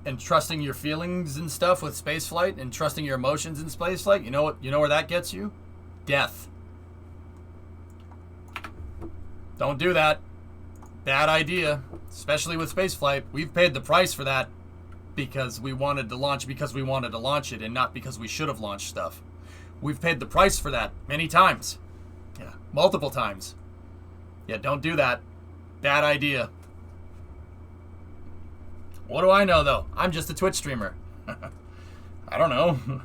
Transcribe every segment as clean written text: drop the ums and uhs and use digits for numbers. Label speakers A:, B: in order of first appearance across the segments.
A: and trusting your feelings and stuff with spaceflight and trusting your emotions in spaceflight, you know what? You know where that gets you? Death. Don't do that. Bad idea, especially with spaceflight. We've paid the price for that because we wanted to launch it and not because we should have launched stuff. We've paid the price for that many times. Yeah, multiple times. Yeah, don't do that. Bad idea. What do I know, though? I'm just a Twitch streamer. I don't know.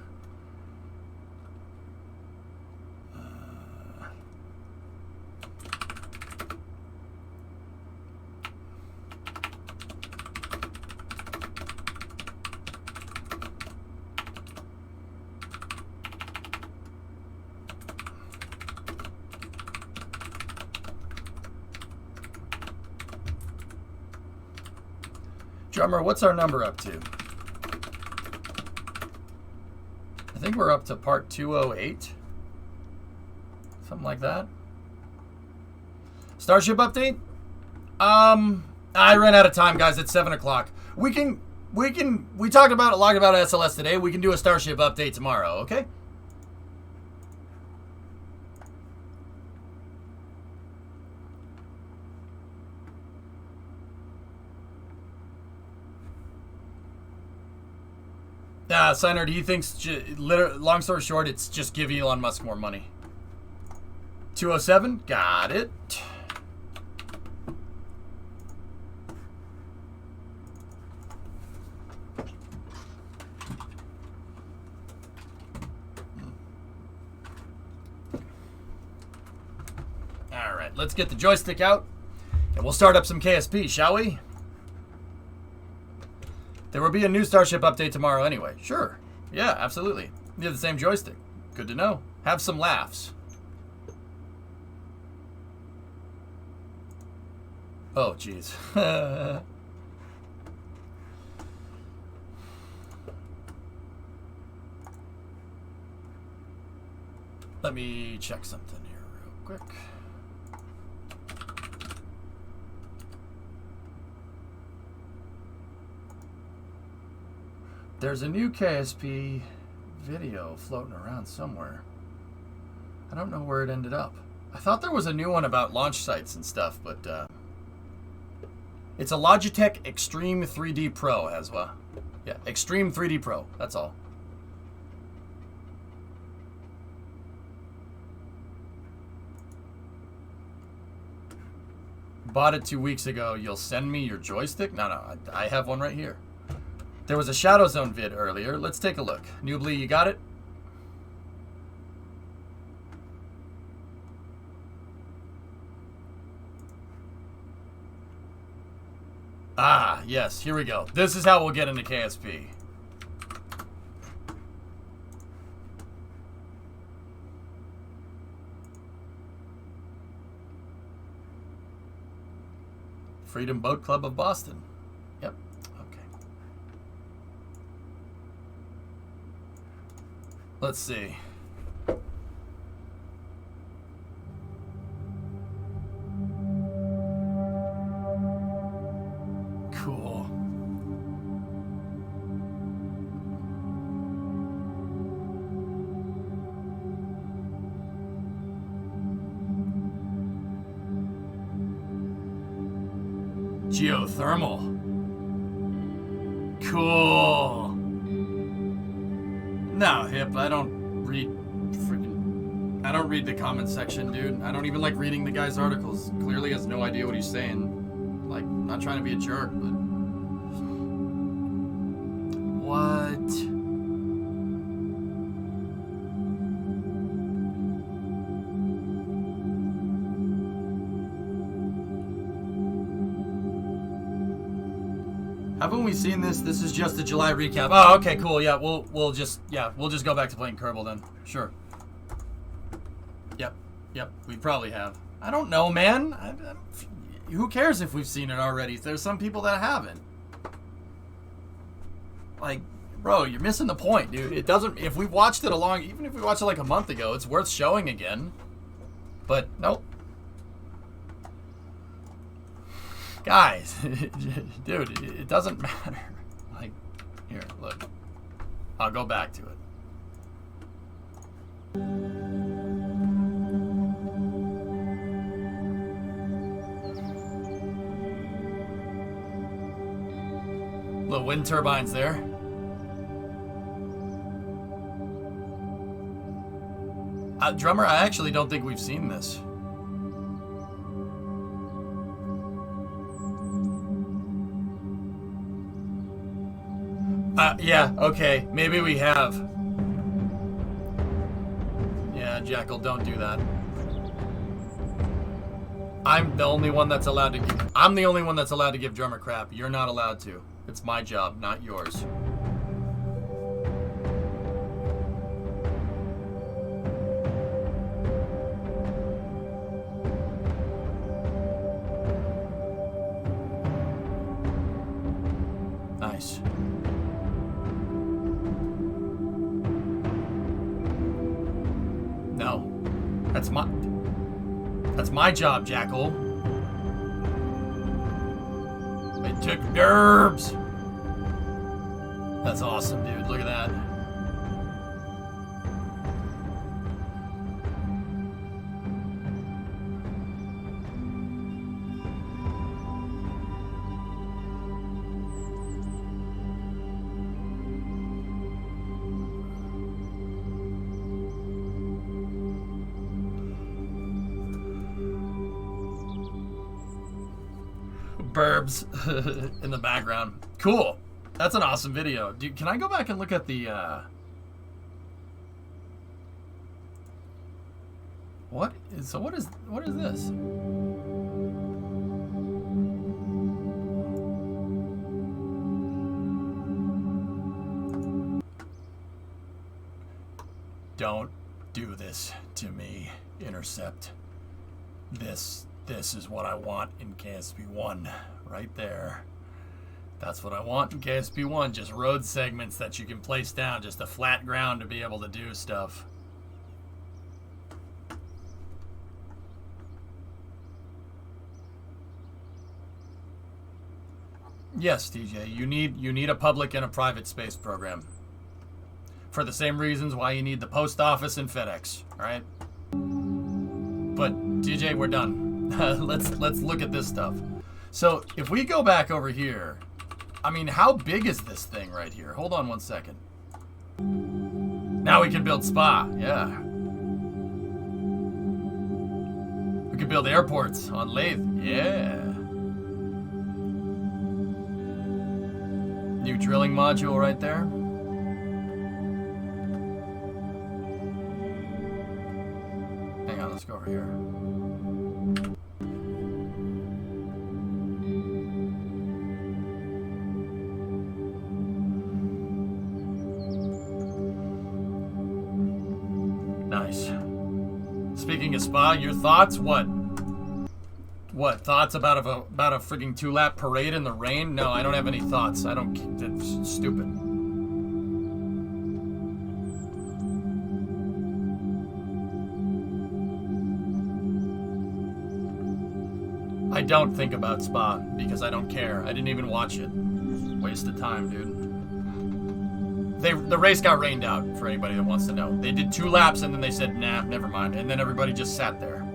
A: Drummer, what's our number up to? I think we're up to part 208. Something like that. Starship update? I ran out of time, guys. It's 7 o'clock. We talked about a lot about SLS today. We can do a Starship update tomorrow, okay? Signer, he thinks, long story short, it's just give Elon Musk more money. 207? Got it. All right, let's get the joystick out, and we'll start up some KSP, shall we? There will be a new Starship update tomorrow anyway. Sure. Yeah, absolutely. You have the same joystick. Good to know. Have some laughs. Oh, jeez. Let me check something here real quick. There's a new KSP video floating around somewhere. I don't know where it ended up. I thought there was a new one about launch sites and stuff, but it's a Logitech Extreme 3D Pro as well. Yeah, Extreme 3D Pro. That's all. Bought it 2 weeks ago. You'll send me your joystick? No, I have one right here. There was a Shadow Zone vid earlier. Let's take a look. Newbly, you got it? Ah, yes. Here we go. This is how we'll get into KSP. Freedom Boat Club of Boston. Yep. Let's see. Cool. Geothermal. Cool. No, Hip, I don't read the comment section, dude. I don't even like reading the guy's articles. Clearly has no idea what he's saying. Like, not trying to be a jerk, but... What? Haven't we seen this? This is just a July recap. Oh, okay, cool. Yeah, we'll just go back to playing Kerbal then. Sure. Yep. We probably have. I don't know, man. Who cares if we've seen it already? There's some people that haven't. Like, bro, you're missing the point, dude. It doesn't. If we watched it even if we watched it like a month ago, it's worth showing again. But nope. Guys, dude, it doesn't matter. Like, Here, look. I'll go back to it. Little wind turbines there. Drummer, I actually don't think we've seen this. Yeah, okay. Maybe we have. Yeah, Jackal, don't do that. I'm the only one that's allowed to give Drummer crap. You're not allowed to. It's my job, not yours. Nice. No. That's my job, Jackal. It took derbs. That's awesome, dude. Look at that. Burbs in the background. Cool. That's an awesome video. Dude, can I go back and look at the what is this? Don't do this to me, Intercept. This is what I want in KSP 1, right there. That's what I want in KSP 1, just road segments that you can place down, just a flat ground to be able to do stuff. Yes, DJ, you need a public and a private space program. For the same reasons why you need the post office and FedEx, all right? But DJ, we're done. let's look at this stuff. So if we go back over here, I mean, how big is this thing right here? Hold on one second. Now we can build spa. Yeah. We can build airports on lathe. Yeah. New drilling module right there. Hang on, let's go over here. Nice. Speaking of spa, your thoughts? What thoughts about a freaking 2-lap parade in the rain? No, I don't have any thoughts. I don't. It's stupid. I don't think about spa because I don't care. I didn't even watch it. Waste of time, dude. The race got rained out, for anybody that wants to know. They did 2 laps and then they said, nah, never mind. And then everybody just sat there.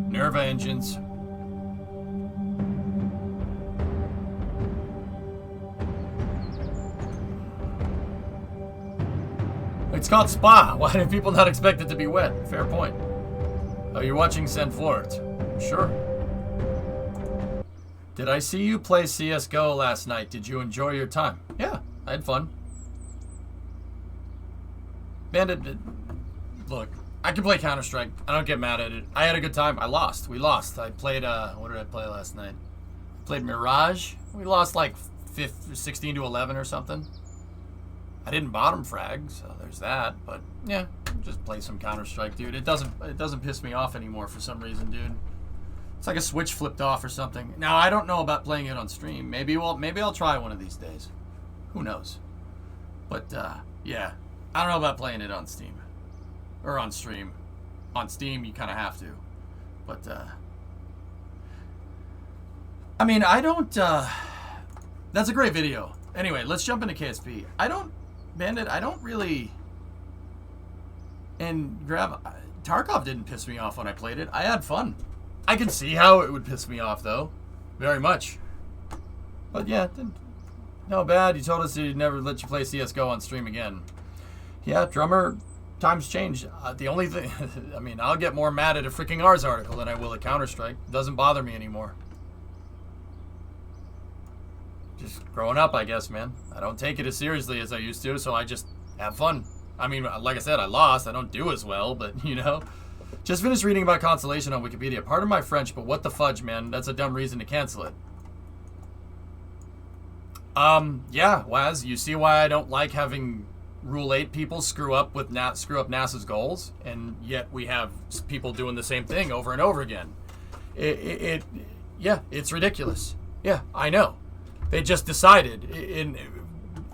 A: Nerva engines. It's called spa. Why do people not expect it to be wet? Fair point. Oh, you're watching Sanford. Sure. Did I see you play CSGO last night? Did you enjoy your time? Yeah, I had fun. Bandit, look, I can play Counter-Strike. I don't get mad at it. I had a good time. I lost. We lost. I played, what did I play last night? Played Mirage. We lost like 16 to 11 or something. I didn't bottom frag, so there's that. But yeah, just play some Counter-Strike, dude. It doesn't piss me off anymore for some reason, dude. It's like a switch flipped off or something. Now, I don't know about playing it on stream. Maybe I'll try one of these days. Who knows? But, yeah. I don't know about playing it on Steam. Or on stream. On Steam, you kind of have to. But, I mean, I don't, that's a great video. Anyway, let's jump into KSP. Bandit, I don't really... And Tarkov didn't piss me off when I played it. I had fun. I can see how it would piss me off, though. Very much. But yeah, no bad. You told us he'd never let you play CSGO on stream again. Yeah, drummer, times change. The only thing... I mean, I'll get more mad at a freaking Ars article than I will at Counter-Strike. It doesn't bother me anymore. Just growing up, I guess, man. I don't take it as seriously as I used to, so I just have fun. I mean, like I said, I lost. I don't do as well, but, you know. Just finished reading about Constellation on Wikipedia. Pardon my French, but what the fudge, man? That's a dumb reason to cancel it. Yeah, Waz, you see why I don't like having Rule 8 people screw up NASA's goals, and yet we have people doing the same thing over and over again. Yeah, it's ridiculous. Yeah, I know. They just decided,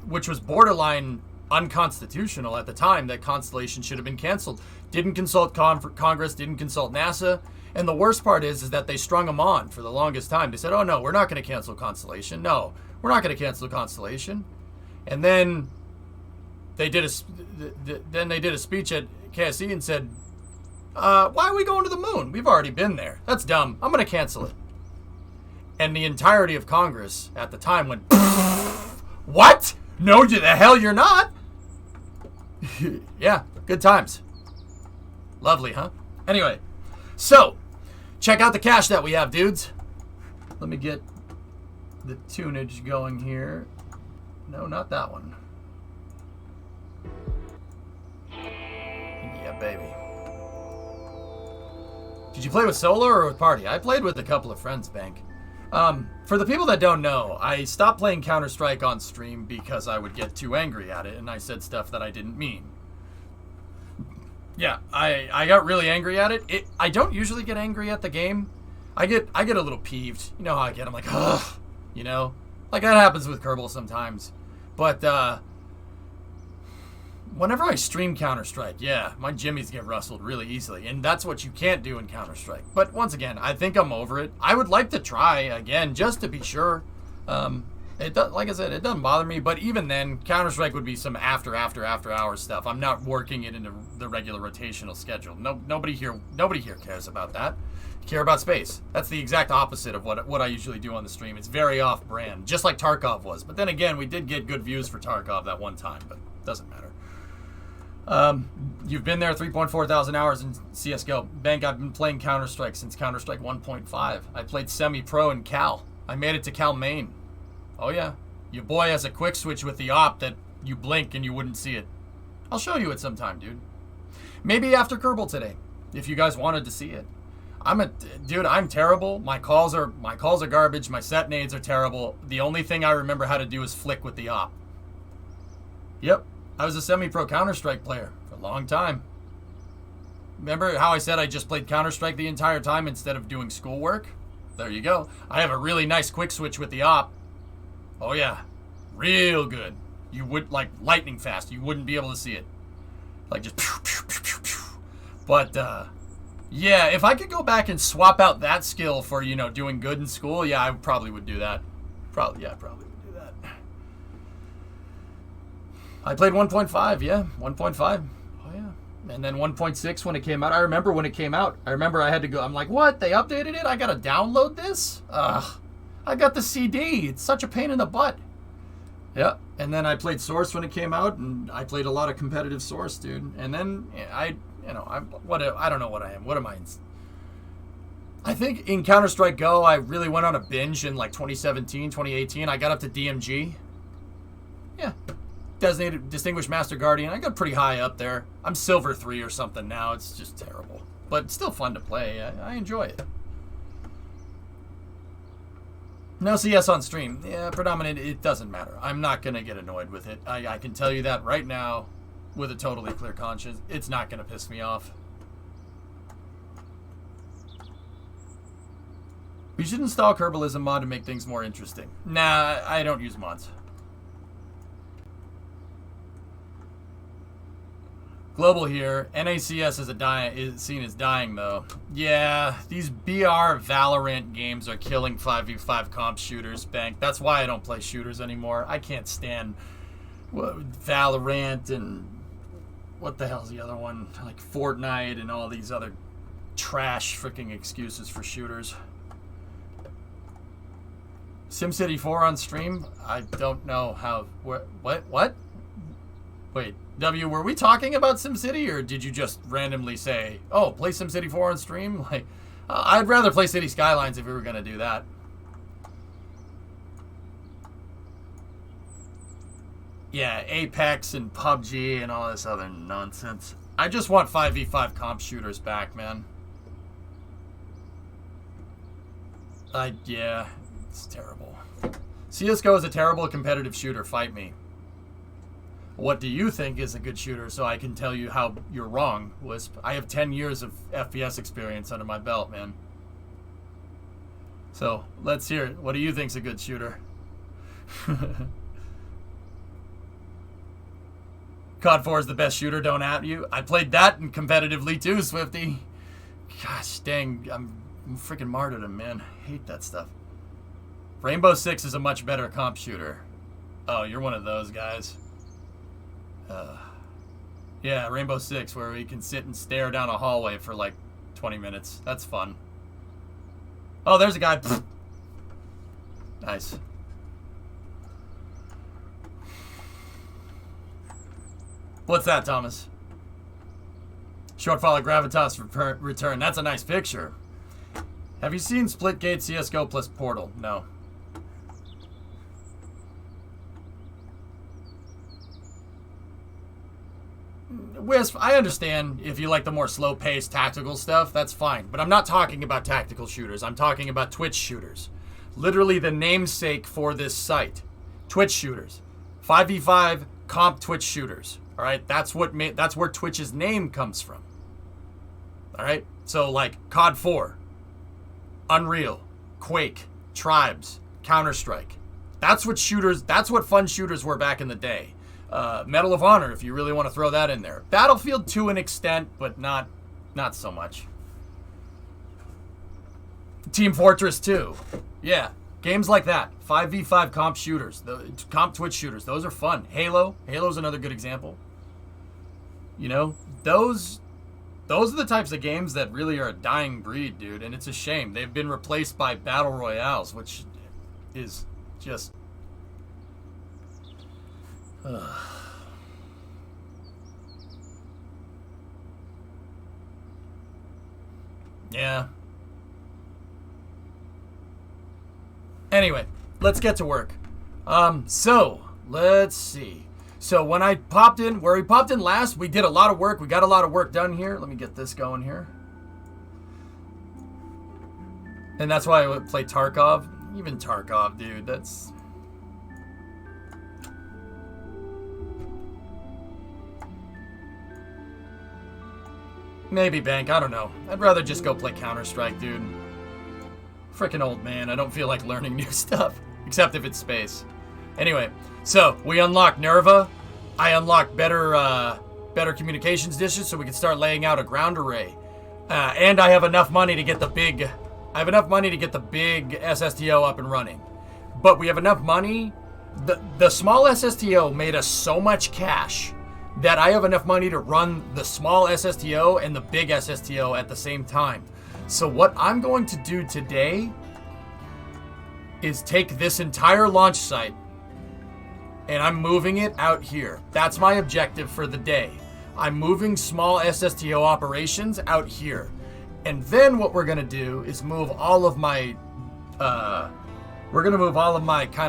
A: which was borderline unconstitutional at the time, that Constellation should have been canceled. Didn't consult Congress, didn't consult NASA. And the worst part is that they strung them on for the longest time. They said, oh no, we're not going to cancel Constellation. No, we're not going to cancel Constellation. And then they did a speech at KSP and said, why are we going to the moon? We've already been there. That's dumb. I'm going to cancel it. And the entirety of Congress at the time went, what? No, the hell you're not. Yeah, good times. Lovely, huh? Anyway, so check out the cache that we have, dudes. Let me get the tunage going here. No, not that one. Yeah, baby. Did you play with solo or with party? I played with a couple of friends, Bank. For the people that don't know, I stopped playing Counter-Strike on stream because I would get too angry at it and I said stuff that I didn't mean. Yeah, I got really angry at it. I don't usually get angry at the game. I get a little peeved. You know how I get. I'm like, ugh, you know? Like that happens with Kerbal sometimes. But, whenever I stream Counter-Strike, yeah, my jimmies get rustled really easily, and that's what you can't do in Counter-Strike. But once again, I think I'm over it. I would like to try again, just to be sure. Like I said, it doesn't bother me, but even then, Counter-Strike would be some after hours stuff. I'm not working it into the regular rotational schedule. Nobody here cares about that. You care about space. That's the exact opposite of what I usually do on the stream. It's very off-brand, just like Tarkov was. But then again, we did get good views for Tarkov that one time, but it doesn't matter. You've been there 3.4 thousand hours in CSGO. Bank, I've been playing Counter-Strike since Counter-Strike 1.5. I played semi-pro in Cal. I made it to Cal Main. Oh yeah. Your boy has a quick switch with the op that you blink and you wouldn't see it. I'll show you it sometime, dude. Maybe after Kerbal today, if you guys wanted to see it. Dude, I'm terrible. My calls are garbage. My set nades are terrible. The only thing I remember how to do is flick with the op. Yep. I was a semi-pro Counter-Strike player for a long time. Remember how I said I just played Counter-Strike the entire time instead of doing schoolwork? There you go. I have a really nice quick switch with the op. Oh yeah, real good. You would, like, lightning fast. You wouldn't be able to see it. Like, just pew, pew, pew, pew, pew. But, yeah, if I could go back and swap out that skill for, you know, doing good in school, yeah, I probably would do that. Probably would do that. I played 1.5, yeah, 1.5. Oh, yeah. And then 1.6 when it came out. I remember when it came out. I remember I had to go. I'm like, what? They updated it? I got to download this? Ugh. I got the CD. It's such a pain in the butt. Yeah. And then I played Source when it came out, and I played a lot of competitive Source, dude. And then I don't know what I am. What am I? I think in Counter-Strike Go, I really went on a binge in like 2017, 2018. I got up to DMG. Yeah. Designated Distinguished Master Guardian. I got pretty high up there. I'm Silver 3 or something now. It's just terrible. But it's still fun to play. I enjoy it. No CS on stream. Yeah, predominant. It doesn't matter. I'm not going to get annoyed with it. I can tell you that right now with a totally clear conscience. It's not going to piss me off. We should install Kerbalism mod to make things more interesting. Nah, I don't use mods. Global here. NACS is seen as dying, though. Yeah, these BR Valorant games are killing 5v5 comp shooters, Bank. That's why I don't play shooters anymore. I can't stand Valorant and what the hell's the other one? Like Fortnite and all these other trash freaking excuses for shooters. SimCity 4 on stream? I don't know how... What? Wait, W, were we talking about SimCity, or did you just randomly say, oh, play SimCity 4 on stream? Like, I'd rather play City Skylines if we were going to do that. Yeah, Apex and PUBG and all this other nonsense. I just want 5v5 comp shooters back, man. Yeah, it's terrible. CSGO is a terrible competitive shooter. Fight me. What do you think is a good shooter so I can tell you how you're wrong, Wisp? I have 10 years of FPS experience under my belt, man. So, let's hear it. What do you think's a good shooter? COD 4 is the best shooter, don't at you. I played that in competitively too, Swifty. Gosh dang, I'm freaking martyrdom, man. I hate that stuff. Rainbow Six is a much better comp shooter. Oh, you're one of those guys. Yeah, Rainbow Six, where we can sit and stare down a hallway for like 20 minutes. That's fun. Oh, there's a guy. Nice. What's that, Thomas? Shortfall of Gravitas return. That's a nice picture. Have you seen Splitgate CSGO plus Portal? No. Wisp, I understand if you like the more slow-paced tactical stuff, that's fine. But I'm not talking about tactical shooters. I'm talking about Twitch shooters. Literally the namesake for this site. Twitch shooters. 5v5 comp Twitch shooters. All right? That's where Twitch's name comes from. All right? So like COD 4, Unreal, Quake, Tribes, Counter-Strike. That's what fun shooters were back in the day. Medal of Honor, if you really want to throw that in there. Battlefield to an extent, but not so much. Team Fortress 2. Yeah, games like that. 5v5 comp shooters. Comp Twitch shooters. Those are fun. Halo's another good example. You know, those are the types of games that really are a dying breed, dude, and it's a shame. They've been replaced by Battle Royales, which is just... Yeah. Anyway, let's get to work. So, let's see. So, when I popped in, where we popped in last, we did a lot of work. We got a lot of work done here. Let me get this going here. And that's why I would play Tarkov. Even Tarkov, dude, that's... Maybe Bank, I don't know. I'd rather just go play Counter-Strike, dude. Frickin' old man, I don't feel like learning new stuff. Except if it's space. Anyway, so, we unlocked Nerva. I unlocked better communications dishes so we can start laying out a ground array. And I have enough money to get the big... SSTO up and running. But we have enough money... The small SSTO made us so much cash... that I have enough money to run the small SSTO and the big SSTO at the same time. So what I'm going to do today is take this entire launch site and I'm moving it out here. That's my objective for the day. I'm moving small SSTO operations out here. And then what we're going to do is move all of my, kind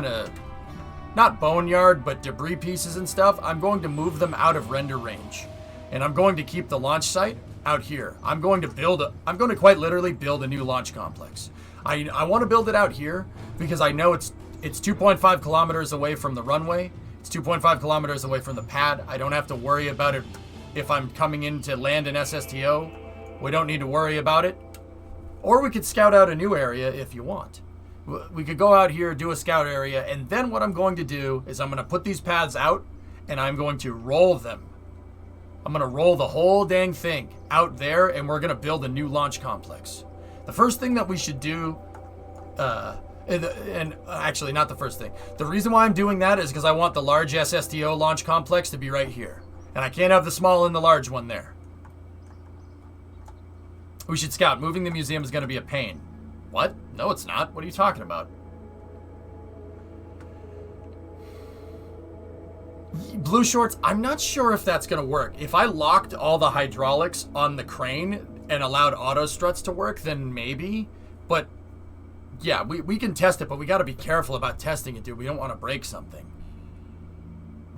A: of, not boneyard, but debris pieces and stuff. I'm going to move them out of render range. And I'm going to keep the launch site out here. I'm going to quite literally build a new launch complex. I want to build it out here because I know it's 2.5 kilometers away from the runway. It's 2.5 kilometers away from the pad. I don't have to worry about it if I'm coming in to land an SSTO. We don't need to worry about it. Or we could scout out a new area if you want. We could go out here, do a scout area, and then what I'm going to do is I'm going to put these paths out, and I'm going to roll them. I'm going to roll the whole dang thing out there, and we're going to build a new launch complex. The first thing that we should do, and actually not the first thing. The reason why I'm doing that is because I want the large SSTO launch complex to be right here. And I can't have the small and the large one there. We should scout. Moving the museum is going to be a pain. What? No, it's not. What are you talking about? Blue shorts, I'm not sure if that's going to work. If I locked all the hydraulics on the crane and allowed auto struts to work, then maybe. But yeah, we can test it, but we got to be careful about testing it, dude. We don't want to break something.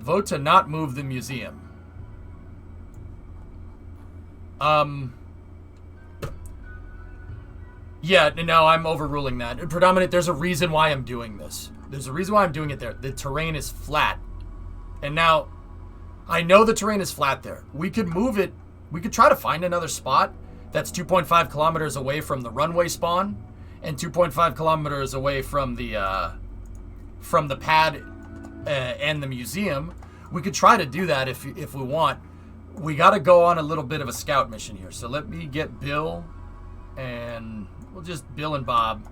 A: Vote to not move the museum. Yeah, no, I'm overruling that. Predominant, there's a reason why I'm doing this. There's a reason why I'm doing it there. The terrain is flat. And now, I know the terrain is flat there. We could move it. We could try to find another spot that's 2.5 kilometers away from the runway spawn and 2.5 kilometers away from the pad and the museum. We could try to do that if we want. We got to go on a little bit of a scout mission here. So let me get Bill, and we'll just Bill and Bob,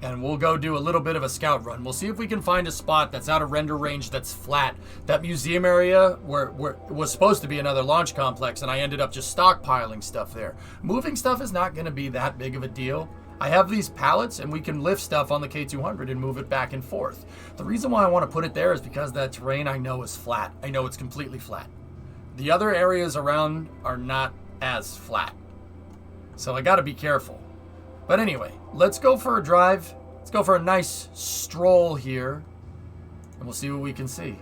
A: and we'll go do a little bit of a scout run. We'll see if we can find a spot that's out of render range, that's flat. That museum area where it was supposed to be another launch complex, and I ended up just stockpiling stuff there. Moving stuff is not going to be that big of a deal. I have these pallets, and we can lift stuff on the K200 and move it back and forth. The reason why I want to put it there is because that terrain I know is flat. I know it's completely flat. The other areas around are not as flat. So I got to be careful. But anyway, let's go for a drive. Let's go for a nice stroll here, and we'll see what we can see.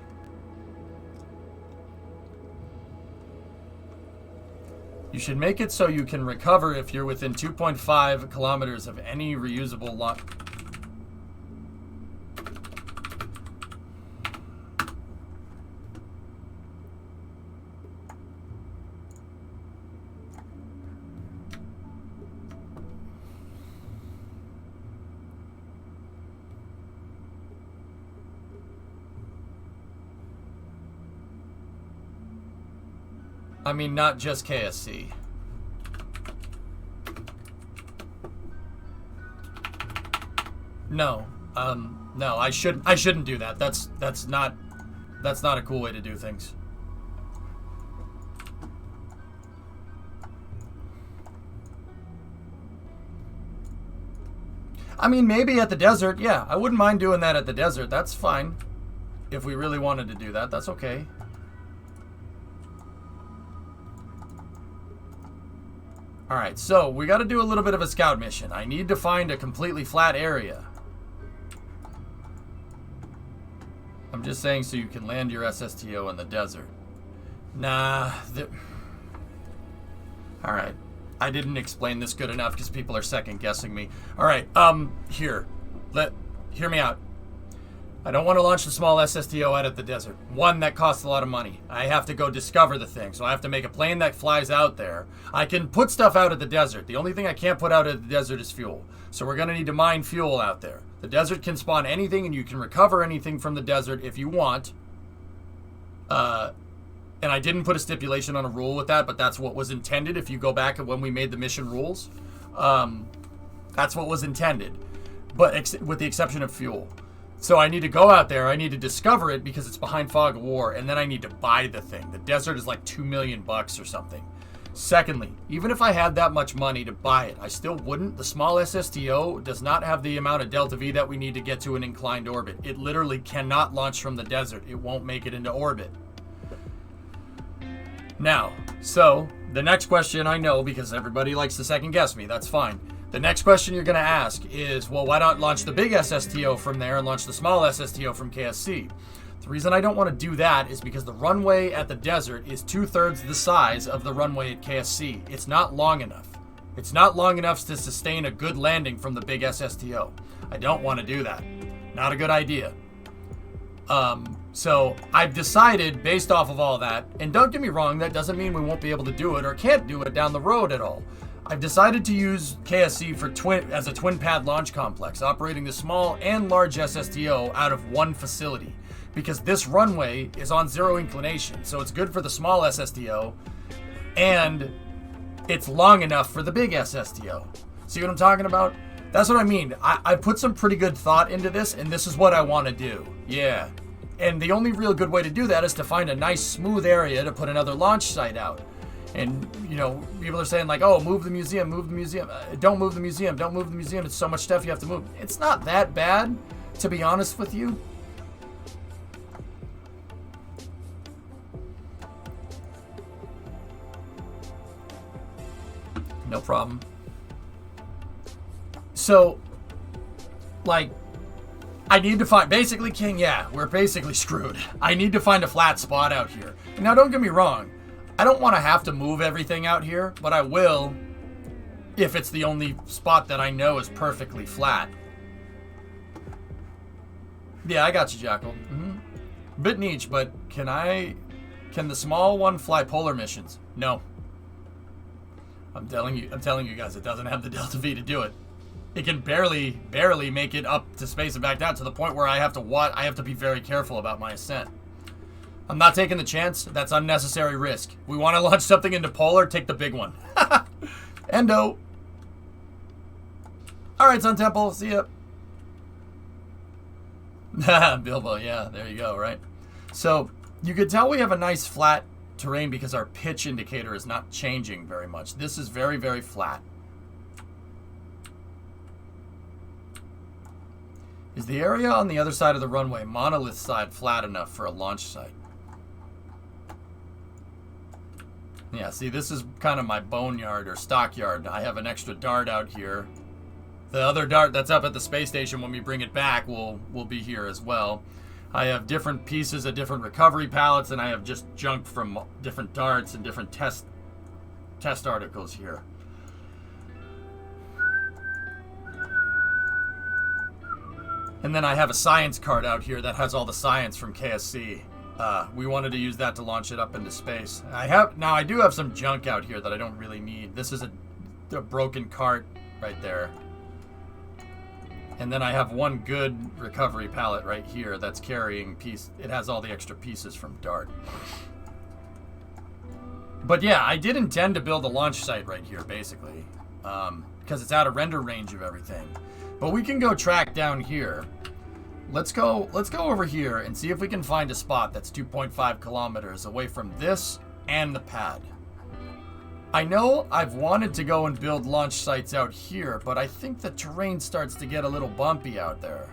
A: You should make it so you can recover if you're within 2.5 kilometers of any reusable lot. I mean, not just KSC. No, no, I shouldn't do that. That's not a cool way to do things. I mean, maybe at the desert, yeah, I wouldn't mind doing that at the desert. That's fine. If we really wanted to do that, that's okay. Alright, so we got to do a little bit of a scout mission. I need to find a completely flat area. I'm just saying so you can land your SSTO in the desert. Nah. Alright. I didn't explain this good enough because people are second guessing me. Alright, hear me out. I don't want to launch the small SSTO out at the desert. One, that costs a lot of money. I have to go discover the thing, so I have to make a plane that flies out there. I can put stuff out at the desert. The only thing I can't put out at the desert is fuel. So we're going to need to mine fuel out there. The desert can spawn anything, and you can recover anything from the desert if you want. And I didn't put a stipulation on a rule with that, but that's what was intended if you go back when we made the mission rules. That's what was intended, but with the exception of fuel. So I need to go out there, I need to discover it because it's behind fog of war, and then I need to buy the thing. The desert is like $2 million or something. Secondly, even if I had that much money to buy it, I still wouldn't. The small SSTO does not have the amount of delta V that we need to get to an inclined orbit. It literally cannot launch from the desert. It won't make it into orbit. Now, so the next question, I know because everybody likes to second guess me, that's fine. The next question you're going to ask is, well, why not launch the big SSTO from there and launch the small SSTO from KSC? The reason I don't want to do that is because the runway at the desert is 2/3 the size of the runway at KSC. It's not long enough. It's not long enough to sustain a good landing from the big SSTO. I don't want to do that. Not a good idea. So I've decided based off of all that, and don't get me wrong, that doesn't mean we won't be able to do it or can't do it down the road at all. I've decided to use KSC as a twin pad launch complex, operating the small and large SSTO out of one facility, because this runway is on zero inclination, so it's good for the small SSTO, and it's long enough for the big SSTO. See what I'm talking about? That's what I mean. I put some pretty good thought into this, and this is what I want to do. Yeah. And the only real good way to do that is to find a nice smooth area to put another launch site out. And, you know, people are saying like, oh, move the museum, move the museum. Don't move the museum, don't move the museum. It's so much stuff you have to move. It's not that bad, to be honest with you. No problem. So, like, I need to find, basically, King, yeah, we're basically screwed. I need to find a flat spot out here. Now, don't get me wrong. I don't want to have to move everything out here, but I will if it's the only spot that I know is perfectly flat. Yeah, I got you, Jackal. Bit niche, but can the small one fly polar missions? No. I'm telling you guys, it doesn't have the Delta V to do it. It can barely make it up to space and back down, to the point where I have to be very careful about my ascent. I'm not taking the chance. That's unnecessary risk. We want to launch something into polar, take the big one. Endo. Alright, Sun Temple, see ya. Bilbo, yeah, there you go, right? So, you could tell we have a nice flat terrain because our pitch indicator is not changing very much. This is very, very flat. Is the area on the other side of the runway, monolith side, flat enough for a launch site? Yeah, see, this is kind of my boneyard or stockyard. I have an extra dart out here. The other dart that's up at the space station, when we bring it back, will be here as well. I have different pieces of different recovery pallets, and I have just junk from different darts and different test articles here. And then I have a science card out here that has all the science from KSC. We wanted to use that to launch it up into space. I do have some junk out here that I don't really need. This is a broken cart right there. And then I have one good recovery pallet right here that's carrying it has all the extra pieces from Dart. But yeah, I did intend to build a launch site right here, basically. Because it's out of render range of everything. But we can go track down here. Let's go over here and see if we can find a spot that's 2.5 kilometers away from this and the pad. I know I've wanted to go and build launch sites out here, but I think the terrain starts to get a little bumpy out there.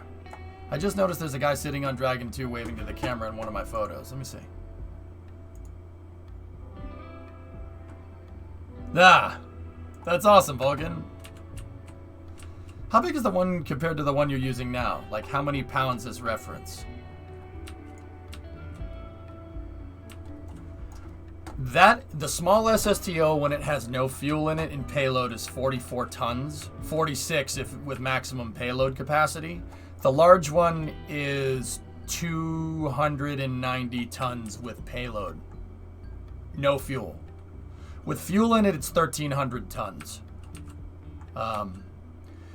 A: I just noticed there's a guy sitting on Dragon 2 waving to the camera in one of my photos. Let me see. Ah, that's awesome, Vulcan. How big is the one compared to the one you're using now? Like, how many pounds is reference? The small SSTO, when it has no fuel in it and payload, is 44 tons. 46 if with maximum payload capacity. The large one is 290 tons with payload. No fuel. With fuel in it, it's 1,300 tons.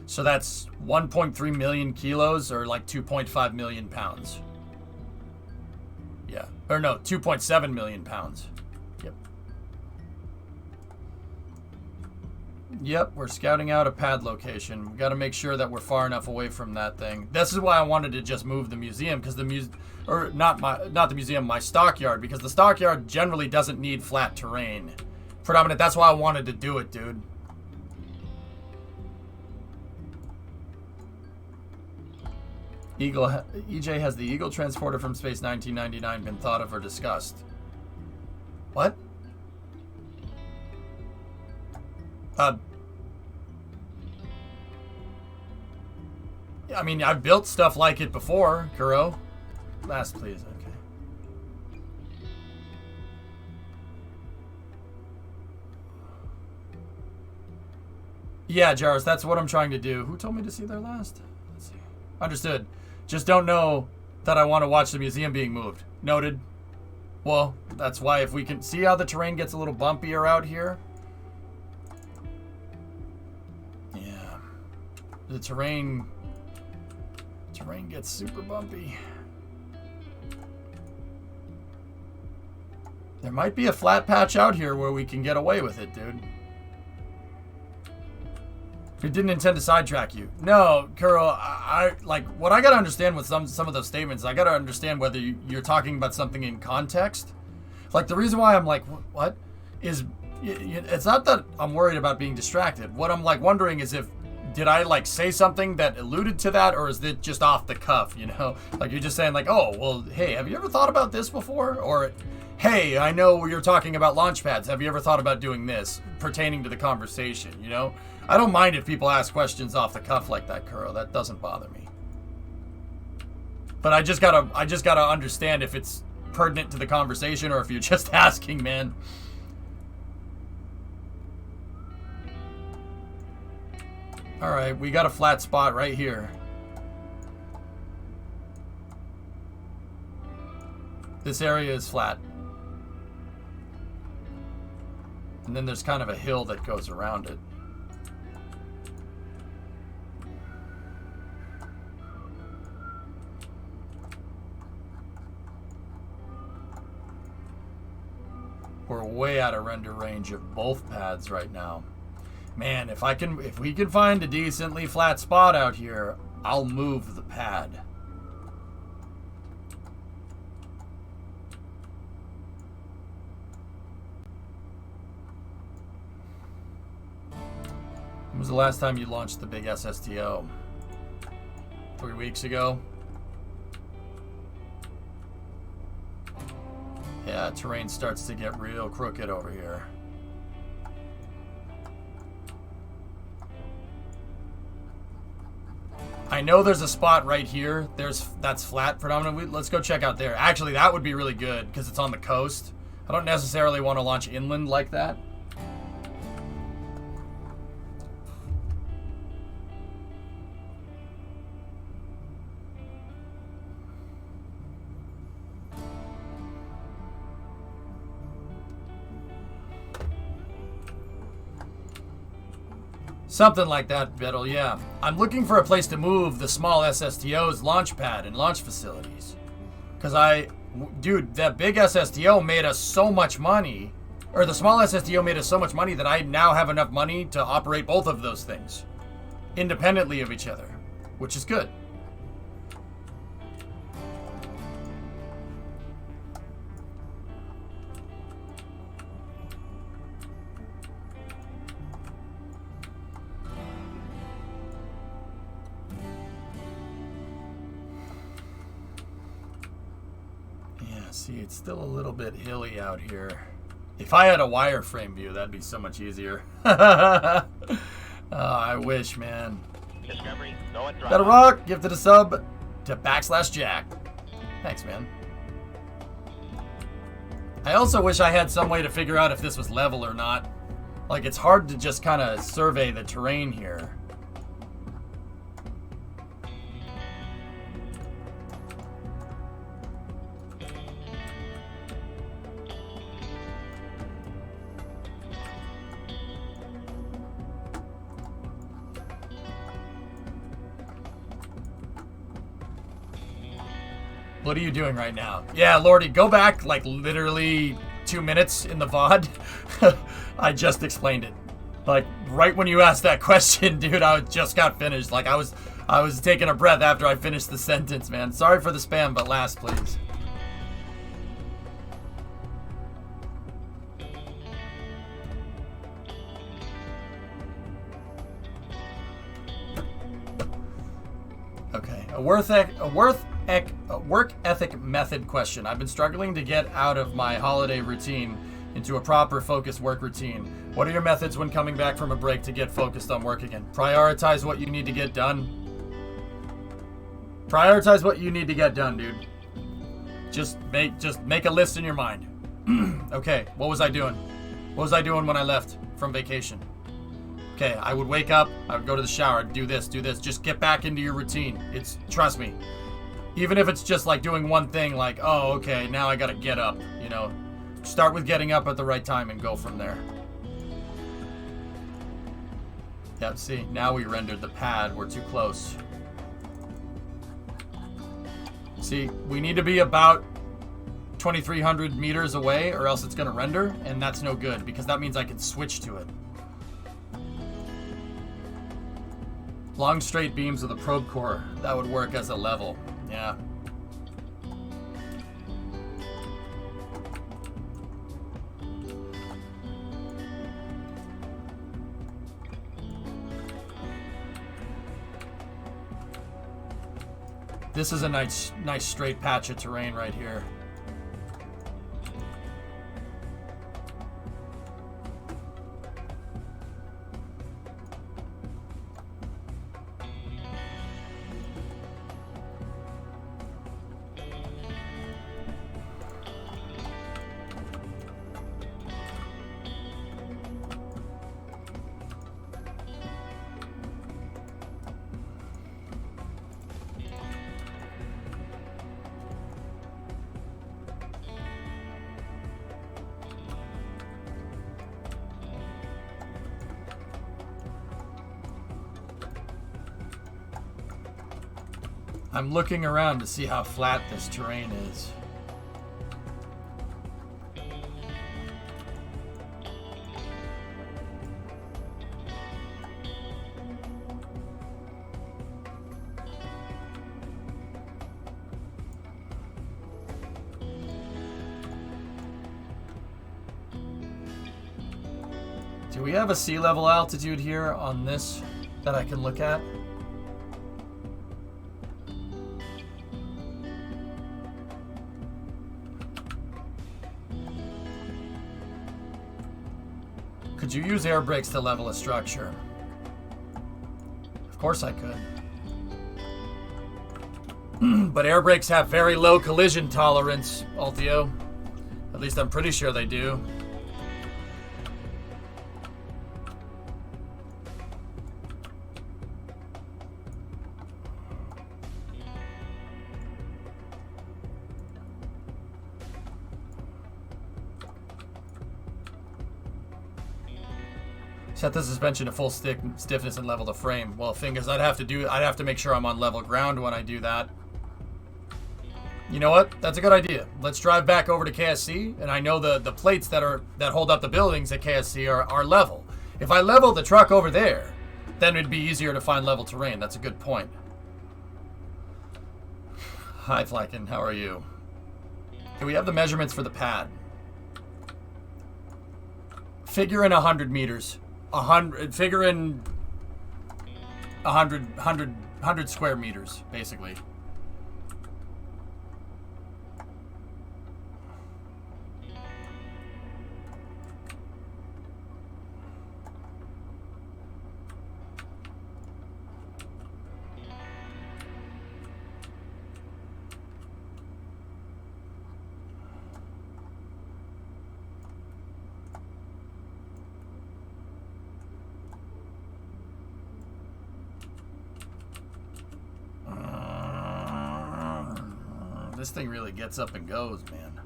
A: So that's 1.3 million kilos, or like 2.5 million pounds. Yeah. Or no, 2.7 million pounds. Yep. Yep, we're scouting out a pad location. We got to make sure that we're far enough away from that thing. This is why I wanted to just move the museum, because not the museum, my stockyard, because the stockyard generally doesn't need flat terrain. Predominant. That's why I wanted to do it, dude. EJ, has the Eagle transporter from Space 1999 been thought of or discussed? What? I mean, I've built stuff like it before, Kuro. Last, please. Okay. Yeah, Jarvis, that's what I'm trying to do. Who told me to see their last? Let's see. Understood. Just don't know that I want to watch the museum being moved. Noted. Well, that's why if we can see how the terrain gets a little bumpier out here. the terrain gets super bumpy. There might be a flat patch out here where we can get away with it, dude. We didn't intend to sidetrack you. No, Kuro, I like what I gotta understand with some of those statements. I gotta understand whether you're talking about something in context. Like the reason why I'm like, what is? It's not that I'm worried about being distracted. What I'm like wondering is if did I like say something that alluded to that, or is it just off the cuff? You know, like you're just saying like, oh, well, hey, have you ever thought about this before? Or, hey, I know you're talking about launch pads. Have you ever thought about doing this pertaining to the conversation? You know, I don't mind if people ask questions off the cuff like that, Kuro. That doesn't bother me. But I just gotta understand if it's pertinent to the conversation or if you're just asking, man. Alright, we got a flat spot right here. This area is flat. And then there's kind of a hill that goes around it. We're way out of render range of both pads right now. Man, if we can find a decently flat spot out here, I'll move the pad. When was the last time you launched the big SSTO? 3 weeks ago? Yeah, terrain starts to get real crooked over here. I know there's a spot right here. That's flat predominantly. Let's go check out there. Actually, that would be really good because it's on the coast. I don't necessarily want to launch inland like that. Something like that, Biddle, yeah. I'm looking for a place to move the small SSTO's launch pad and launch facilities. Because dude, that big SSTO made us so much money, or the small SSTO made us so much money that I now have enough money to operate both of those things independently of each other, which is good. See, it's still a little bit hilly out here. If I had a wireframe view, that'd be so much easier. Oh, I wish, man.
B: Discovery, go and drop.
A: Got a rock, gifted a sub to /Jack. Thanks, man. I also wish I had some way to figure out if this was level or not. Like, it's hard to just kind of survey the terrain here. What are you doing right now? Yeah, Lordy, go back like literally 2 minutes in the VOD. I just explained it. Like right when you asked that question, dude, I just got finished. Like I was taking a breath after I finished the sentence, man. Sorry for the spam, but last, please. Okay, a work ethic method question. I've been struggling to get out of my holiday routine into a proper focused work routine. What are your methods when coming back from a break to get focused on work again? Prioritize what you need to get done. Prioritize what you need to get done, dude. Just make a list in your mind. Okay, what was I doing? What was I doing when I left from vacation? Okay, I would wake up, I would go to the shower, I'd do this. Just get back into your routine. Trust me. Even if it's just like doing one thing, like, oh, okay, now I gotta get up, you know. Start with getting up at the right time and go from there. Yep, see, now we rendered the pad. We're too close. See, we need to be about 2,300 meters away or else it's going to render, and that's no good because that means I can switch to it. Long straight beams with a probe core. That would work as a level. Yeah. This is a nice straight patch of terrain right here. I'm looking around to see how flat this terrain is. Do we have a sea level altitude here on this that I can look at? Could you use air brakes to level a structure? Of course I could. But air brakes have very low collision tolerance, Altio. At least I'm pretty sure they do. Set the suspension to full stiffness and level the frame. Well, fingers, I'd have to make sure I'm on level ground when I do that. You know what? That's a good idea. Let's drive back over to KSC, and I know the plates that hold up the buildings at KSC are level. If I level the truck over there, then it'd be easier to find level terrain. That's a good point. Hi, Flacken. How are you? Okay, we have the measurements for the pad. Figure in 100 meters. 100. Figure in 100 square meters, basically. This thing really gets up and goes, man.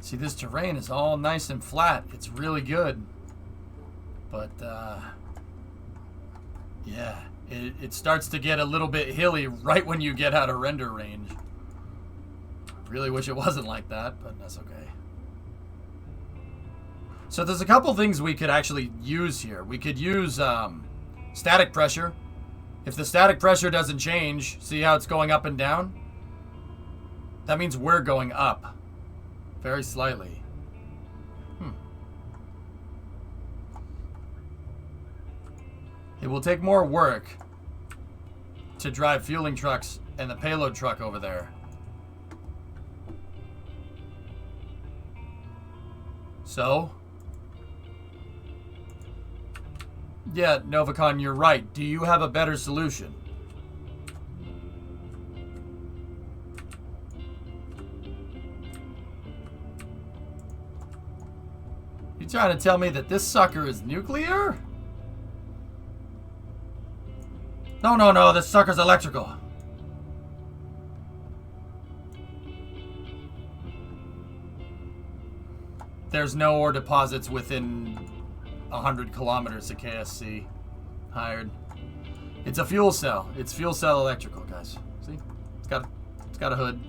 A: See, this terrain is all nice and flat. It's really good. But, yeah, it starts to get a little bit hilly right when you get out of render range. Really wish it wasn't like that, but that's okay. So there's a couple things we could actually use here. We could use static pressure. If the static pressure doesn't change, see how it's going up and down? That means we're going up. Very slightly. It will take more work to drive fueling trucks and the payload truck over there. So? Yeah, Novacon, you're right. Do you have a better solution? You trying to tell me that this sucker is nuclear? No, this sucker's electrical. there's no ore deposits within 100 kilometers of KSC hired. It's a fuel cell. It's fuel cell electrical, guys. See? It's got a hood.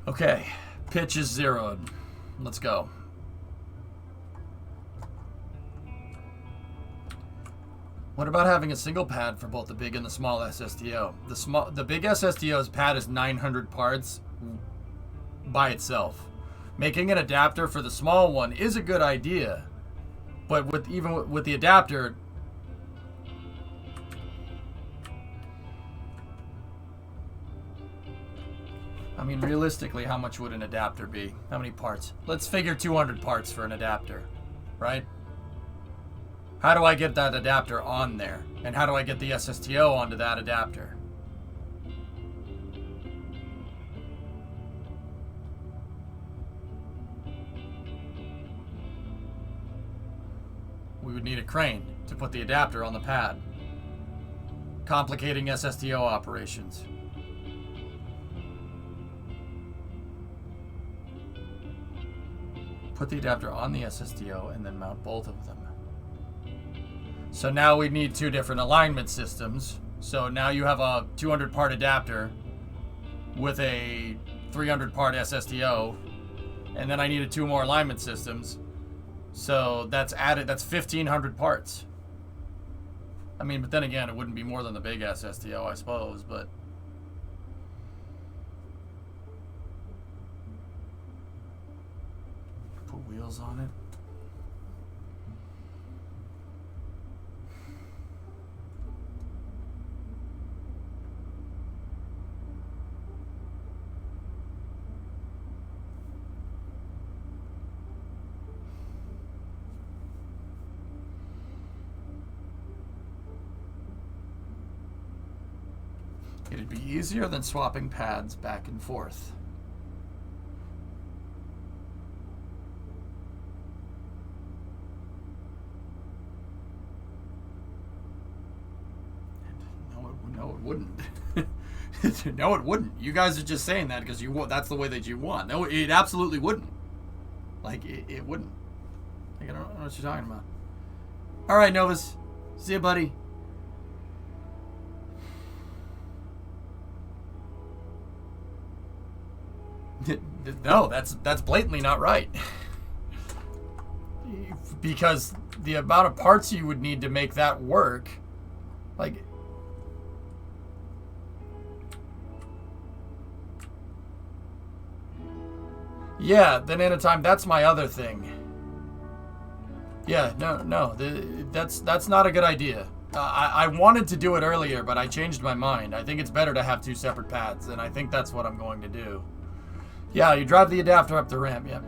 A: Okay, pitch is zeroed. Let's go. What about having a single pad for both the big and the small SSTO? The big SSTO's pad is 900 parts by itself. Making an adapter for the small one is a good idea, but with the adapter, I mean, realistically, how much would an adapter be? How many parts? Let's figure 200 parts for an adapter, right? How do I get that adapter on there? And how do I get the SSTO onto that adapter? We would need a crane to put the adapter on the pad. Complicating SSTO operations. Put the adapter on the SSTO and then mount both of them. So now we need two different alignment systems. So now you have a 200 part adapter with a 300 part SSTO, and then I needed two more alignment systems. So that's 1,500 parts. I mean, but then again, it wouldn't be more than the big SSTO, I suppose, but put wheels on it. It'd be easier than swapping pads back and forth. No, it wouldn't. No, it wouldn't. You guys are just saying that because that's the way that you want. No, it absolutely wouldn't. Like, it wouldn't. Like, I don't know what you're talking about. All right, Novus. See you, buddy. No, that's blatantly not right. Because the amount of parts you would need to make that work, like, yeah, then at a time, that's my other thing. Yeah, no, that's not a good idea. I wanted to do it earlier, but I changed my mind. I think it's better to have two separate pads, and I think that's what I'm going to do. Yeah, you drive the adapter up the ramp, yep.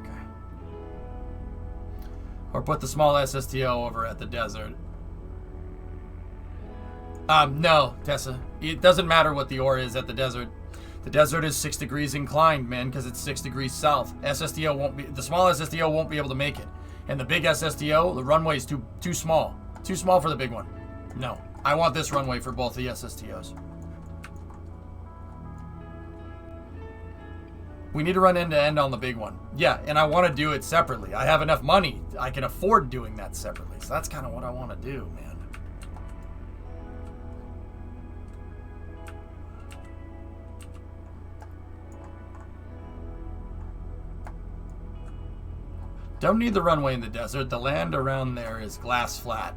A: Okay. Or put the small SSTO over at the desert. No, Tessa. It doesn't matter what the ore is at the desert. The desert is 6 degrees inclined, man, because it's 6 degrees south. The small SSTO won't be able to make it. And the big SSTO, the runway is too small. Too small for the big one. No. I want this runway for both the SSTOs. We need to run end to end on the big one. Yeah, and I want to do it separately. I have enough money. I can afford doing that separately. So that's kind of what I want to do, man. Don't need the runway in the desert. The land around there is glass flat.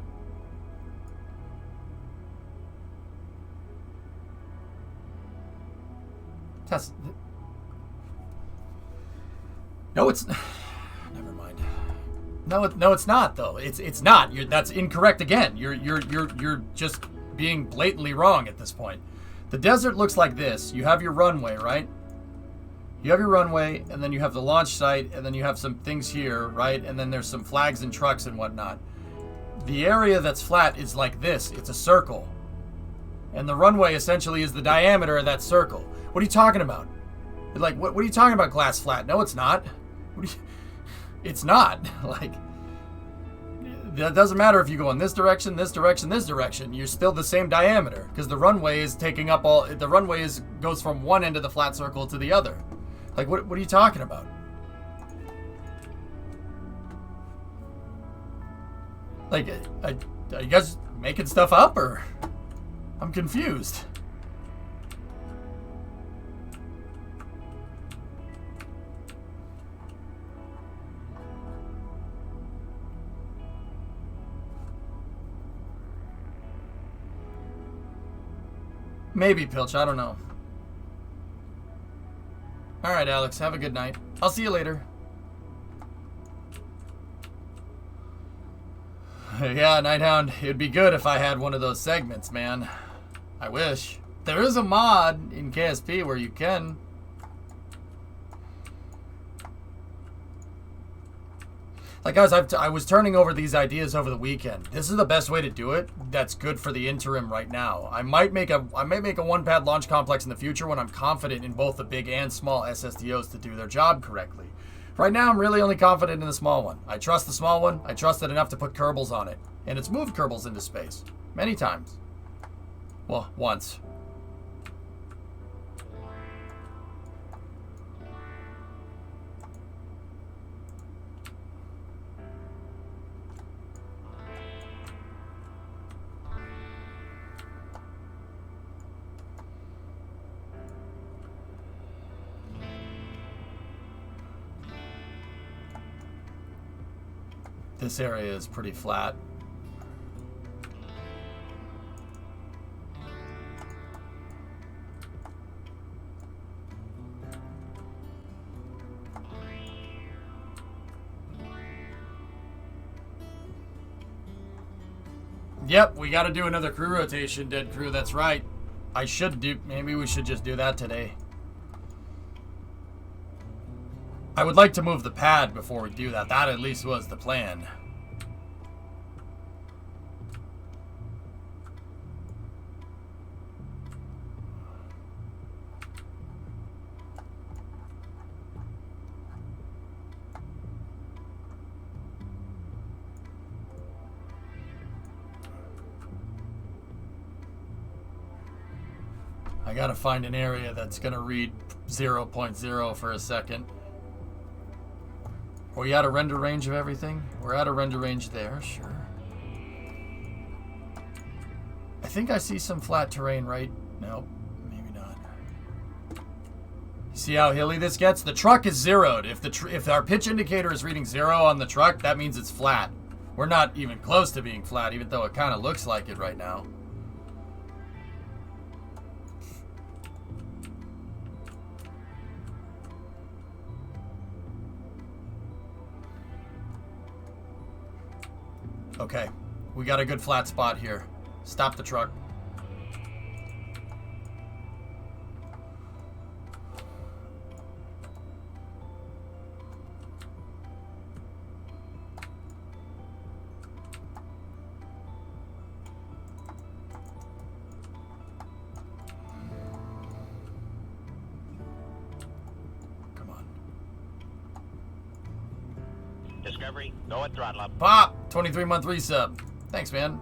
A: Test. No, it's never mind. No, it's not though. It's not. That's incorrect again. You're just being blatantly wrong at this point. The desert looks like this. You have your runway, right? You have your runway, and then you have the launch site, and then you have some things here, right? And then there's some flags and trucks and whatnot. The area that's flat is like this. It's a circle. And the runway essentially is the diameter of that circle. What are you talking about? Like, what are you talking about, glass flat? No, it's not. It's not. Like, it doesn't matter if you go in this direction, this direction, this direction. You're still the same diameter because the runway is taking up all. The runway goes from one end of the flat circle to the other. Like, what are you talking about? Like, are you guys making stuff up, or I'm confused. Maybe, Pilch. I don't know. All right, Alex. Have a good night. I'll see you later. Yeah, Nighthound. It'd be good if I had one of those segments, man. I wish. There is a mod in KSP where you can. Like, guys, I was turning over these ideas over the weekend. This is the best way to do it. That's good for the interim right now. I might make a one-pad launch complex in the future when I'm confident in both the big and small SSDOs to do their job correctly. Right now, I'm really only confident in the small one. I trust the small one. I trust it enough to put Kerbals on it. And it's moved Kerbals into space. Many times. Well, once. This area is pretty flat. Yep, we got to do another crew rotation, Dead Crew. That's right. Maybe we should just do that today. I would like to move the pad before we do that. That at least was the plan. I gotta find an area that's gonna read 0.0 for a second. Are we out of render range of everything? We're out of render range there, sure. I think I see some flat terrain, right? Nope, maybe not. See how hilly this gets? The truck is zeroed. If our pitch indicator is reading 0 on the truck, that means it's flat. We're not even close to being flat, even though it kind of looks like it right now. Okay, we got a good flat spot here. Stop the truck. Come on.
B: Discovery, go at throttle up.
A: Pop! 23-month resub. Thanks, man.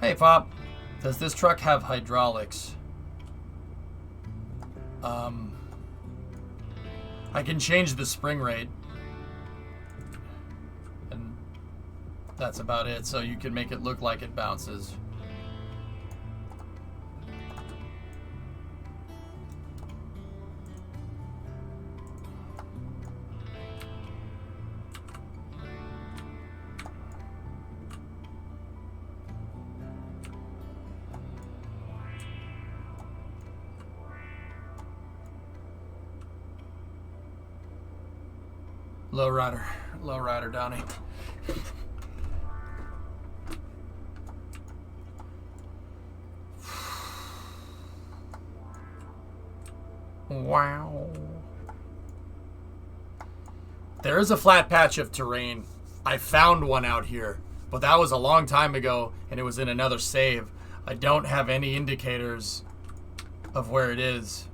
A: Hey, Pop. Does this truck have hydraulics? I can change the spring rate. And that's about it, so you can make it look like it bounces. Lowrider, Donnie. Wow. There is a flat patch of terrain. I found one out here, but that was a long time ago, and it was in another save. I don't have any indicators of where it is.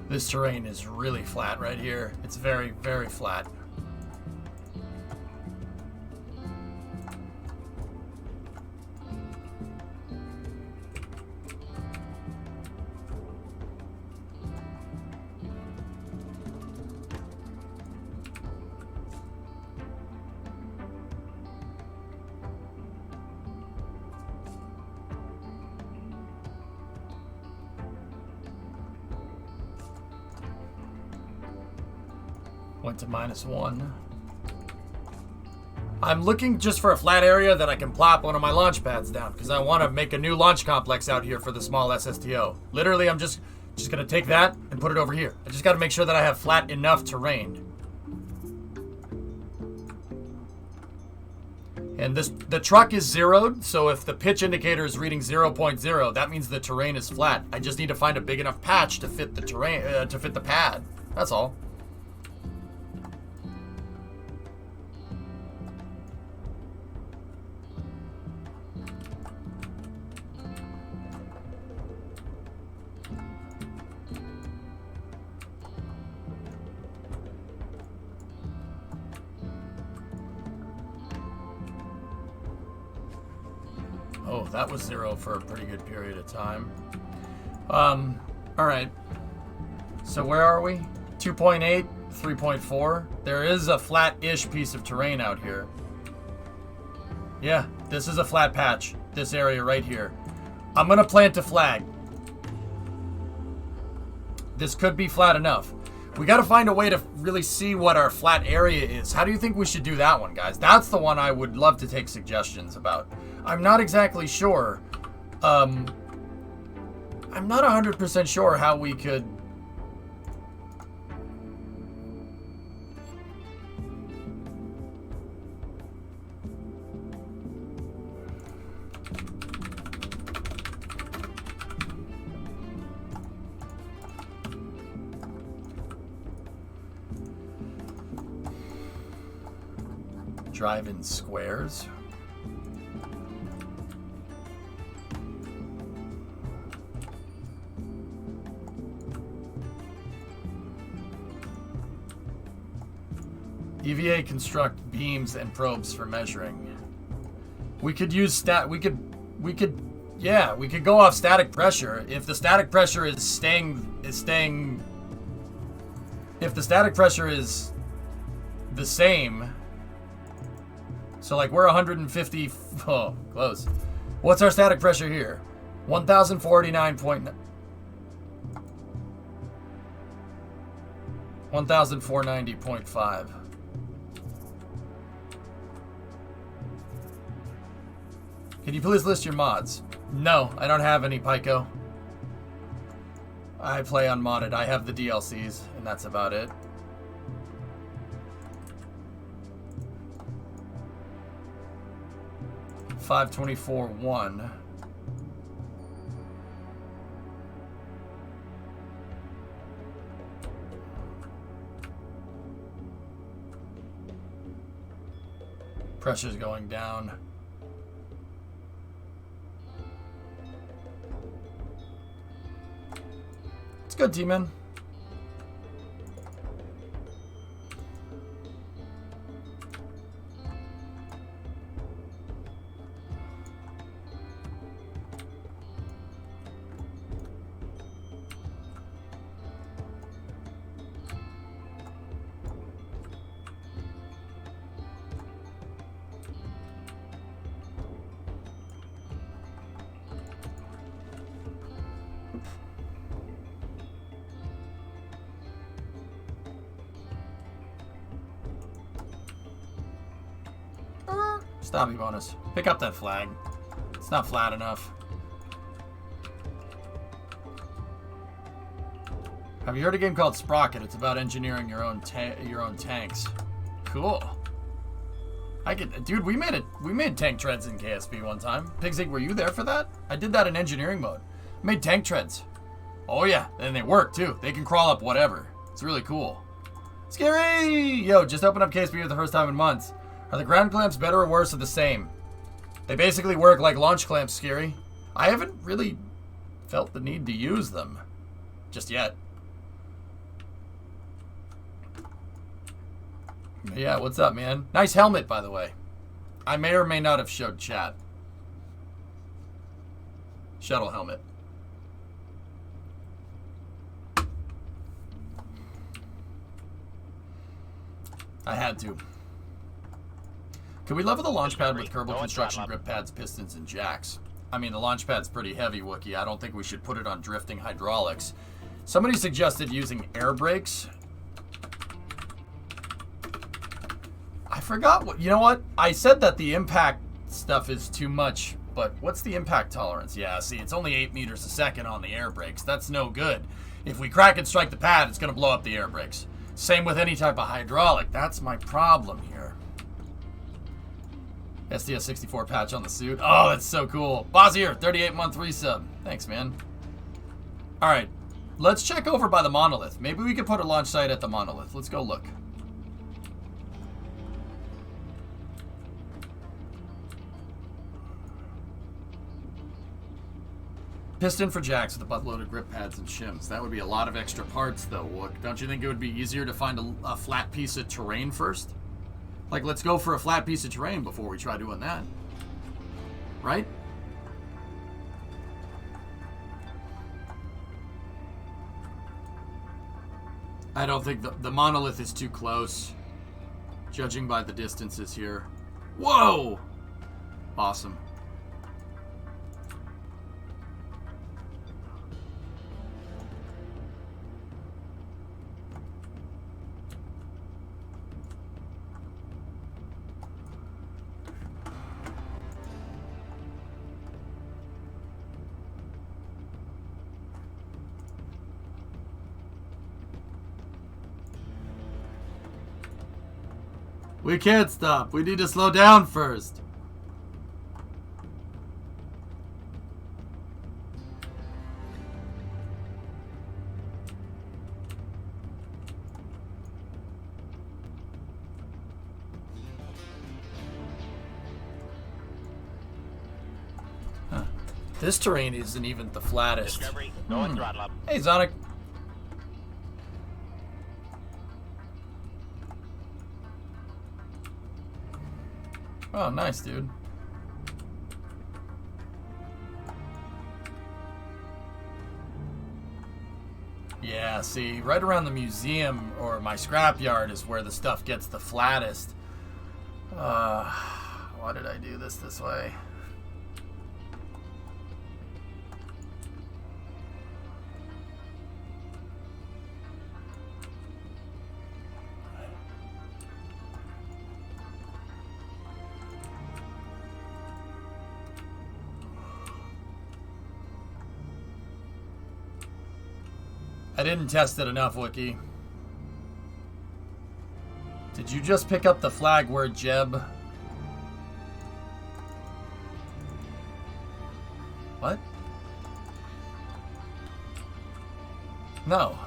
A: This terrain is really flat right here. It's very, very flat. Went to -1. I'm looking just for a flat area that I can plop one of my launch pads down, because I want to make a new launch complex out here for the small SSTO. Literally, I'm just going to take that and put it over here. I just got to make sure that I have flat enough terrain. And the truck is zeroed, so if the pitch indicator is reading 0.0, that means the terrain is flat. I just need to find a big enough patch to fit the terrain, to fit the pad. That's all. Oh, that was 0 for a pretty good period of time. Alright. So where are we? 2.8, 3.4. There is a flat-ish piece of terrain out here. Yeah, this is a flat patch. This area right here. I'm gonna plant a flag. This could be flat enough. We gotta find a way to really see what our flat area is. How do you think we should do that one, guys? That's the one I would love to take suggestions about. I'm not exactly sure. I'm not 100% sure how we could... drive in squares. EVA construct beams and probes for measuring. We could use we could go off static pressure. If the static pressure is staying if the static pressure is the same, so like we're 150, oh, close. What's our static pressure here? 1,489.9. 1,490.5. Can you please list your mods? No, I don't have any, Pico. I play unmodded. I have the DLCs, and that's about it. $524.1. Pressure's going down. It's good, T-Man. Stabby bonus. Pick up that flag. It's not flat enough. Have you heard a game called Sprocket? It's about engineering your own tanks. Cool. Dude, we made tank treads in KSP one time. Pigzig, were you there for that? I did that in engineering mode. I made tank treads. Oh yeah, and they work too. They can crawl up whatever. It's really cool. Scary! Yo, just opened up KSP for the first time in months. Are the ground clamps better or worse or the same? They basically work like launch clamps, Scary. I haven't really felt the need to use them. Just yet. Yeah, what's up, man? Nice helmet, by the way. I may or may not have showed chat. Shuttle helmet. I had to. Can we level the launch pad with Kerbal construction grip pads, pistons, and jacks? I mean, the launch pad's pretty heavy, Wookie. I don't think we should put it on drifting hydraulics. Somebody suggested using air brakes. I forgot what... You know what? I said that the impact stuff is too much, but what's the impact tolerance? Yeah, see, it's only 8 meters a second on the air brakes. That's no good. If we crack and strike the pad, it's going to blow up the air brakes. Same with any type of hydraulic. That's my problem here. SDS 64 patch on the suit. Oh, that's so cool. Bozier, 38-month resub. Thanks, man. All right, let's check over by the monolith. Maybe we could put a launch site at the monolith. Let's go look. Piston for jacks with a buttload of grip pads and shims. That would be a lot of extra parts, though, Wook. Don't you think it would be easier to find a flat piece of terrain first? Like, let's go for a flat piece of terrain before we try doing that. Right? I don't think the monolith is too close, judging by the distances here. Whoa! Awesome. We can't stop. We need to slow down first. Huh. This terrain isn't even the flattest.
B: Discovery, go and throttle up.
A: Hey, Zonic. Oh, nice, dude. Yeah, see, right around the museum or my scrapyard is where the stuff gets the flattest. Why did I do this way? I didn't test it enough, Wookie. Did you just pick up the flag word, Jeb? What? No.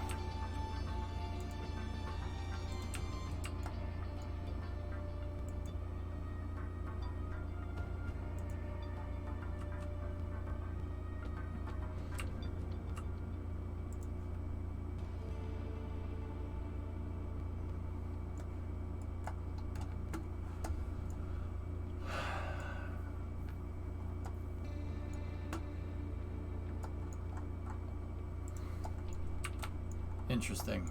A: Interesting.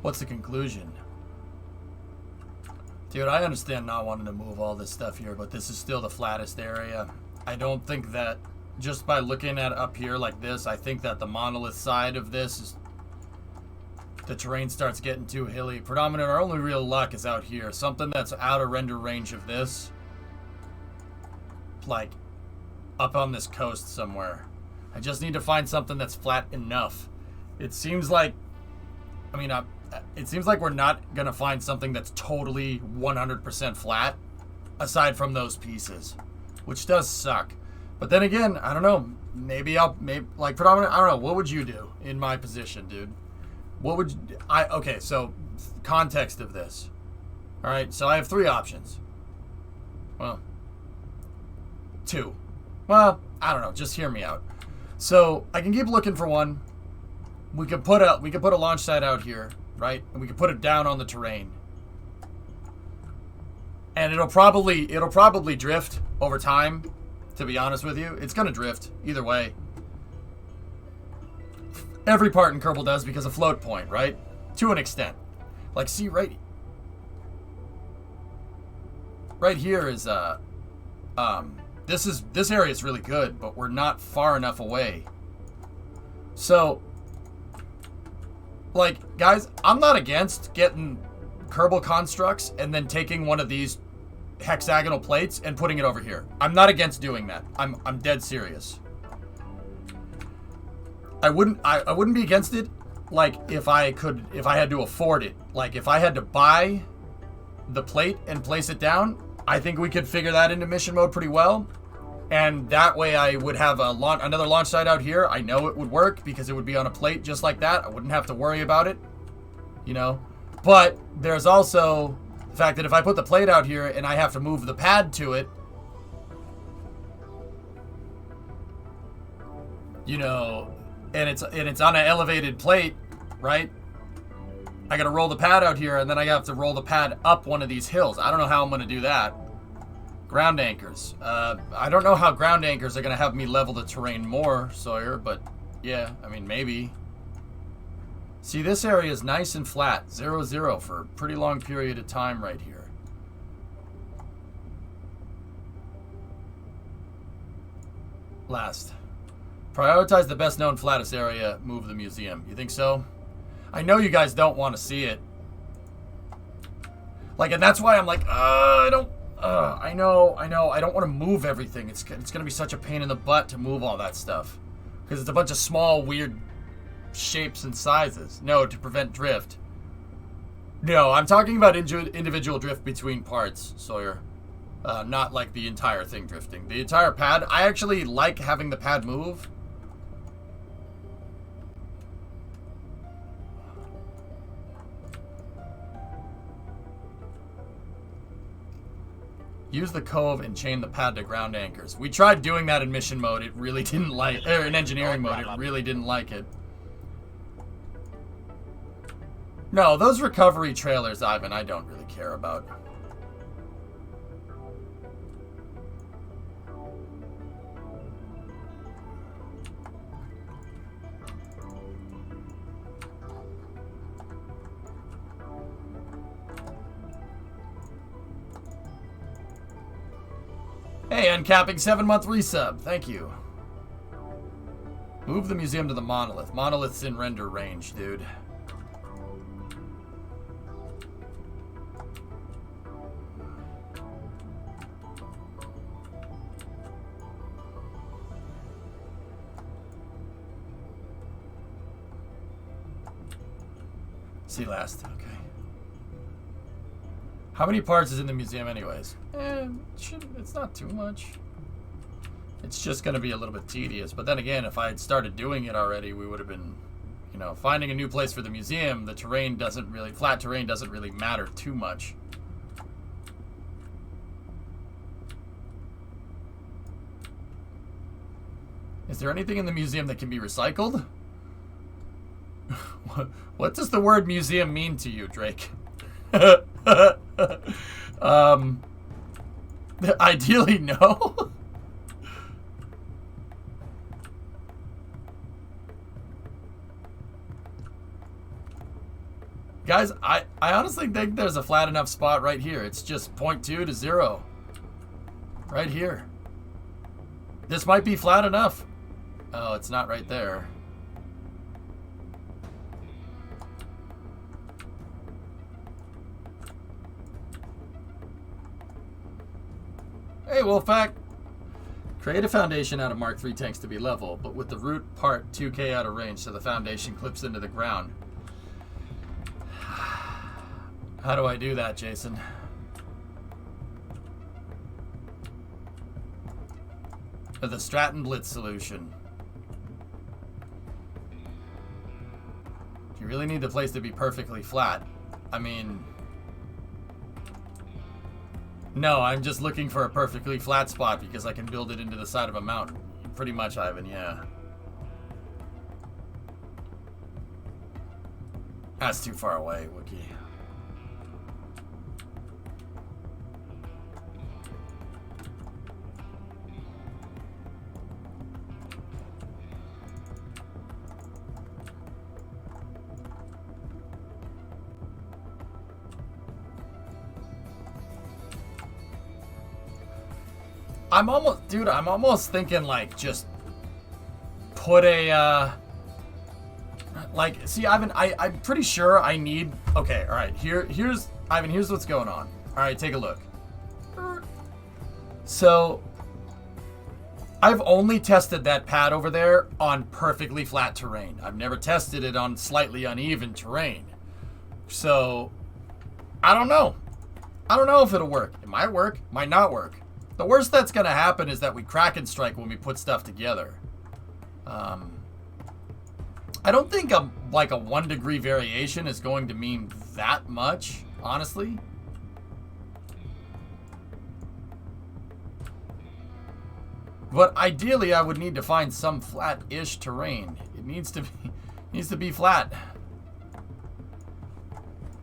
A: What's the conclusion? Dude, I understand not wanting to move all this stuff here, but this is still the flattest area. I don't think that, just by looking at up here like this, I think that the monolith side of this is the terrain starts getting too hilly. Predominant, our only real luck is out here. Something that's out of render range of this. Like, up on this coast somewhere. I just need to find something that's flat enough. It seems like, I mean, it seems like we're not going to find something that's totally 100% flat, aside from those pieces, which does suck. But then again, I don't know. Maybe like predominant. I don't know. What would you do in my position, dude? What would okay? So, context of this. All right. So I have 3 options. Well, 2. Well, I don't know. Just hear me out. So I can keep looking for one. We could put a launch site out here, right? And we could put it down on the terrain. And it'll probably drift over time. To be honest with you, it's gonna drift either way. Every part in Kerbal does because of float point, right? To an extent. Like, see, right here is this area is really good, but we're not far enough away. So, like, guys, I'm not against getting Kerbal constructs and then taking one of these hexagonal plates and putting it over here. I'm not against doing that. I'm dead serious. I wouldn't be against it, like, if I had to afford it. Like, if I had to buy the plate and place it down, I think we could figure that into mission mode pretty well. And that way I would have another launch site out here. I know it would work because it would be on a plate just like that. I wouldn't have to worry about it, you know. But there's also the fact that if I put the plate out here and I have to move the pad to it, you know, and it's on an elevated plate, right? I gotta roll the pad out here and then I have to roll the pad up one of these hills. I don't know how I'm gonna do that. Ground anchors. I don't know how ground anchors are gonna have me level the terrain more, Sawyer, but yeah, I mean, maybe. See, this area is nice and flat, 0-0 for a pretty long period of time right here. Last. Prioritize the best known flattest area, move the museum. You think so? I know you guys don't want to see it. Like, and that's why I'm like, I know, I don't want to move everything. It's going to be such a pain in the butt to move all that stuff. Because it's a bunch of small, weird shapes and sizes. No, to prevent drift. No, I'm talking about individual drift between parts, Sawyer. Not like the entire thing drifting. The entire pad, I actually like having the pad move. Use the cove and chain the pad to ground anchors. We tried doing that in mission mode. It really didn't like, or in engineering mode, it really didn't like it. No, those recovery trailers, Ivan, I don't really care about. Hey, uncapping 7-month resub. Thank you. Move the museum to the monolith. Monolith's in render range, dude. See last. Okay. How many parts is in the museum anyways? It's not too much. It's just going to be a little bit tedious. But then again, if I had started doing it already, we would have been, you know, finding a new place for the museum. The terrain doesn't really, flat terrain doesn't really matter too much. Is there anything in the museum that can be recycled? What does the word museum mean to you, Drake? Ideally, no. Guys, I honestly think there's a flat enough spot right here. It's just 0.2 to 0. Right here. This might be flat enough. Oh, it's not right there. Hey, Wolfpack. Create a foundation out of Mark III tanks to be level, but with the root part 2k out of range so the foundation clips into the ground. How do I do that, Jason? The Stratton Blitz solution. You really need the place to be perfectly flat. I mean... No, I'm just looking for a perfectly flat spot because I can build it into the side of a mountain. Pretty much, Ivan, yeah. That's too far away, Wookie. I'm almost thinking like just put a like, see, Ivan, I'm pretty sure I need, okay, all right, here's Ivan, here's what's going on. All right, take a look. So I've only tested that pad over there on perfectly flat terrain. I've never tested it on slightly uneven terrain. So I don't know. I don't know if it'll work. It might work, might not work. The worst that's going to happen is that we crack and strike when we put stuff together. I don't think like a 1 degree variation is going to mean that much, honestly. But ideally, I would need to find some flat-ish terrain. It needs to be flat.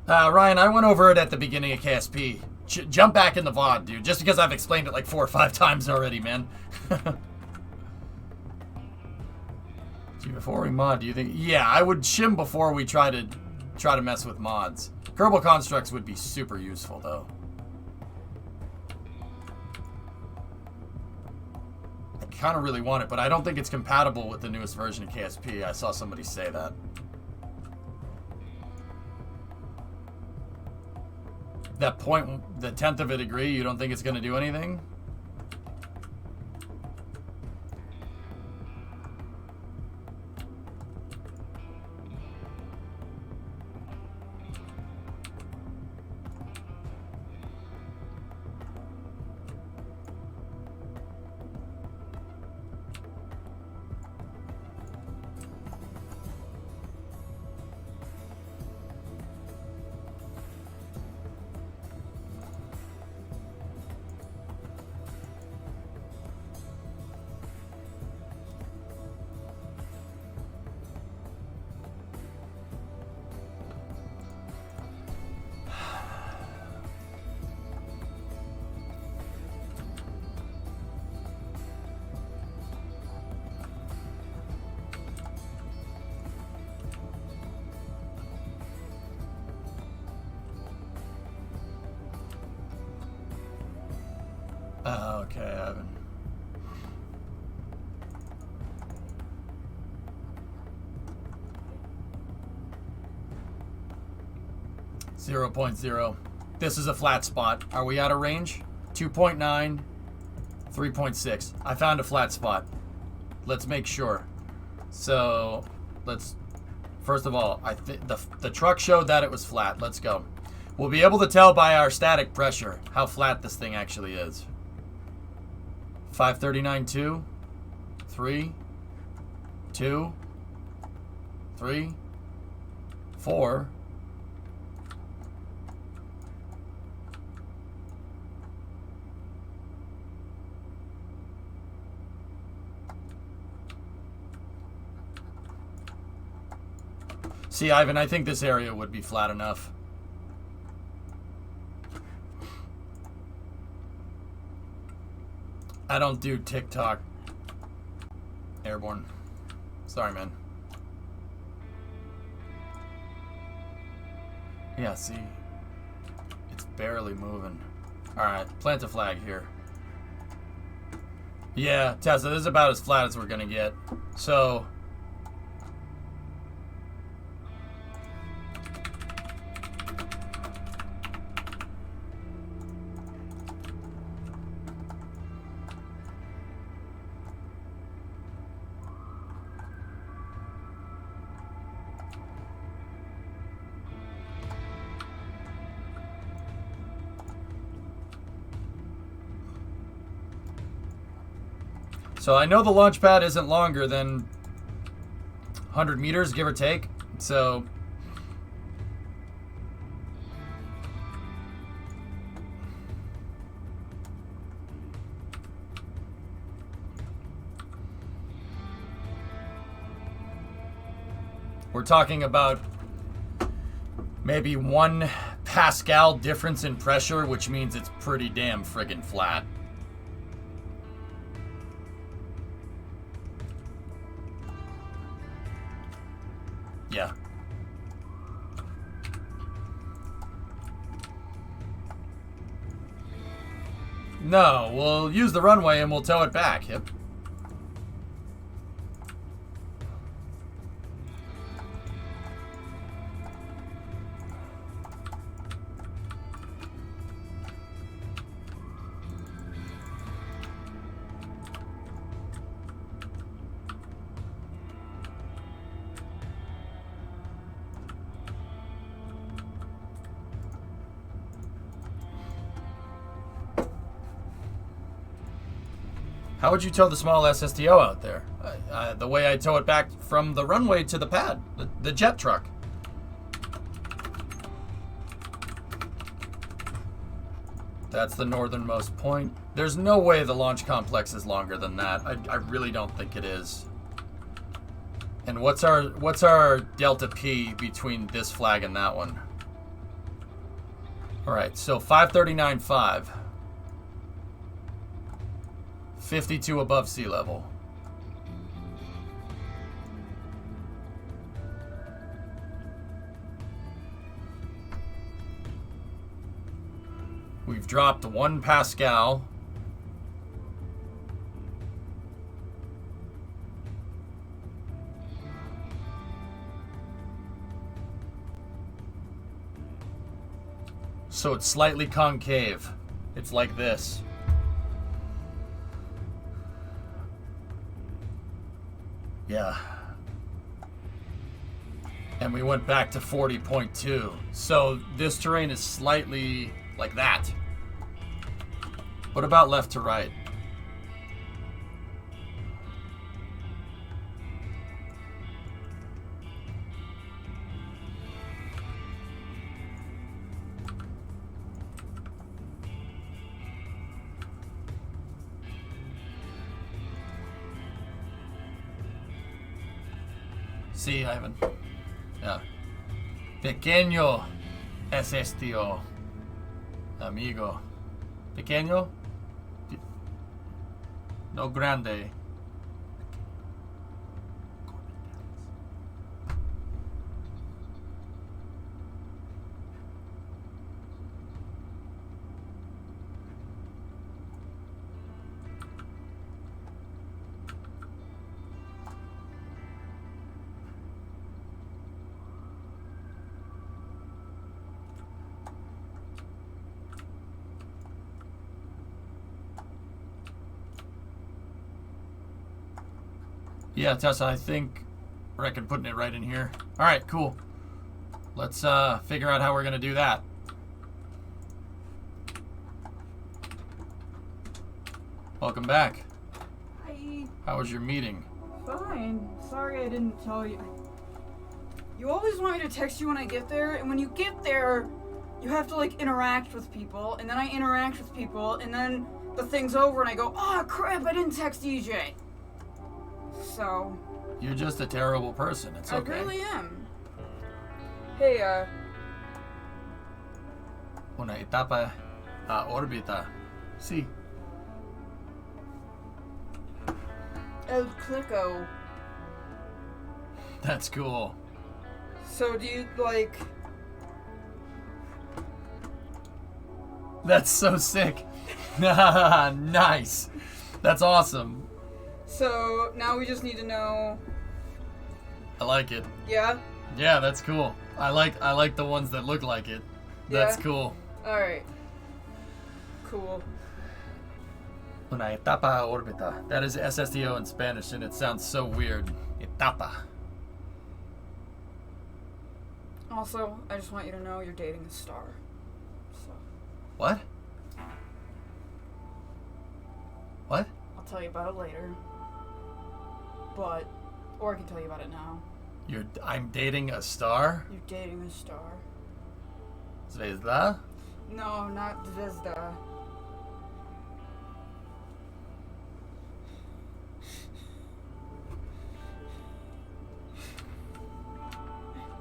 A: Ryan, I went over it at the beginning of KSP. Jump back in the VOD, dude. Just because I've explained it like 4 or 5 times already, man. Before we mod, do you think? Yeah, I would shim before we try to mess with mods. Kerbal constructs would be super useful, though. I kind of really want it, but I don't think it's compatible with the newest version of KSP. I saw somebody say that. That point, the 10th of a degree, you don't think it's going to do anything? Okay, Evan. .0. This is a flat spot. Are we out of range? 2.9, 3.6. I found a flat spot. Let's make sure. So, let's... First of all, I think the truck showed that it was flat. Let's go. We'll be able to tell by our static pressure how flat this thing actually is. 539.2, 3, 2, 3, 4. See, Ivan, I think this area would be flat enough. I don't do TikTok. Airborne. Sorry, man. Yeah, see? It's barely moving. Alright, plant a flag here. Yeah, Tesla, this is about as flat as we're gonna get. So... So I know the launch pad isn't longer than 100 meters, give or take. So we're talking about maybe 1 Pascal difference in pressure, which means it's pretty damn friggin' flat. Yeah. No, we'll use the runway and we'll tow it back. Yep. How would you tow the small SSTO out there? The way I tow it back from the runway to the pad, the jet truck. That's the northernmost point. There's no way the launch complex is longer than that. I really don't think it is. And what's our delta P between this flag and that one? All right, so 539.5. 52 above sea level. We've dropped 1 Pascal. So it's slightly concave. It's like this. Yeah. And we went back to 40.2. So this terrain is slightly like that. What about left to right? Sí, Ivan. Yeah. Pequeño SSTO. Amigo. Pequeño? No grande. Yeah, Tessa, I reckon putting it right in here. All right, cool. Let's figure out how we're gonna do that. Welcome back.
C: Hi.
A: How was your meeting?
C: Fine. Sorry I didn't tell you. You always want me to text you when I get there, and when you get there, you have to like interact with people, and then I interact with people, and then the thing's over, and I go, oh crap, I didn't text EJ. So.
A: You're just a terrible person. It's okay.
C: I really am. Hey,
A: Una etapa a órbita. Sí.
C: El Clico.
A: That's cool.
C: So do you, like...
A: That's so sick. Nice. That's awesome.
C: So now we just need to know...
A: I like it.
C: Yeah?
A: Yeah, that's cool. I like the ones that look like it. That's cool.
C: Alright. Cool.
A: Una etapa a órbita. That is SSTO in Spanish, and it sounds so weird. Etapa.
C: Also, I just want you to know you're dating a star. So.
A: What? What?
C: I'll tell you about it later. but, or I can tell you about it now.
A: I'm dating a star?
C: You're dating a star.
A: Zvezda?
C: No, not Zvezda.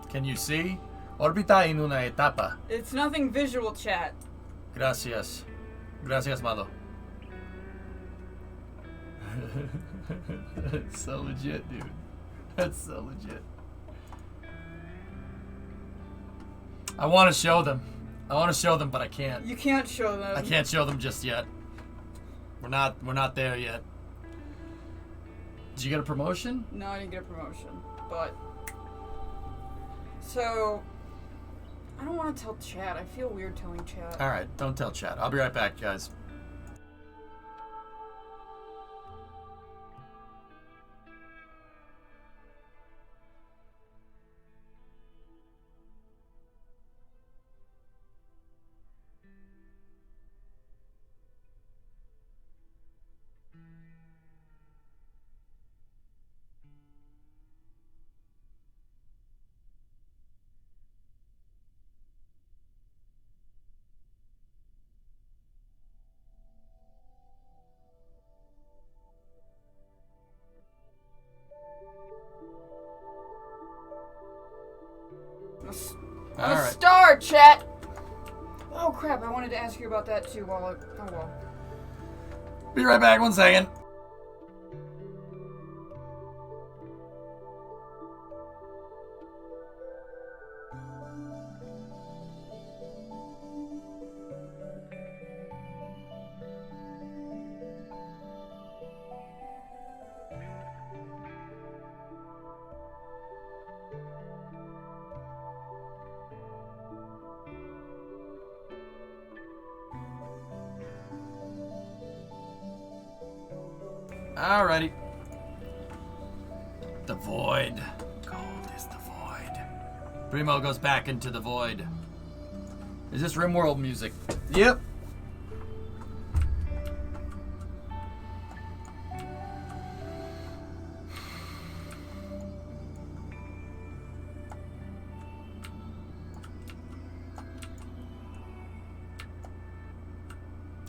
A: Can you see? Orbita en una etapa.
C: It's nothing visual, chat.
A: Gracias. Gracias, Malo. That's so legit, dude. That's so legit. I want to show them. But I can't.
C: You can't show them.
A: I can't show them just yet. We're not there yet. Did you get a promotion?
C: No, I didn't get a promotion, but... So... I don't want to tell chat. I feel weird telling chat.
A: Alright, don't tell chat. I'll be right back, guys.
C: I'm a
A: Alright.
C: star, chat! Oh crap, I wanted to ask you about that too while oh well.
A: Be right back, 1 second. Alrighty. The void. Gold is the void. Primo goes back into the void. Is this RimWorld music? Yep.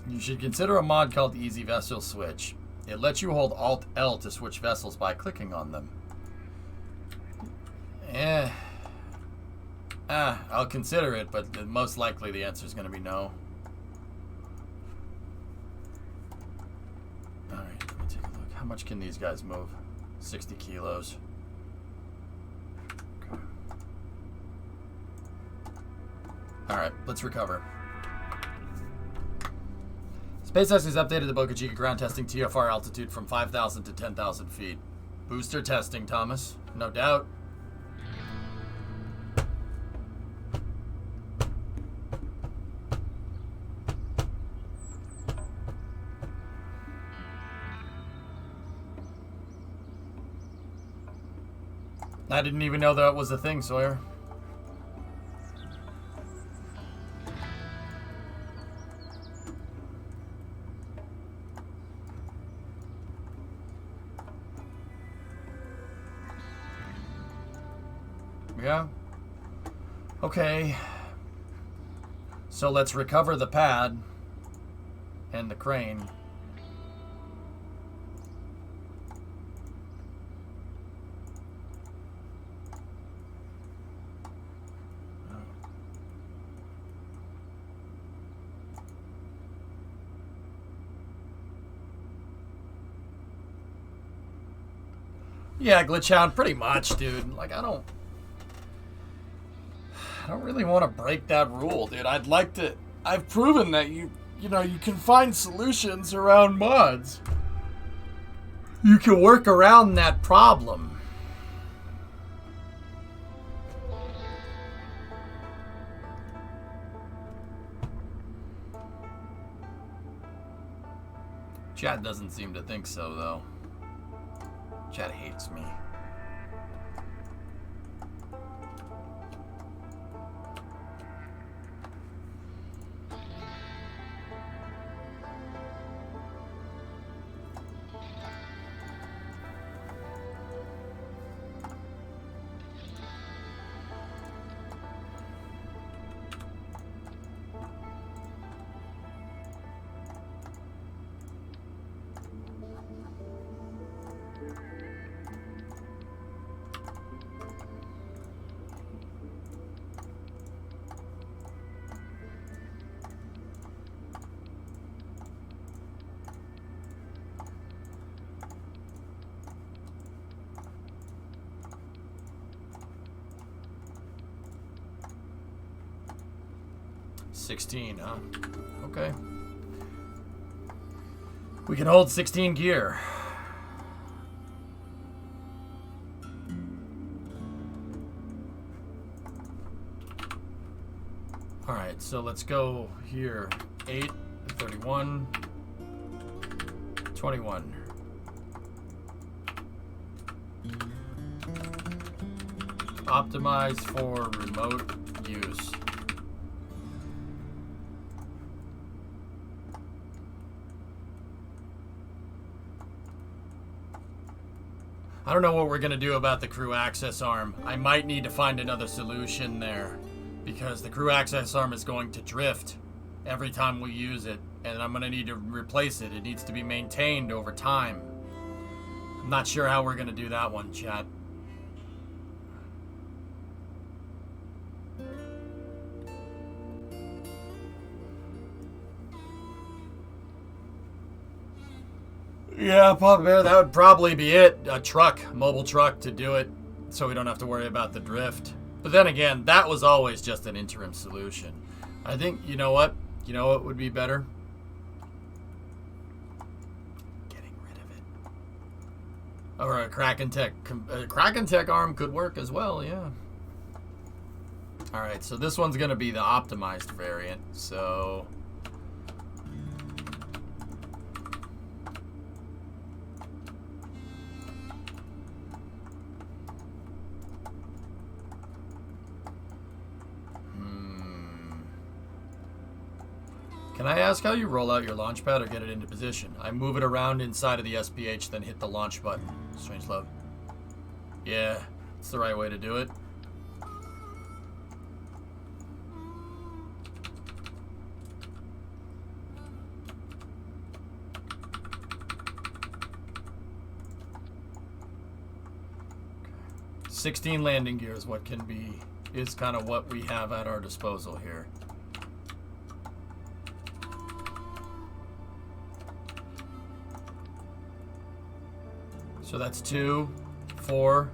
A: You should consider a mod called Easy Vessel Switch. It lets you hold Alt-L to switch vessels by clicking on them. I'll consider it, but most likely the answer is going to be no. Alright, let me take a look. How much can these guys move? 60 kilos. Okay. Alright, let's recover. SpaceX has updated the Boca Chica ground testing TFR altitude from 5,000 to 10,000 feet. Booster testing, Thomas. No doubt. I didn't even know that was a thing, Sawyer. Yeah. Okay. So let's recover the pad and the crane. Yeah, Glitchhound, pretty much, dude. Like, I don't really want to break that rule, dude. I'd like to. I've proven that you can find solutions around mods. You can work around that problem. Chat doesn't seem to think so, though. Chat hates me. 16, huh? Okay. We can hold 16 gear. Alright, so let's go here. 8, 31, 21. Optimized for remote use. I don't know what we're going to do about the crew access arm. I might need to find another solution there, because the crew access arm is going to drift every time we use it, and I'm going to need to replace it. It needs to be maintained over time. I'm not sure how we're going to do that one, chat. Yeah, Papa Bear, that would probably be it. A truck, mobile truck to do it, so we don't have to worry about the drift. But then again, that was always just an interim solution. I think, you know what? You know what would be better? Getting rid of it. Or a Kraken Tech arm could work as well, yeah. Alright, so this one's going to be the optimized variant, so... Can I ask how you roll out your launch pad or get it into position? I move it around inside of the SPH, then hit the launch button. Strange love. Yeah, it's the right way to do it. Okay. 16 landing gear is what can be, is kind of what we have at our disposal here. So that's 2, 4,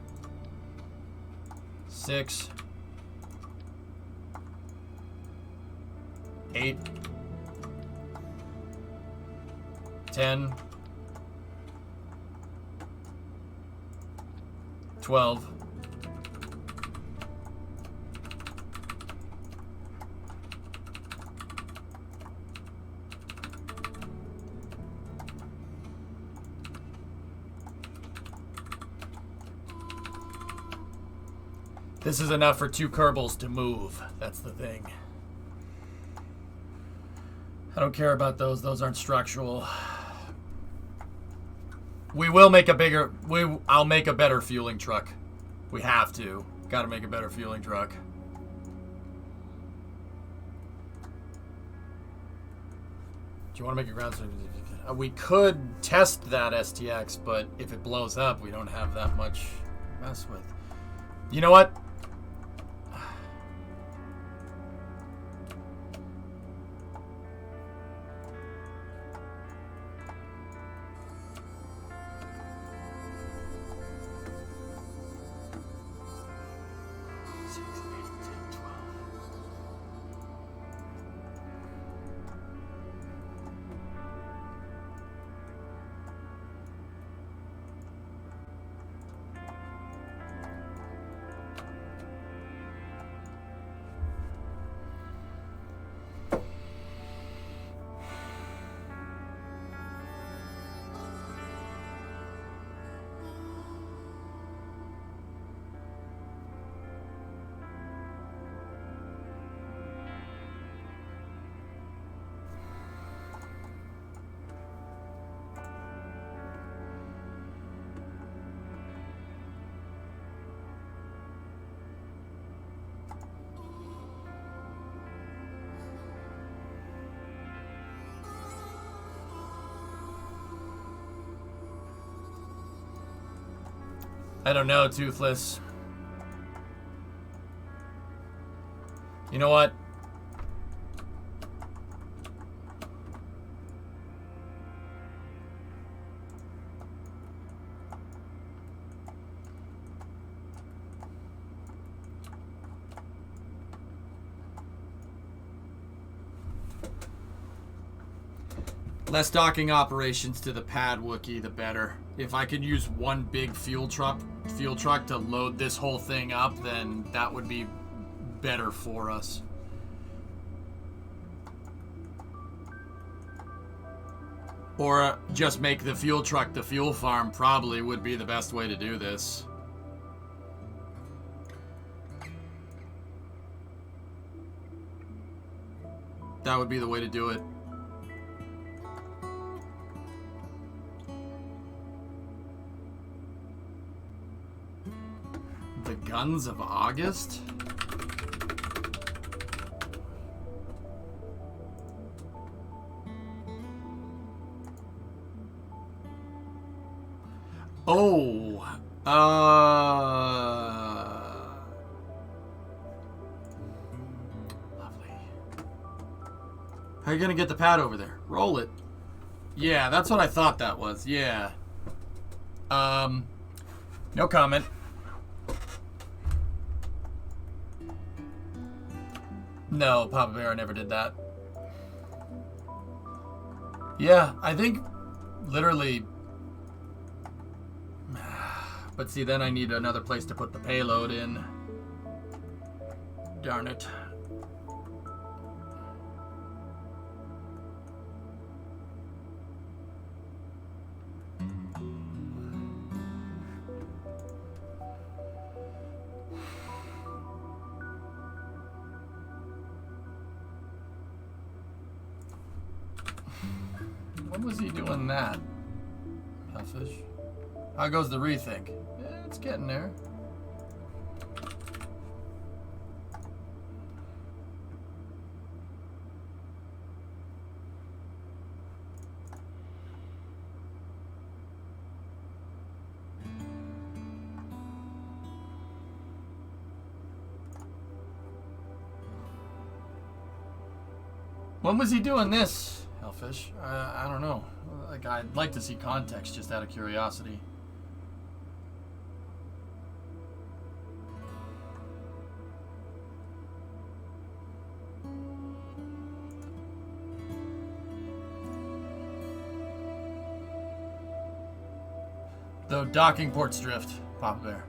A: 6, 8, 10, 12, 'This is enough for 2 Kerbals to move. That's the thing. I don't care about those. Those aren't structural. We will make a bigger... I'll make a better fueling truck. We have to. Gotta make a better fueling truck. Do you want to make a ground... We could test that STX, but if it blows up, we don't have that much to mess with. You know what? I don't know, Toothless. You know what? Less docking operations to the pad Wookiee, the better. If I could use one big fuel truck to load this whole thing up, then that would be better for us. Or just make the fuel truck the fuel farm probably would be the best way to do this. That would be the way to do it. The Guns of August? Oh, lovely. How are you gonna get the pad over there? Roll it. Yeah, that's what I thought that was. Yeah. No comment. No, Papa Bear never did that. Yeah, I think literally. But see, then I need another place to put the payload in. Darn it. When was he doing that? Hellfish. How goes the rethink? Yeah, it's getting there. When was he doing this, Hellfish? I don't know. Like, I'd like to see context just out of curiosity. The docking ports drift, Papa Bear.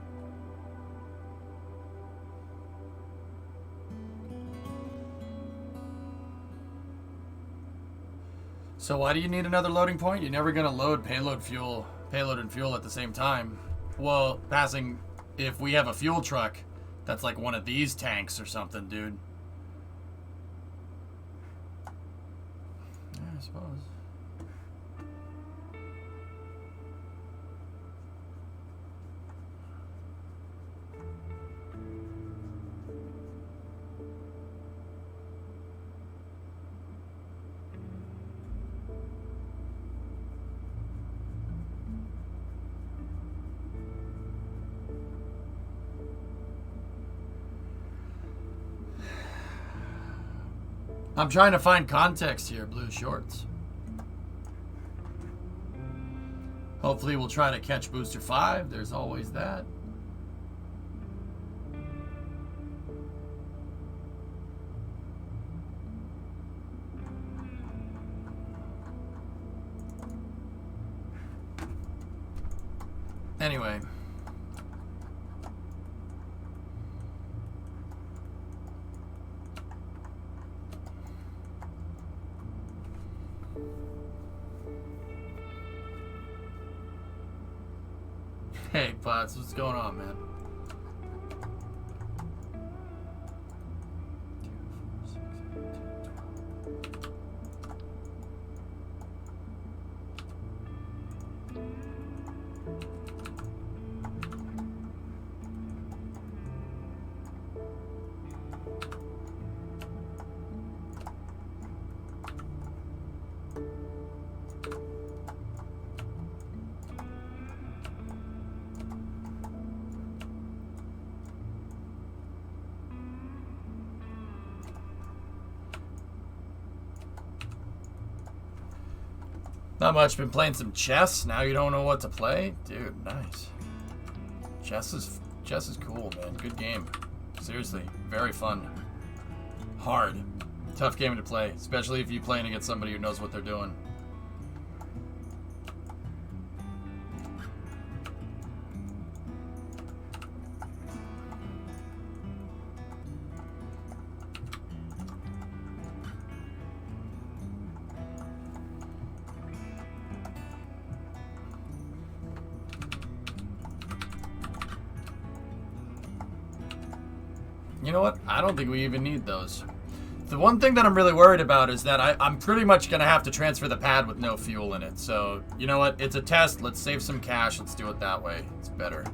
A: So why do you need another loading point? You're never gonna load payload and fuel at the same time. Well, passing, if we have a fuel truck, that's like one of these tanks or something, dude. Yeah, I suppose. I'm trying to find context here, Blue Shorts. Hopefully we'll try to catch Booster 5. There's always that. Anyway. Hey, Pots, what's going on, man? Not much. Been playing some chess. Now you don't know what to play? Dude, nice. Chess is cool, man. Good game. Seriously. Very fun. Hard. Tough game to play. Especially if you're playing against somebody who knows what they're doing. You know what? I don't think we even need those. The one thing that I'm really worried about is that I'm pretty much going to have to transfer the pad with no fuel in it. So, you know what? It's a test. Let's save some cash. Let's do it that way. It's better.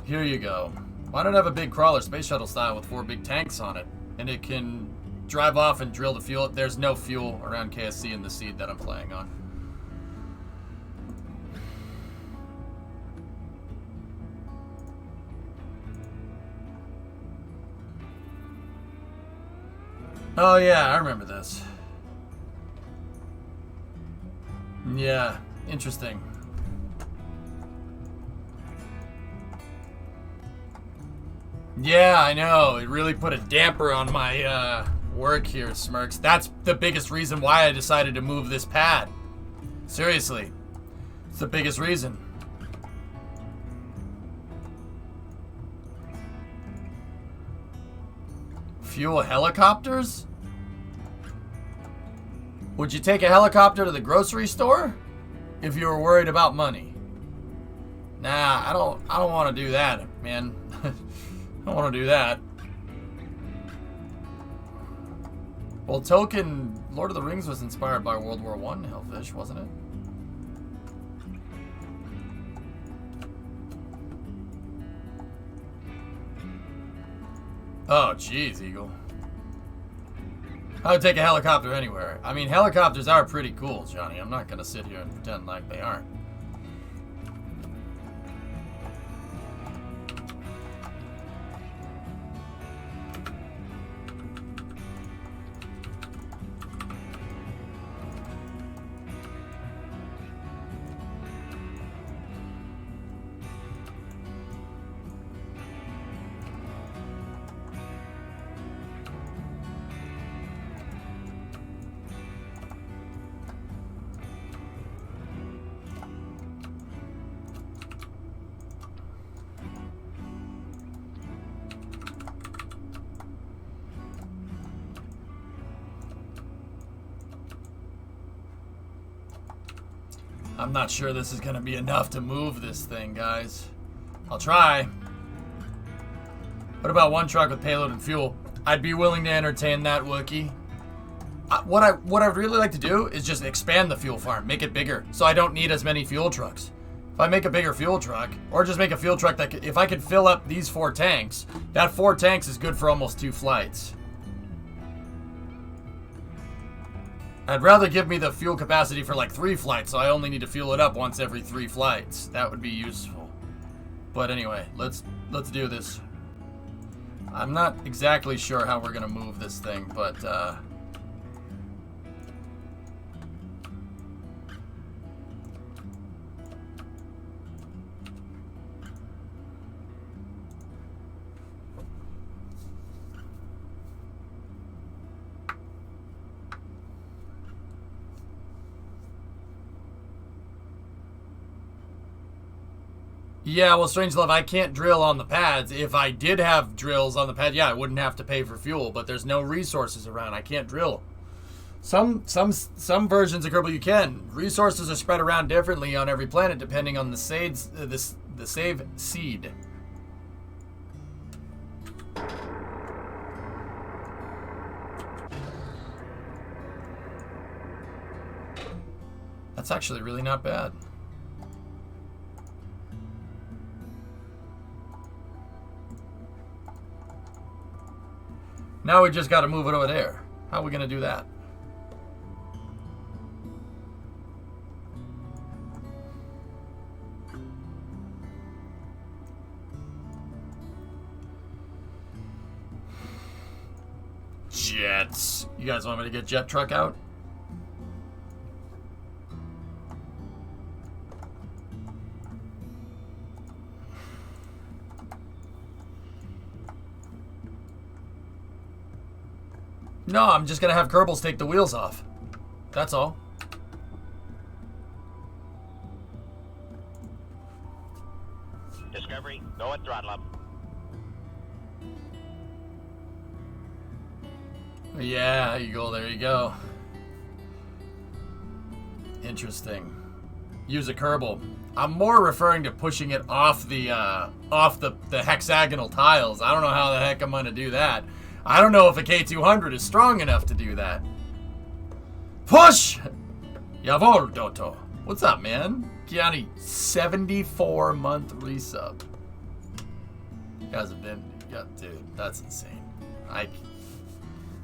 A: Here you go. Why not have a big crawler, space shuttle style, with 4 big tanks on it? And it can drive off and drill the fuel. There's no fuel around KSC in the seed that I'm playing on. Oh yeah, I remember this. Yeah, interesting. Yeah, I know. It really put a damper on my work here, Smirks. That's the biggest reason why I decided to move this pad. Seriously. It's the biggest reason. Fuel helicopters? Would you take a helicopter to the grocery store if you were worried about money? Nah, I don't want to do that, man. I don't want to do that. Well, Tolkien, Lord of the Rings was inspired by World War I, Hellfish, wasn't it? Oh, jeez, Eagle. I would take a helicopter anywhere. I mean, helicopters are pretty cool, Johnny. I'm not going to sit here and pretend like they aren't. I'm not sure this is going to be enough to move this thing, guys. I'll try. What about one truck with payload and fuel? I'd be willing to entertain that, Wookie. What I'd really like to do is just expand the fuel farm, make it bigger, so I don't need as many fuel trucks. If I make a bigger fuel truck, or just make a fuel truck that, if I could fill up these 4 tanks, that 4 tanks is good for almost 2 flights. I'd rather give me the fuel capacity for like 3 flights, so I only need to fuel it up once every 3 flights. That would be useful. But anyway, let's do this. I'm not exactly sure how we're gonna move this thing, but yeah, well, Strangelove, I can't drill on the pads. If I did have drills on the pad, yeah, I wouldn't have to pay for fuel, but there's no resources around. I can't drill. Some versions of Kerbal you can. Resources are spread around differently on every planet depending on the save seed. That's actually really not bad. Now we just got to move it over there. How are we going to do that? Jets. You guys want me to get jet truck out? No, I'm just going to have Kerbals take the wheels off. That's all.
B: Discovery, go at throttle up.
A: Yeah, you go. There you go. Interesting. Use a Kerbal. I'm more referring to pushing it off the hexagonal tiles. I don't know how the heck I'm gonna do that. I don't know if a K200 is strong enough to do that. Push! Yavol, Doto. What's up, man? Kiani, 74-month resub. Hasn't been... Yeah, dude, that's insane.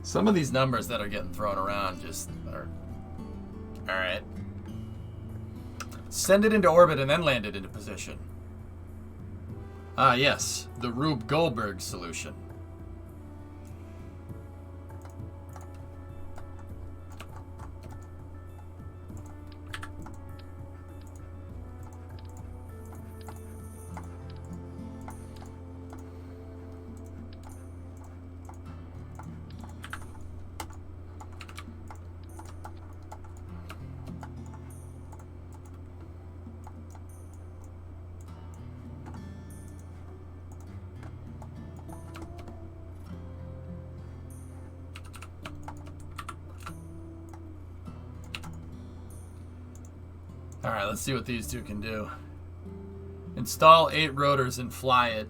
A: Some of these numbers that are getting thrown around just are... Alright. Send it into orbit and then land it into position. Ah, yes. The Rube Goldberg solution. Alright, let's see what these two can do. Install 8 rotors and fly it.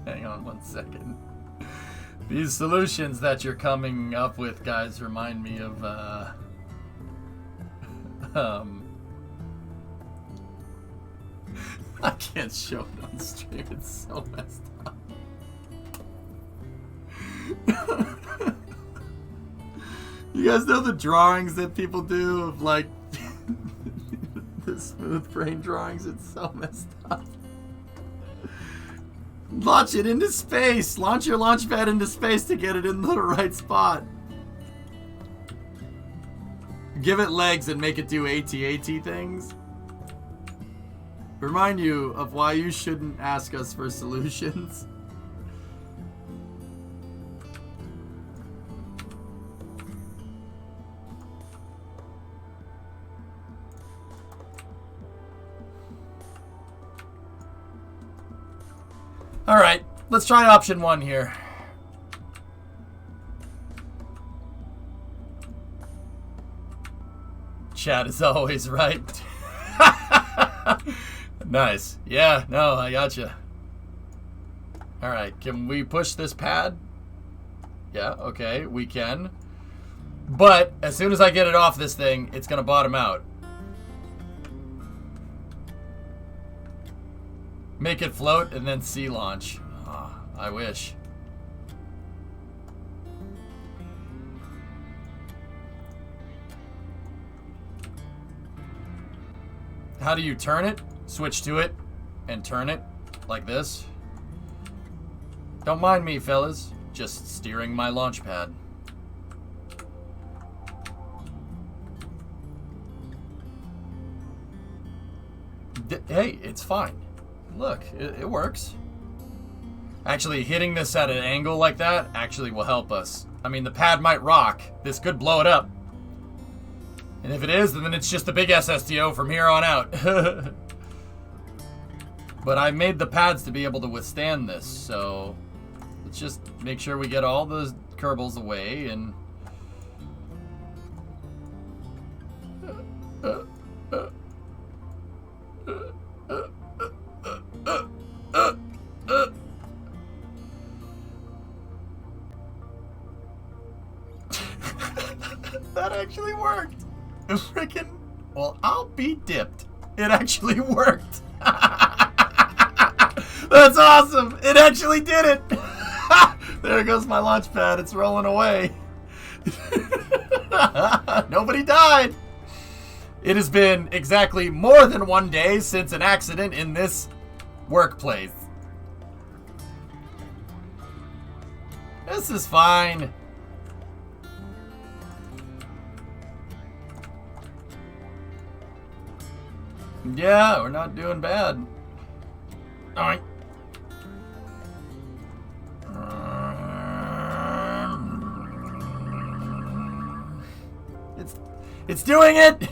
A: Hang on one second. These solutions that you're coming up with, guys, remind me of, I can't show it on stream, it's so messed up. You guys know the drawings that people do of, like, the smooth brain drawings? It's so messed up. Launch it into space! Launch your launch pad into space to get it in the right spot. Give it legs and make it do AT-AT things. Remind you of why you shouldn't ask us for solutions. Alright, let's try option 1 here. Chat is always right. Nice. Yeah, no, I gotcha. Alright, can we push this pad? Yeah, okay, we can. But, as soon as I get it off this thing, it's gonna bottom out. Make it float and then sea launch. Oh, I wish. How do you turn it? Switch to it and turn it like this. Don't mind me, fellas. Just steering my launch pad. Hey, it's fine. Look, it works. Actually, hitting this at an angle like that actually will help us. I mean, the pad might rock. This could blow it up. And if it is, then it's just a big SSTO from here on out. But I made the pads to be able to withstand this, so let's just make sure we get all the Kerbals away and... That actually worked. Freaking, well, I'll be dipped. It actually worked. That's awesome. It actually did it. There goes my launch pad. It's rolling away. Nobody died. It has been exactly more than 1 day since an accident in this workplace. This is fine. Yeah, we're not doing bad. Alright. It's doing it!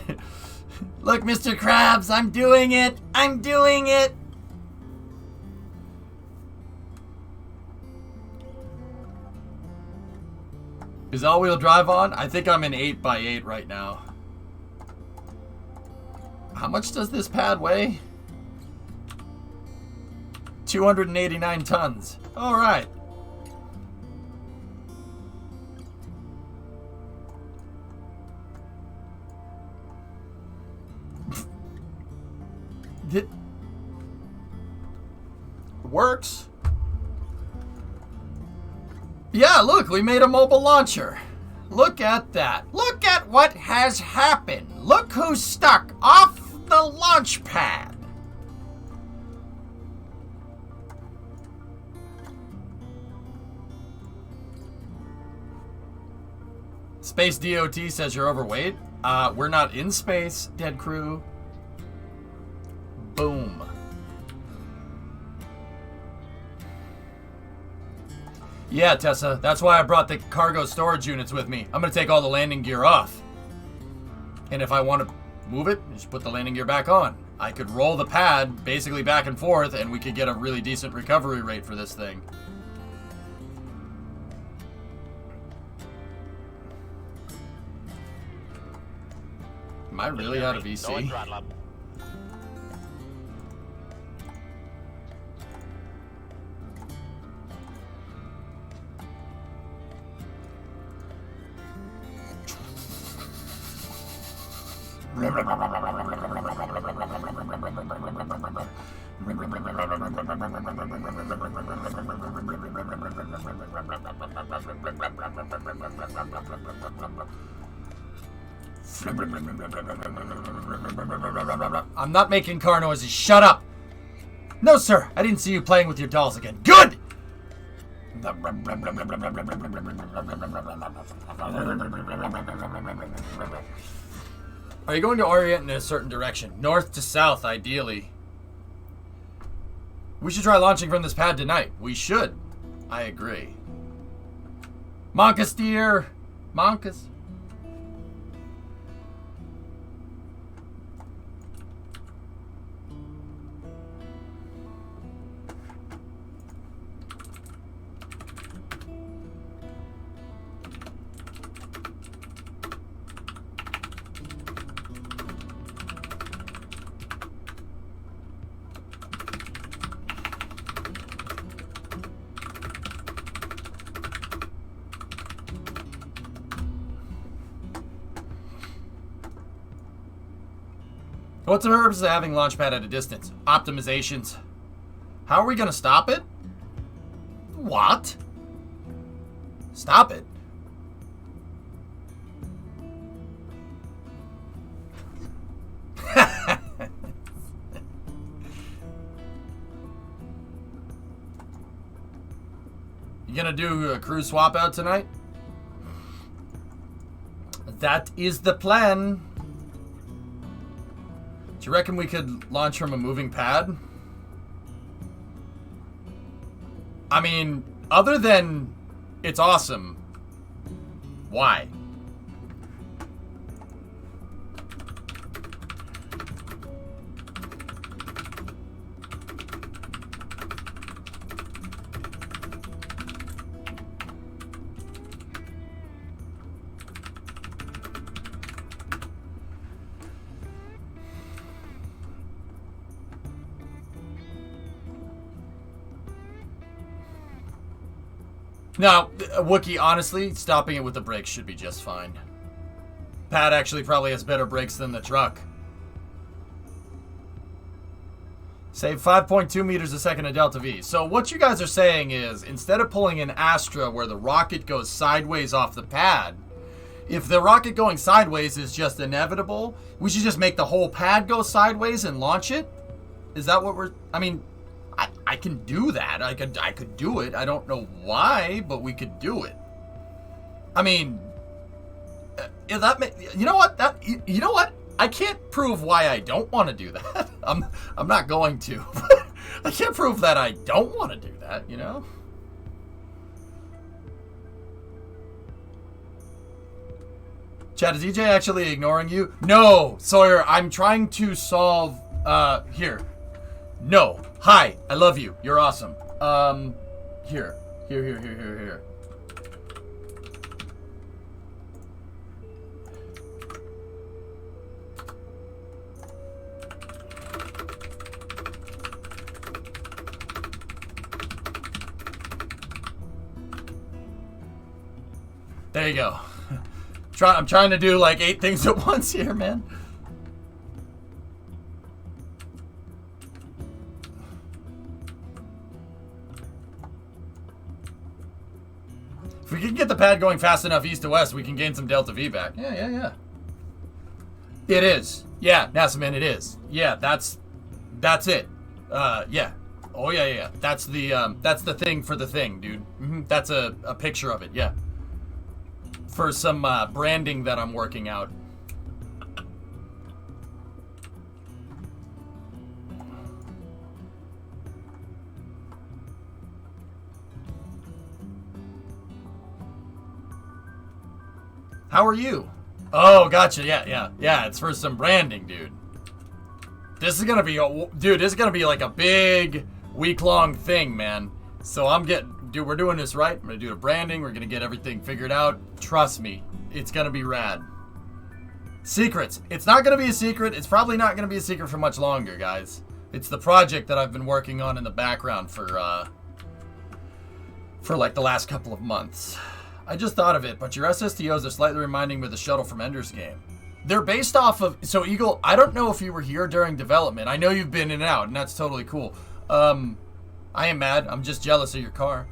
A: Look, Mr. Krabs, I'm doing it! I'm doing it! Is all-wheel drive on? I think I'm in 8x8 right now. How much does this pad weigh? 289 tons. Alright. It works. Yeah, look, we made a mobile launcher. Look at that. Look at what has happened. Look who's stuck off the launch pad. Space DOT says you're overweight. We're not in space, dead crew. Boom. Yeah, Tessa, that's why I brought the cargo storage units with me. I'm going to take all the landing gear off. And if I want to move it, just put the landing gear back on. I could roll the pad basically back and forth, and we could get a really decent recovery rate for this thing. Am I really out of
B: Go
A: EC?
B: and throttle up.
A: I'm not making car noises. Shut up. No, sir. I didn't see you playing with your dolls again. Good. Are you going to orient in a certain direction? North to south, ideally. We should try launching from this pad tonight. We should. I agree. Monkus, dear. Monkus. What's the purpose of having Launchpad at a distance? Optimizations. How are we going to stop it? What? Stop it? You gonna do a crew swap out tonight? That is the plan. Do you reckon we could launch from a moving pad? I mean, other than it's awesome, why? No, Wookie, honestly, stopping it with the brakes should be just fine. Pad actually probably has better brakes than the truck. Save 5.2 meters a second of Delta V. So what you guys are saying is, instead of pulling an Astra where the rocket goes sideways off the pad, If the rocket going sideways is just inevitable, we should just make the whole pad go sideways and launch it? Is that what we're... I mean, I can do that. I could do it. I don't know why, but we could do it. I mean... If that you know what? You know what? I can't prove why I don't want to do that. I'm not going to. I can't prove that I don't want to do that, you know? Chad, is EJ actually ignoring you? No, Sawyer, I'm trying to solve, here. No. Hi, I love you. You're awesome. Here. There you go. I'm trying to do like 8 things at once here, man. If we can get the pad going fast enough east to west, we can gain some Delta V back. Yeah. It is. Yeah, Nasaman, it is. Yeah, that's it. Yeah. Oh yeah. That's the thing for the thing, dude. That's a picture of it, yeah. For some branding that I'm working out. How are you? Oh, gotcha. Yeah. It's for some branding, dude. This is gonna be like a big week-long thing, man. So we're doing this right. I'm gonna do the branding. We're gonna get everything figured out. Trust me, it's gonna be rad. Secrets. It's not gonna be a secret. It's probably not gonna be a secret for much longer, guys. It's the project that I've been working on in the background for like the last couple of months. I just thought of it, but your SSTOs are slightly reminding me of the shuttle from Ender's Game. They're based off of... So, Eagle, I don't know if you were here during development. I know you've been in and out, and that's totally cool. I am mad. I'm just jealous of your car.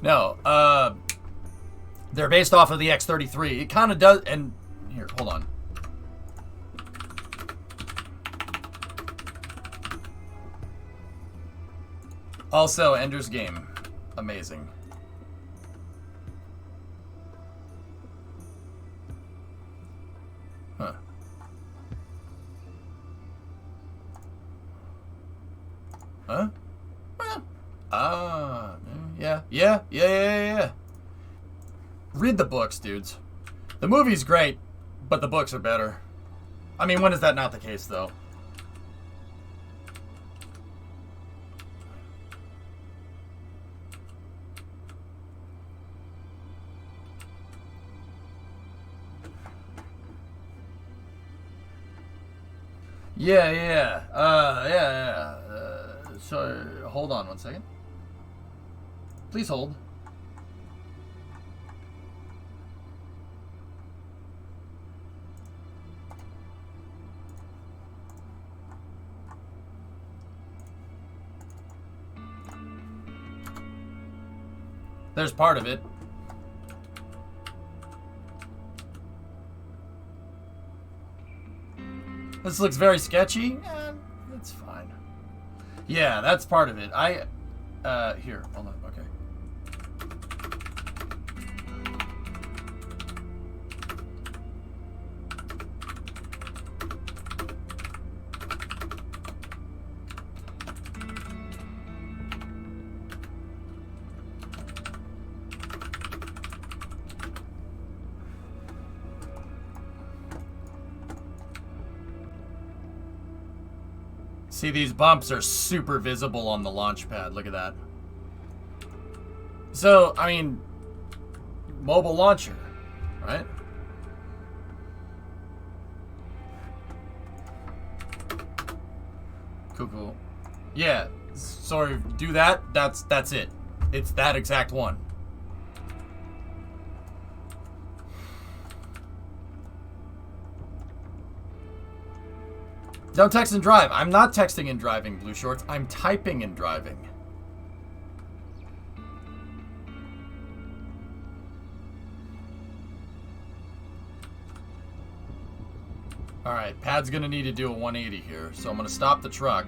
A: No, they're based off of the X-33. It kind of does... And here, hold on. Also, Ender's Game. Amazing. Huh. Huh? Yeah. Read the books, dudes. The movie's great, but the books are better. I mean, when is that not the case, though? Yeah. So, hold on one second. Please hold. There's part of it. This looks very sketchy. It's fine. Yeah, that's part of it. Here, hold on, okay. See, these bumps are super visible on the launch pad. Look at that. So, I mean, mobile launcher, right? Cool. Yeah, sorry, do that. That's it. It's that exact one. Don't text and drive. I'm not texting and driving, Blue Shorts. I'm typing and driving. Alright, pad's gonna need to do a 180 here, so I'm gonna stop the truck.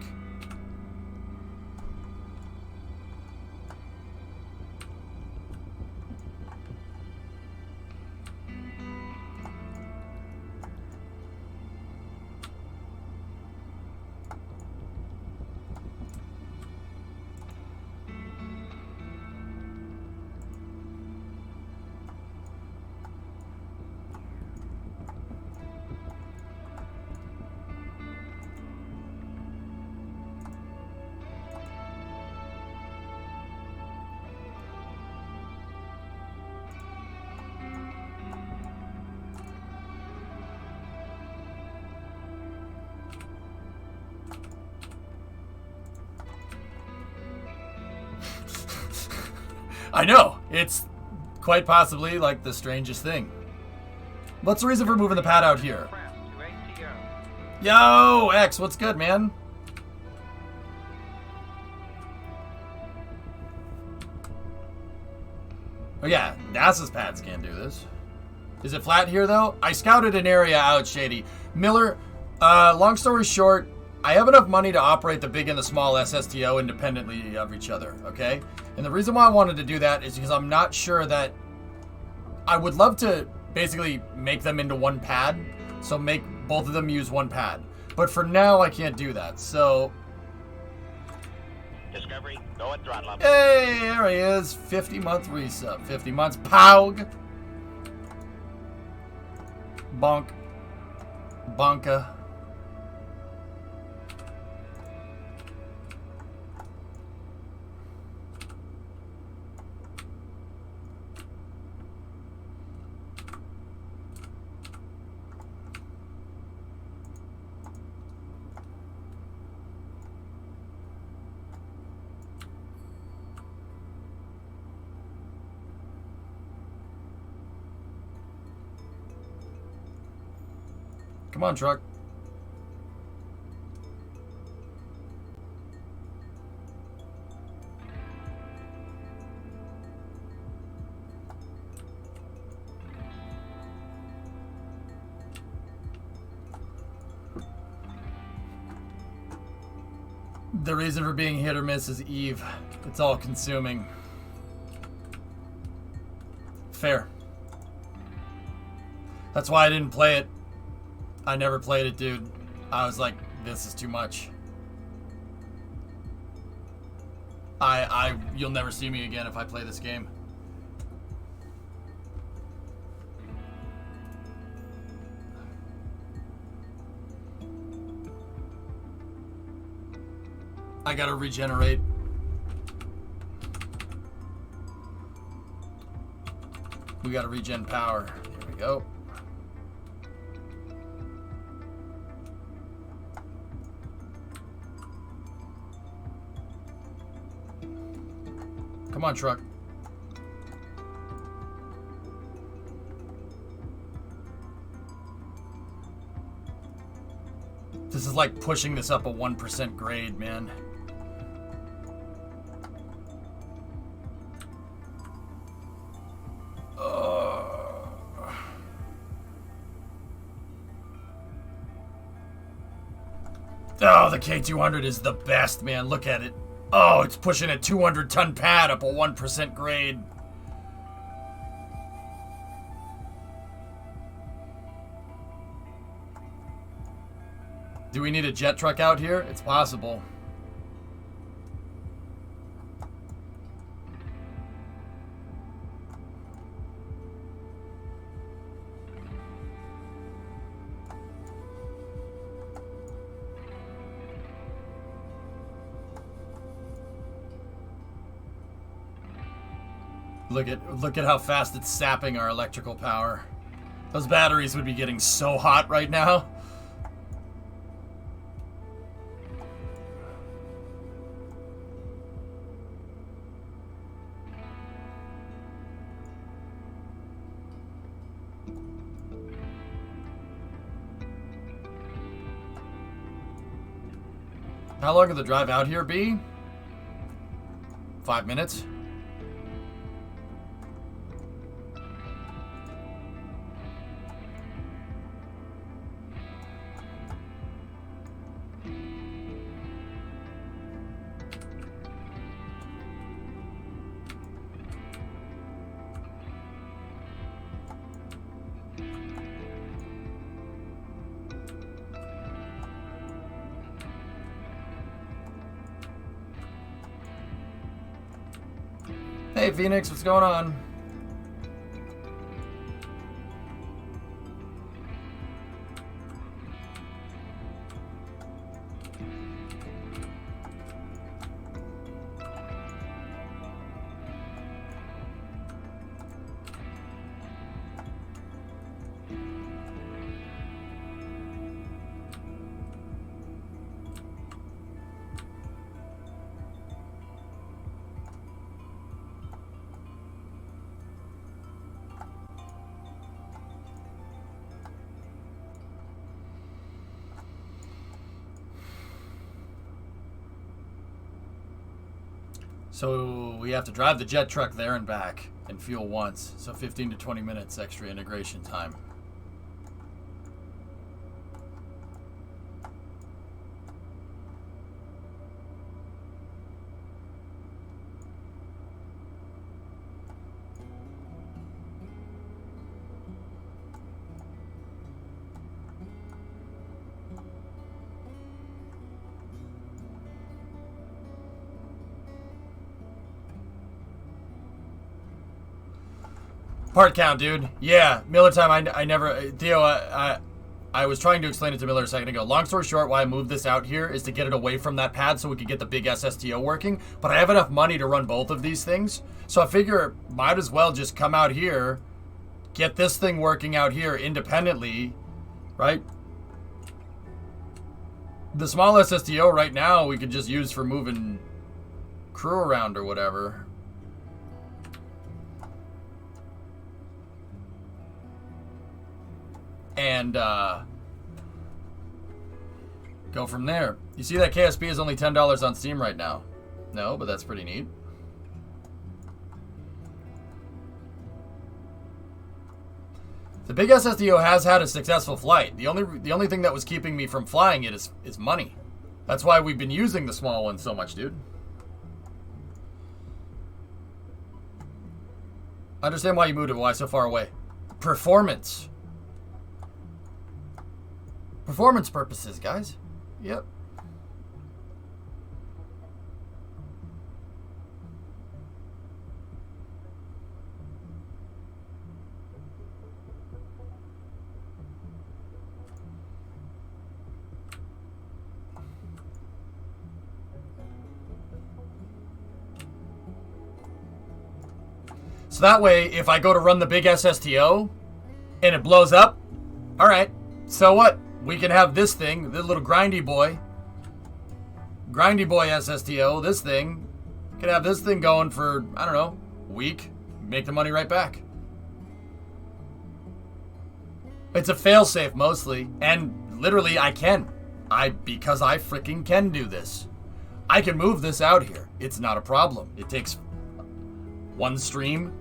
A: I know! It's quite possibly like the strangest thing. What's the reason for moving the pad out here? Yo, X, what's good, man? Oh yeah, NASA's pads can't do this. Is it flat here, though? I scouted an area out, Shady. Miller, long story short, I have enough money to operate the big and the small SSTO independently of each other, okay? And the reason why I wanted to do that is because I'm not sure that... I would love to basically make them into one pad, so make both of them use one pad. But for now, I can't do that, so...
B: Discovery, go and throttle up.
A: Hey, there he is. 50-month resub. 50 months. Poug! Bonk. Bonka. Come on, truck. The reason for being hit or miss is Eve. It's all consuming. Fair. That's why I didn't play it. I never played it, dude. I was like, this is too much. You'll never see me again if I play this game. I gotta regenerate. We gotta regen power. Here we go. Come on, truck. This is like pushing this up a 1% grade, man. Oh, the K200 is the best, man. Look at it. Oh, it's pushing a 200-ton pad up a 1% grade. Do we need a jet truck out here? It's possible. Look at how fast it's sapping our electrical power. Those batteries would be getting so hot right now. How long will the drive out here be? 5 minutes? Hey, Phoenix, what's going on? So we have to drive the jet truck there and back and fuel once. So 15 to 20 minutes extra integration time. Part count, dude. Yeah, Miller time. I never, Theo. I was trying to explain it to Miller a second ago. Long story short, why I moved this out here is to get it away from that pad so we could get the big SSTO working. But I have enough money to run both of these things, so I figure might as well just come out here, get this thing working out here independently, right? The small SSTO right now we could just use for moving crew around or whatever. And go from there. You see that KSP is only $10 on Steam right now. No, but that's pretty neat. The big SSDO has had a successful flight. The only thing that was keeping me from flying it is money. That's why we've been using the small one so much, dude. Understand why you moved it. Why so far away? Performance. Performance purposes, guys. Yep. So that way, if I go to run the big SSTO and it blows up, all right, so what? We can have this thing, the little grindy boy SSTO, this thing, can have this thing going for, I don't know, a week, make the money right back. It's a failsafe mostly, and literally because I freaking can do this. I can move this out here. It's not a problem. It takes one stream.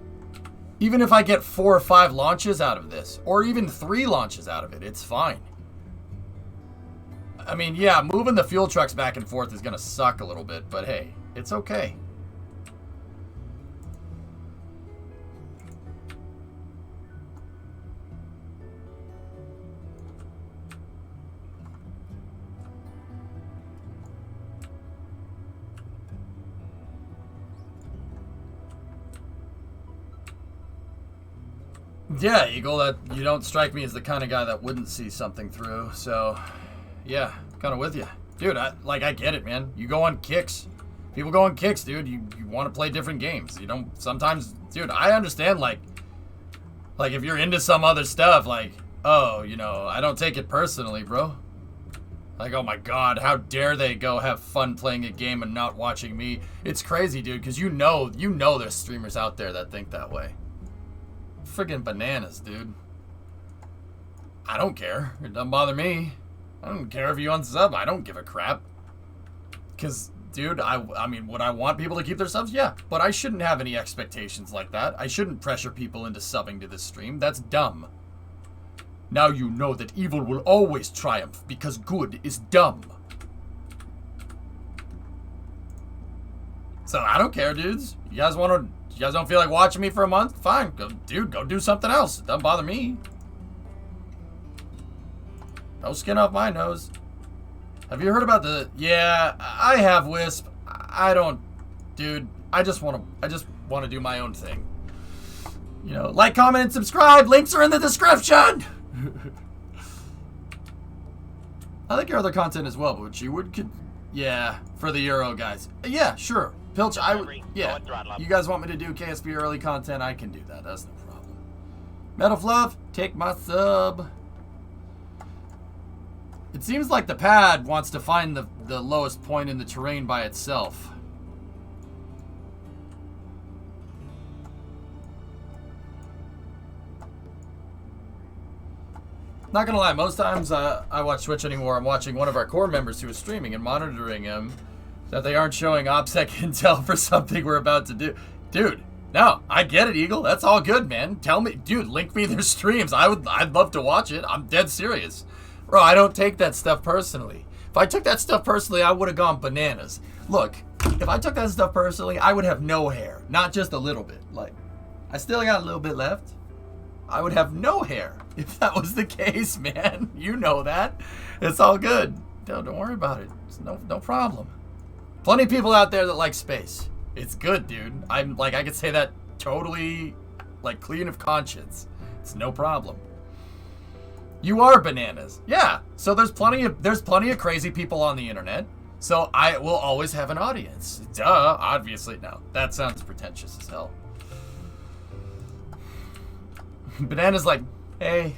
A: Even if I get 4 or 5 launches out of this, or even 3 launches out of it, it's fine. I mean, yeah, moving the fuel trucks back and forth is going to suck a little bit, but hey, it's okay. Yeah, Eagle, that you don't strike me as the kind of guy that wouldn't see something through, so... Yeah, kind of with you. Dude, I get it, man. You go on kicks. People go on kicks, dude. You want to play different games. You don't, sometimes, dude, I understand, like if you're into some other stuff, like, oh, you know, I don't take it personally, bro. Like, oh my god, how dare they go have fun playing a game and not watching me. It's crazy, dude, because you know there's streamers out there that think that way. Friggin' bananas, dude. I don't care. It doesn't bother me. I don't care if you unsub. I don't give a crap. Because, dude, I mean, would I want people to keep their subs? Yeah. But I shouldn't have any expectations like that. I shouldn't pressure people into subbing to this stream. That's dumb. Now you know that evil will always triumph because good is dumb. So I don't care, dudes. You guys don't feel like watching me for a month? Fine. Go do something else. It doesn't bother me. No skin off my nose. Have you heard about the... Yeah, I have, Wisp. I don't... Dude, I just want to do my own thing. You know, like, comment, and subscribe. Links are in the description. I like your other content as well, but you could, yeah, for the Euro guys. Yeah, sure. Pilch, yeah. You guys want me to do KSP early content? I can do that. That's no problem. Metal Fluff, take my sub. It seems like the pad wants to find the lowest point in the terrain by itself. Not gonna lie, most times I watch Twitch anymore, I'm watching one of our core members who is streaming and monitoring him, that they aren't showing OPSEC intel for something we're about to do. Dude, no, I get it, Eagle. That's all good, man. Tell me, dude, link me their streams. I'd love to watch it. I'm dead serious. Bro, I don't take that stuff personally. If I took that stuff personally, I would have gone bananas. Look, if I took that stuff personally, I would have no hair. Not just a little bit. Like, I still got a little bit left. I would have no hair if that was the case, man. You know that. It's all good. Don't worry about it. It's no problem. Plenty of people out there that like space. It's good, dude. I'm like, I could say that totally, like, clean of conscience. It's no problem. You are bananas. Yeah. So there's plenty of crazy people on the internet. So I will always have an audience. Duh. Obviously. No. That sounds pretentious as hell. Banana's like, hey.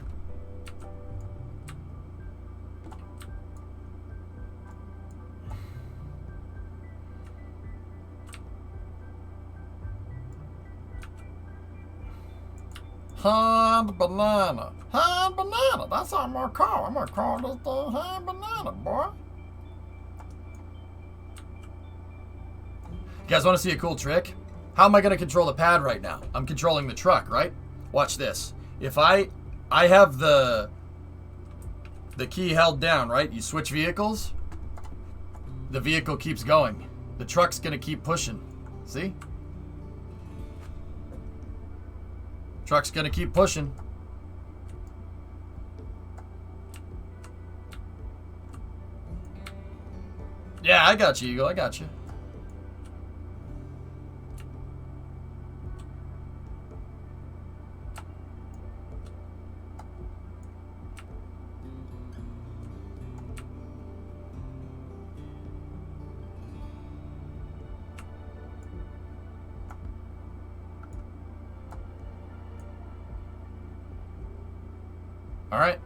A: Hand banana. Hand banana. That's what I'm gonna call. I'm gonna call this thing hand banana, boy. You guys want to see a cool trick? How am I gonna control the pad right now? I'm controlling the truck, right? Watch this. If I have the key held down, right? You switch vehicles, the vehicle keeps going. The truck's gonna keep pushing. See? Truck's gonna keep pushing. Yeah, I got you, Eagle. I got you. All right.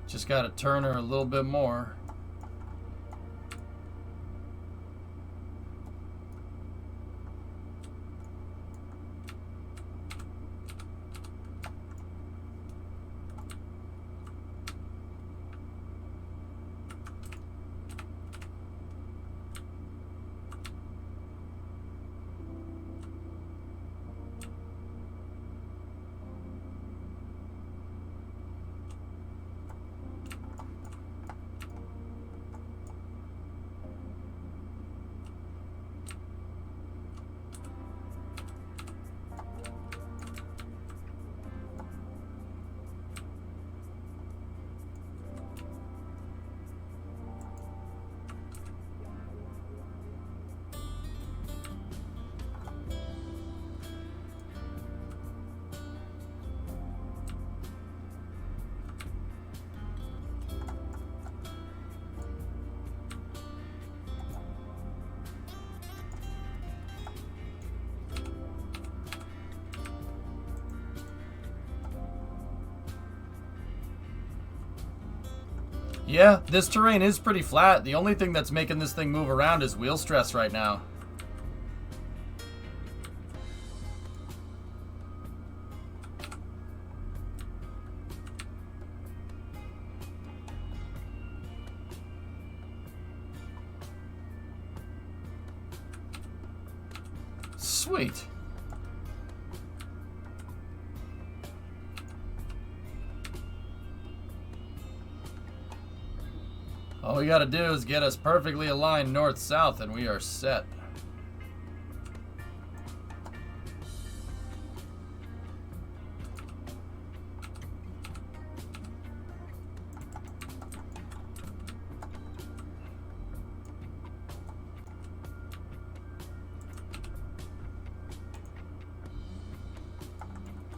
A: Just got to turn her a little bit more. Yeah, this terrain is pretty flat. The only thing that's making this thing move around is wheel stress right now. Sweet. All we gotta do is get us perfectly aligned north-south and we are set.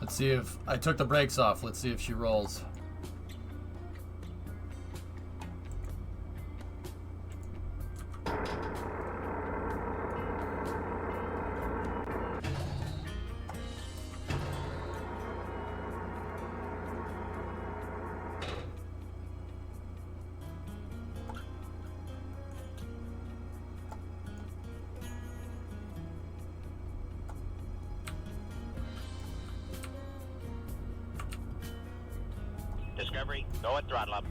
A: Let's see if I took the brakes off. Let's see if she rolls.
B: Discovery, go at throttle up.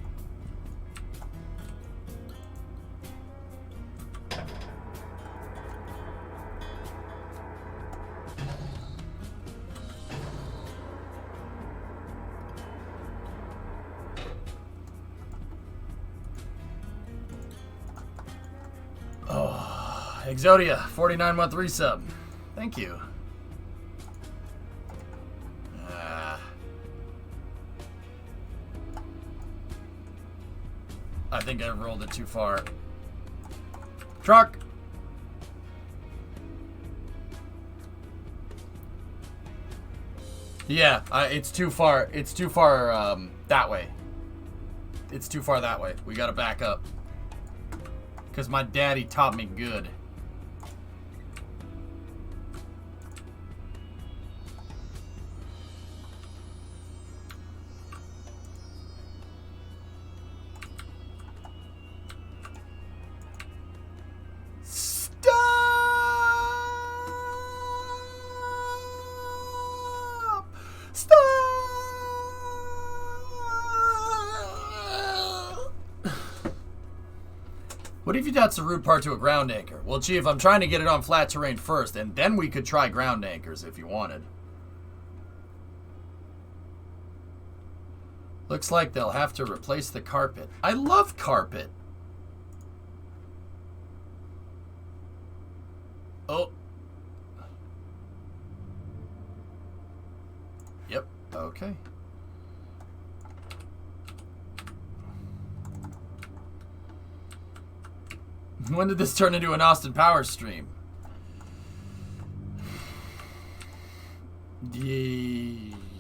A: Oh, Exodia, 49-month resub. Thank you. I think I rolled it too far. Truck! Yeah, it's too far. It's too far that way. It's too far that way. We gotta back up. Because my daddy taught me good. What if you attach the root part to a ground anchor? Well, Chief, I'm trying to get it on flat terrain first, and then we could try ground anchors if you wanted. Looks like they'll have to replace the carpet. I love carpet. Oh. Yep, okay. When did this turn into an Austin Powers stream?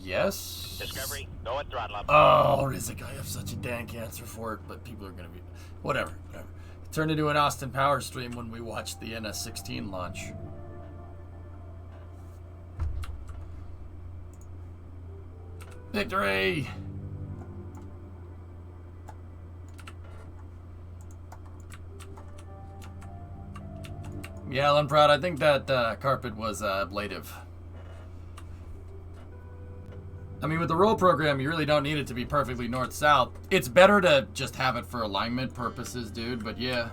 A: Yes?
B: Discovery, go at throttle up.
A: Oh, Rizik, I have such a dank answer for it, but people are going to be... Whatever. It turned into an Austin Powers stream when we watched the NS-16 launch. Victory! Yeah, Alan Proud, I think that carpet was ablative. I mean, with the roll program, you really don't need it to be perfectly north-south. It's better to just have it for alignment purposes, dude, but yeah.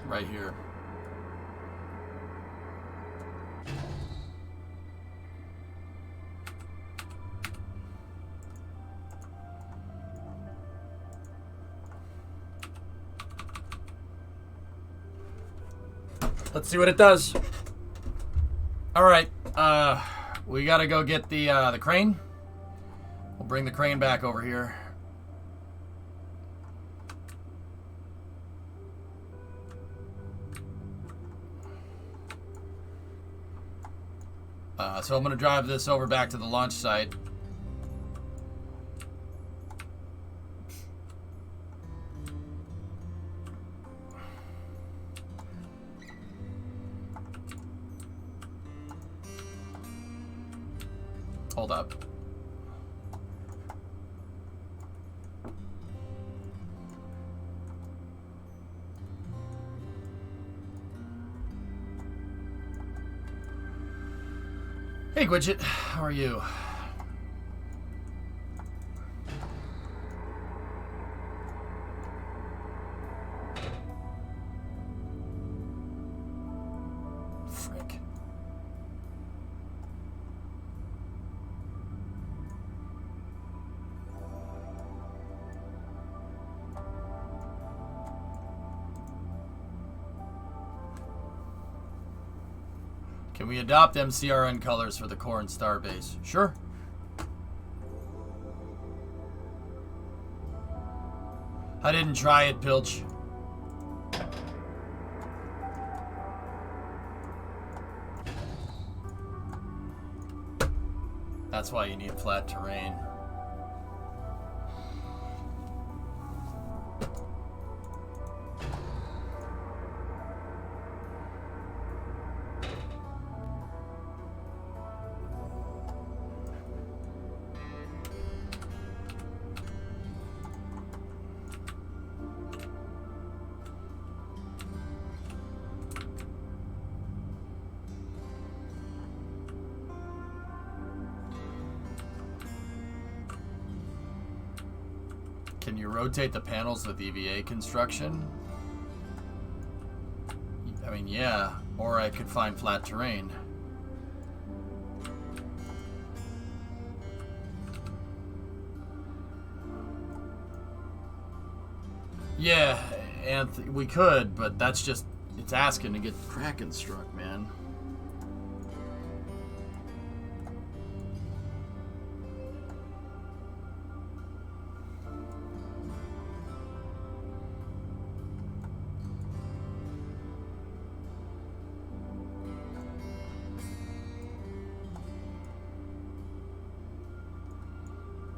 A: Right here. Let's see what it does. All right, we gotta go get the crane. We'll bring the crane back over here. So I'm going to drive this over back to the launch site. Hold up. Hey, Widget, how are you? Frick. Can we adopt MCRN colors for the core and starbase? Sure. I didn't try it, Pilch. That's why you need flat terrain. Can you rotate the panels with EVA construction? I mean, yeah. Or I could find flat terrain. Yeah, and we could, but that's just... It's asking to get Kraken struck, man.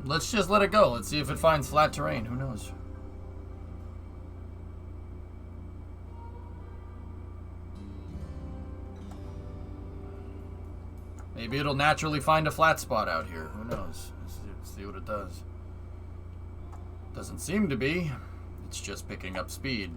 A: Let's just let it go. Let's see if it finds flat terrain. Who knows? Maybe it'll naturally find a flat spot out here. Who knows? Let's see what it does. Doesn't seem to be. It's just picking up speed.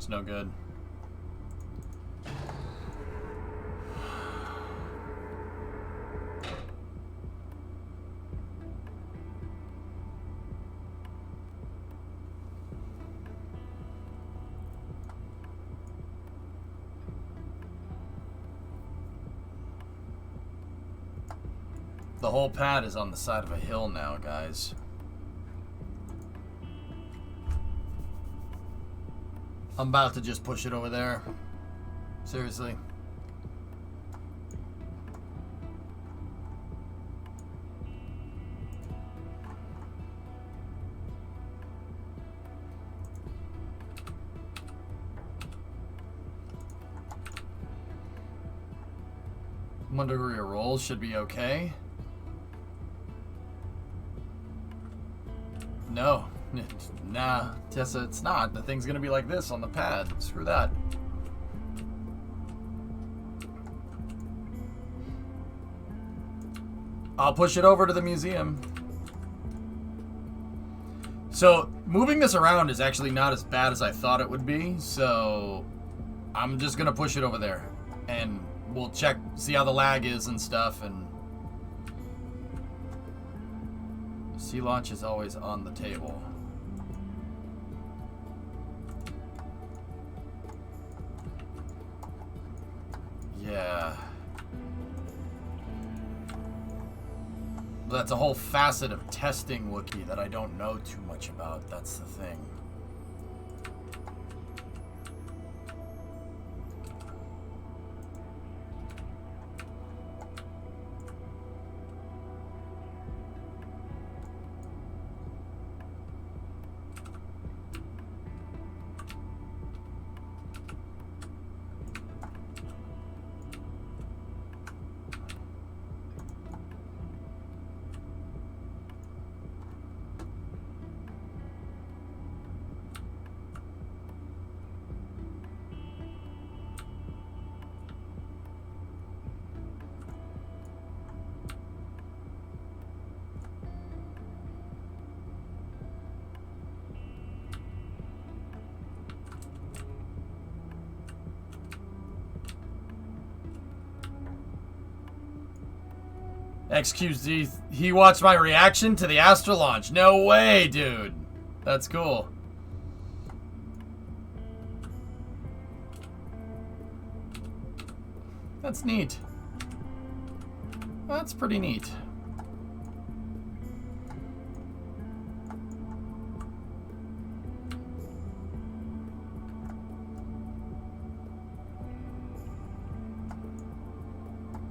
A: It's no good. The whole pad is on the side of a hill now, guys. I'm about to just push it over there. Seriously. One degree of roll should be okay. No. Nah, Tessa, it's not. The thing's gonna be like this on the pad. Screw that. I'll push it over to the museum. So, moving this around is actually not as bad as I thought it would be, so I'm just gonna push it over there. And we'll check, see how the lag is and stuff, and sea launch is always on the table. Yeah. That's a whole facet of testing Wookiee that I don't know too much about. That's the thing. XQZ, he watched my reaction to the Astra launch. No way, dude. That's cool. That's neat. That's pretty neat.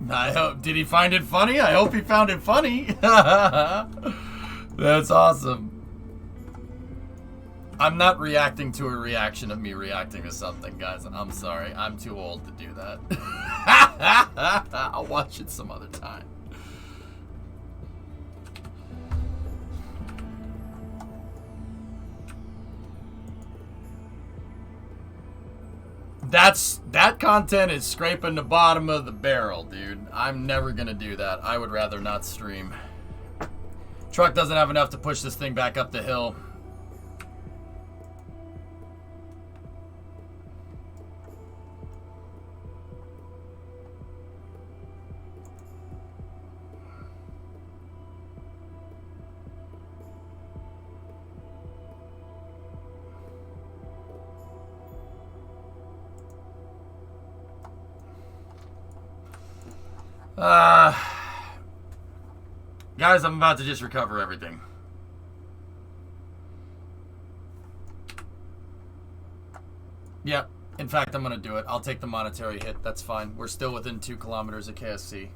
A: I hope, did he find it funny? I hope he found it funny. That's awesome. I'm not reacting to a reaction of me reacting to something, guys. I'm sorry. I'm too old to do that. I'll watch it some other time. That content is scraping the bottom of the barrel, dude. I'm never gonna do that. I would rather not stream. Truck doesn't have enough to push this thing back up the hill. Guys, I'm about to just recover everything. Yeah, in fact, I'm gonna do it. I'll take the monetary hit. That's fine. We're still within 2 kilometers of KSC.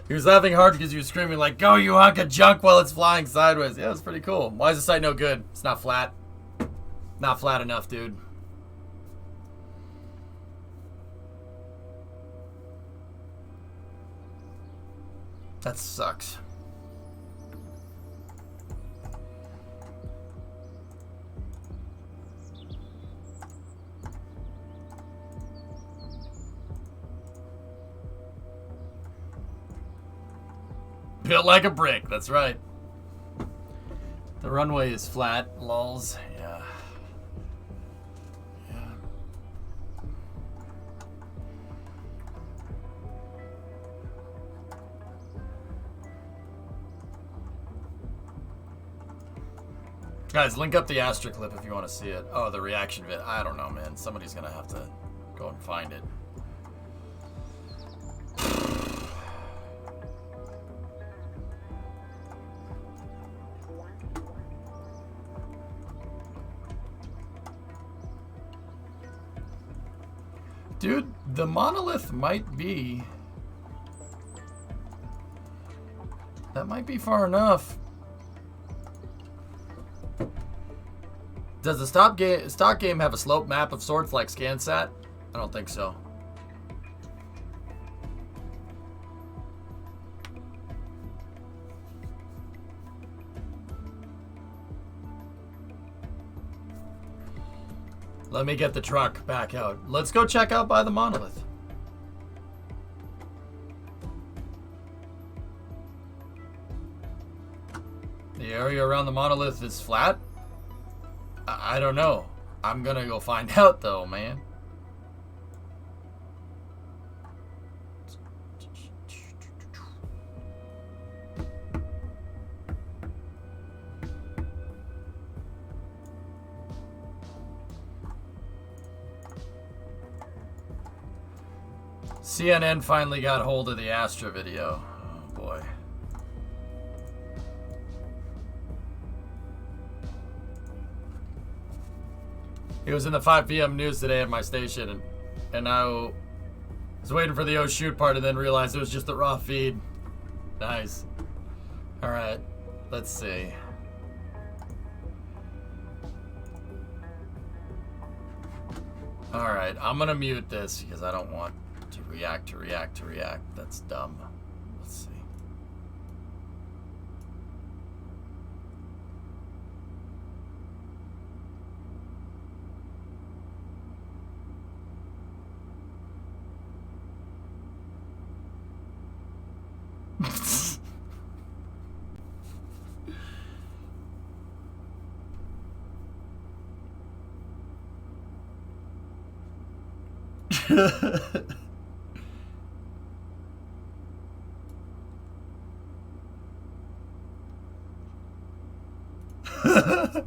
A: He was laughing hard because he was screaming like, "Go, you hunk of junk!" while it's flying sideways. Yeah, it's pretty cool. Why is the site no good? It's not flat. Not flat enough, dude. That sucks. Built like a brick, that's right. The runway is flat, lols. Yeah. Yeah. Guys, link up the Astra clip if you want to see it. Oh, the reaction vid. I don't know, man. Somebody's gonna have to go and find it. Dude, the monolith might be... That might be far enough. Does the stock game have a slope map of sorts like ScanSat? I don't think so. Let me get the truck back out. Let's go check out by the monolith. The area around the monolith is flat? I don't know. I'm gonna go find out though, man. CNN finally got hold of the Astra video. Oh boy. It was in the 5 p.m. news today at my station, and I was waiting for the "oh shoot" part and then realized it was just the raw feed. Nice. Alright, let's see. Alright, I'm gonna mute this because I don't want to react. That's dumb. Let's see.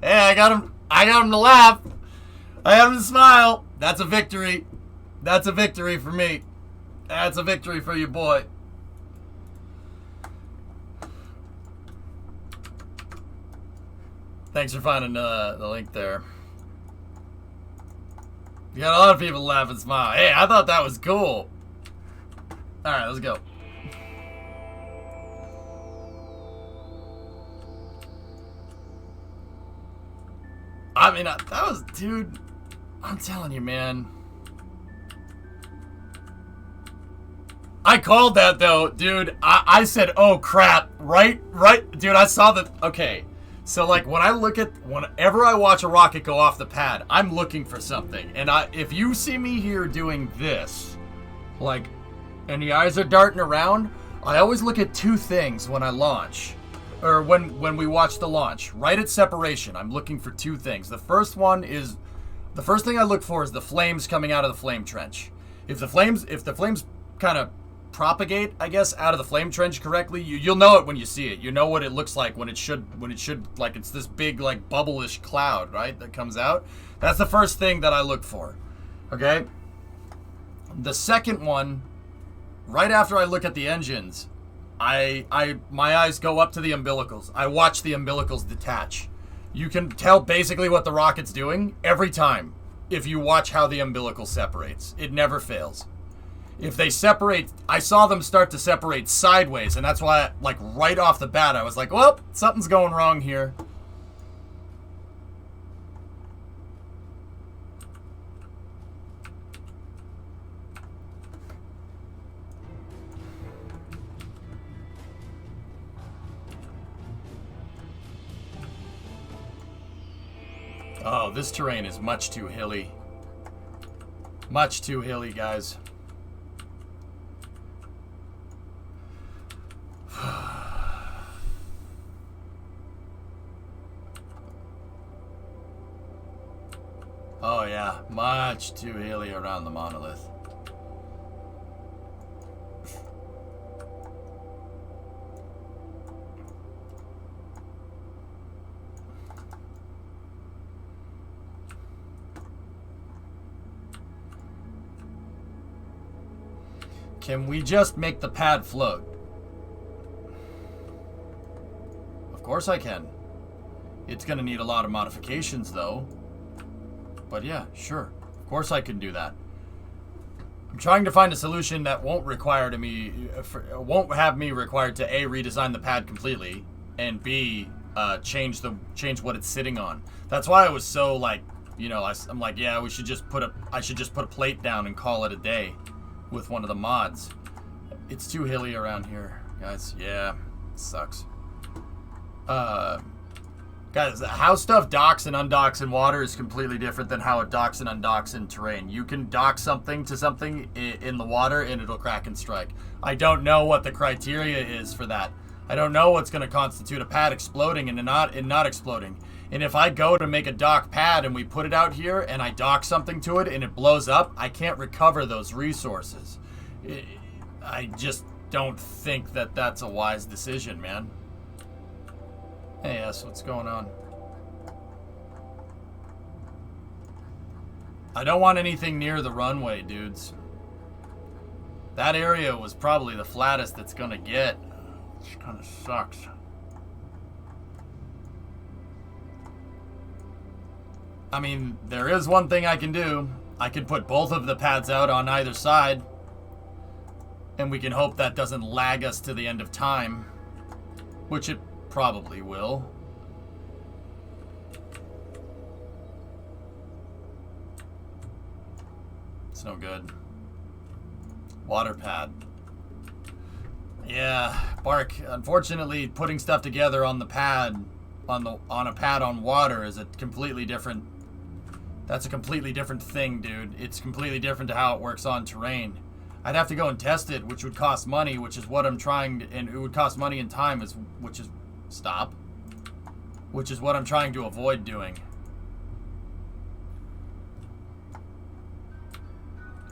A: Hey, I got him to laugh. I got him to smile. That's a victory. That's a victory for me. That's a victory for you, boy. Thanks for finding the link there. You got a lot of people laugh and smile. Hey, I thought that was cool. All right, let's go. I mean, that was, dude, I'm telling you, man. I called that, though, dude. I said, oh, crap. Right? Dude, I saw that. Okay. So, like, whenever I watch a rocket go off the pad, I'm looking for something. And if you see me here doing this, like, and the eyes are darting around, I always look at two things when I launch. Or when we watch the launch. Right at separation, I'm looking for two things. The first thing I look for is the flames coming out of the flame trench. If the flames kind of propagate, I guess, out of the flame trench correctly, you'll know it when you see it. You know what it looks like when it should like it's this big like bubble-ish cloud, right, that comes out. That's the first thing that I look for. Okay? The second one, right after I look at the engines, my eyes go up to the umbilicals. I watch the umbilicals detach. You can tell basically what the rocket's doing every time if you watch how the umbilical separates. It never fails. If they separate, I saw them start to separate sideways, and that's why, like, right off the bat, I was like, well, something's going wrong here. Oh, this terrain is much too hilly. Much too hilly, guys. Oh yeah, much too hilly around the monolith. Can we just make the pad float? Of course I can. It's gonna need a lot of modifications though. But yeah, sure. Of course I can do that. I'm trying to find a solution that won't won't have me required to A, redesign the pad completely, and B, change what it's sitting on. That's why I was so like, you know, I'm like, yeah, I should just put a plate down and call it a day with one of the mods. It's too hilly around here, guys. Yeah, it sucks. Guys, how stuff docks and undocks in water is completely different than how it docks and undocks in terrain. You can dock something to something in the water and it'll crack and strike. I don't know what the criteria is for that. I don't know what's going to constitute a pad exploding and not exploding. And if I go to make a dock pad and we put it out here and I dock something to it and it blows up, I can't recover those resources. I just don't think that that's a wise decision, man. Hey, yes, what's going on? I don't want anything near the runway, dudes. That area was probably the flattest it's gonna get. Which kind of sucks. I mean, there is one thing I can do. I can put both of the pads out on either side. And we can hope that doesn't lag us to the end of time. Which it probably will. It's no good. Water pad. Yeah, Bark. Unfortunately, putting stuff together on the pad, on a pad on water is a completely different. That's a completely different thing, dude. It's completely different to how it works on terrain. I'd have to go and test it, which would cost money, which is what I'm trying to, and it would cost money and time, which is what I'm trying to avoid doing.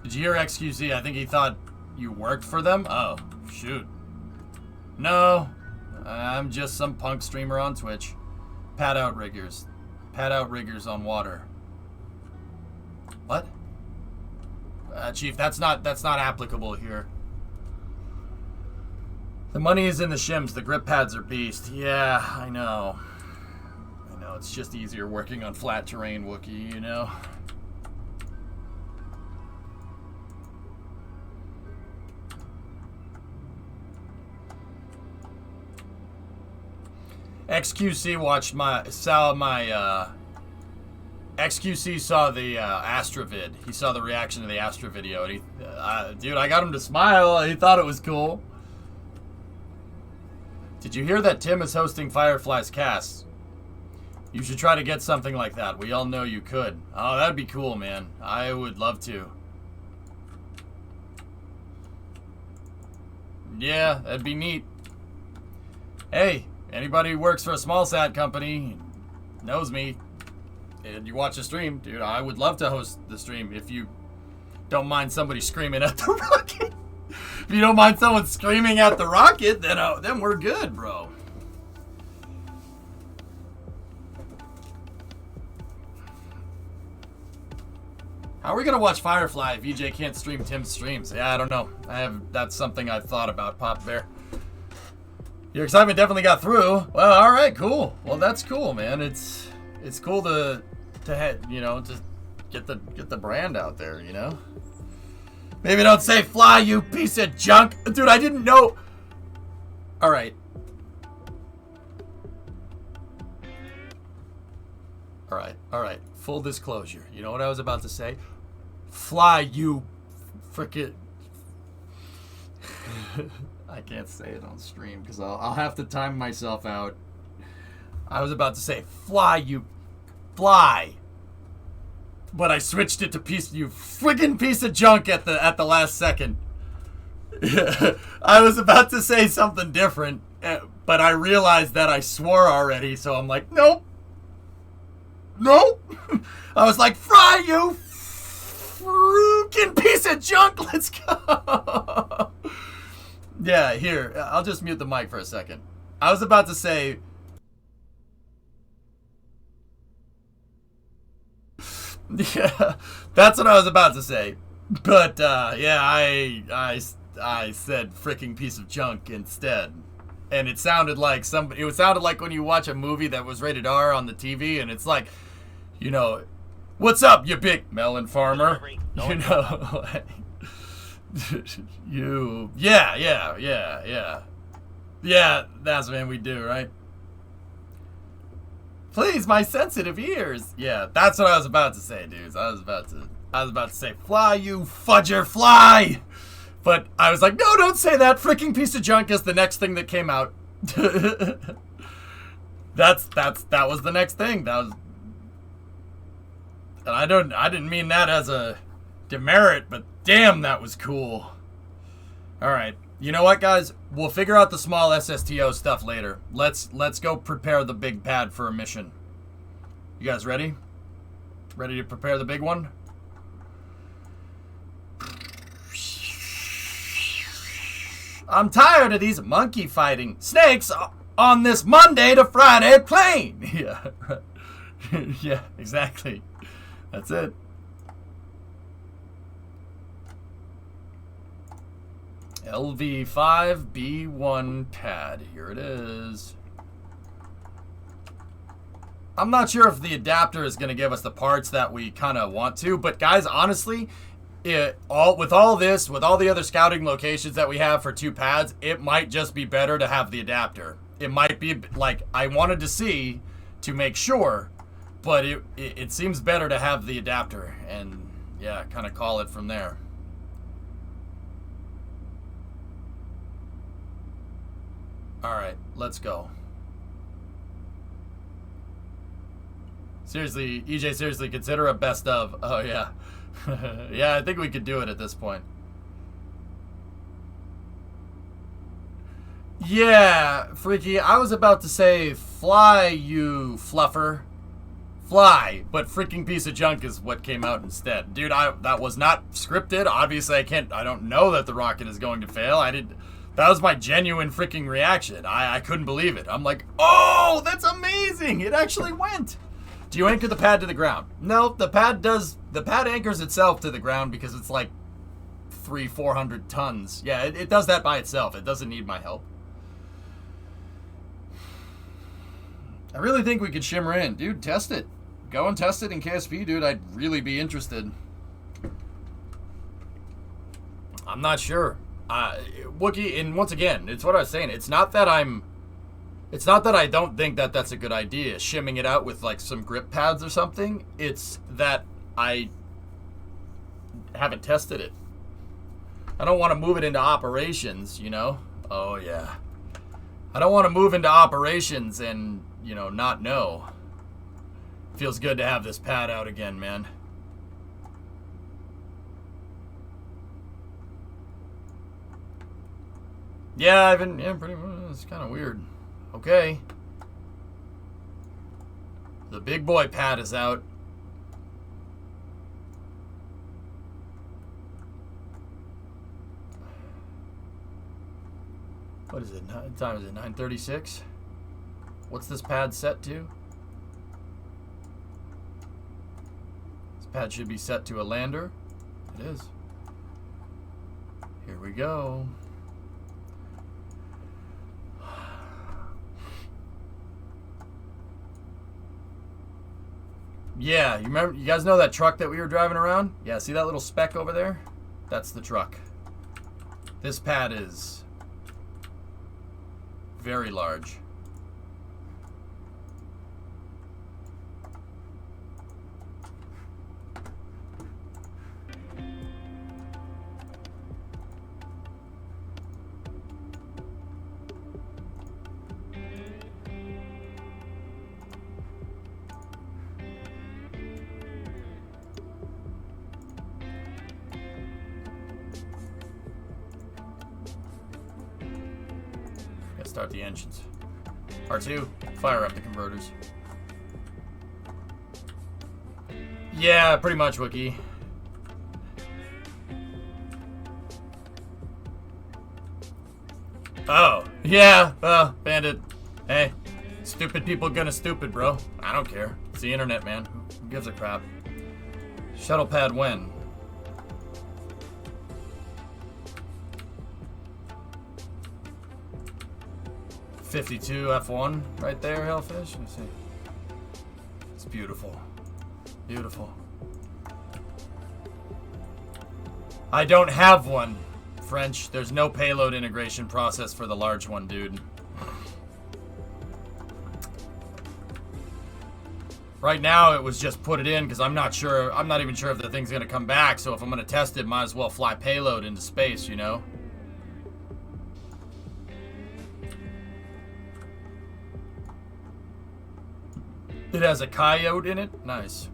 A: Did you hear XQC? I think he thought you worked for them? Oh, shoot. No, I'm just some punk streamer on Twitch. Pad outriggers. Pad outriggers on water. What? Chief, that's not applicable here. The money is in the shims. The grip pads are beast. Yeah, I know. I know. It's just easier working on flat terrain, Wookiee, you know? XQC XQC saw the Astra vid. He saw the reaction to the Astra video, and he, dude, I got him to smile. He thought it was cool. Did you hear that Tim is hosting Firefly's cast? You should try to get something like that. We all know you could. Oh, that'd be cool, man. I would love to. Yeah, that'd be neat. Hey, anybody who works for a small sat company knows me. And you watch a stream, dude, I would love to host the stream if you don't mind somebody screaming at the rocket. If you don't mind someone screaming at the rocket, then we're good, bro. How are we gonna watch Firefly if EJ can't stream Tim's streams? Yeah, I don't know. That's something I've thought about, Pop Bear. Your excitement definitely got through. Well, all right, cool. Well, that's cool, man. It's cool to you know, to get the brand out there, you know. Maybe don't say fly, you piece of junk, dude. I didn't know. All right. All right. Full disclosure. You know what I was about to say? Fly, you frickin'. I can't say it on stream because I'll have to time myself out. I was about to say fly, you fly, but I switched it to you friggin' piece of junk at the last second. I was about to say something different, but I realized that I swore already, so I'm like, nope. I was like, fry, you freaking piece of junk. Let's go. Yeah, here, I'll just mute the mic for a second. I was about to say, yeah, that's what I was about to say. But, yeah, I said freaking piece of junk instead. And it sounded like when you watch a movie that was rated R on the TV, and it's like, you know, what's up, you big melon farmer? You know, yeah, that's what we do, right? Please, my sensitive ears. Yeah, that's what I was about to say, dudes. I was about to say, fly, you fudger, fly. But I was like, no, don't say that. Freaking piece of junk is the next thing that came out. That was the next thing. And I didn't mean that as a demerit, but damn, that was cool. All right. You know what, guys? We'll figure out the small SSTO stuff later. Let's go prepare the big pad for a mission. You guys ready? Ready to prepare the big one? I'm tired of these monkey fighting snakes on this Monday to Friday plane. Yeah. Yeah, exactly. That's it. LV5B1 pad. Here it is. I'm not sure if the adapter is going to give us the parts that we kind of want to, but guys, honestly, with all the other scouting locations that we have for 2 pads, it might just be better to have the adapter. It might be like I wanted to see to make sure, but it seems better to have the adapter and yeah, kind of call it from there. All right, let's go. Seriously, EJ, seriously, consider a best of. Oh, yeah. Yeah, I think we could do it at this point. Yeah, Freaky, I was about to say, fly, you fluffer. Fly, but freaking piece of junk is what came out instead. Dude, that was not scripted. Obviously, I don't know that the rocket is going to fail. That was my genuine freaking reaction. I couldn't believe it. I'm like, oh, that's amazing. It actually went. Do you anchor the pad to the ground? No, the pad anchors itself to the ground because it's like 400 tons. Yeah, it does that by itself. It doesn't need my help. I really think we could shimmer in. Dude, test it. Go and test it in KSP, dude. I'd really be interested. I'm not sure. Wookie, and once again, it's what I was saying. It's not that I don't think that that's a good idea, shimming it out with like some grip pads or something. It's that I haven't tested it. I don't want to move it into operations, you know? Oh, yeah. I don't want to move into operations and, you know, not know. Feels good to have this pad out again, man. Yeah, pretty much. It's kind of weird. Okay. The big boy pad is out. What is it? What time is it? 9:36? What's this pad set to? This pad should be set to a lander. It is. Here we go. Yeah, you remember? You guys know that truck that we were driving around? Yeah, see that little speck over there? That's the truck. This pad is very large. Start the engines. R2, fire up the converters. Yeah, pretty much, Wookie. Oh, yeah, Bandit. Hey, stupid people gonna stupid, bro. I don't care. It's the internet, man. Who gives a crap? Shuttle pad when? .52 F1 right there, Hellfish. Let me see. It's beautiful. Beautiful. I don't have one, French. There's no payload integration process for the large one, dude. Right now, it was just put it in because I'm not sure. I'm not even sure if the thing's going to come back. So if I'm going to test it, might as well fly payload into space, you know? It has a coyote in it? Nice.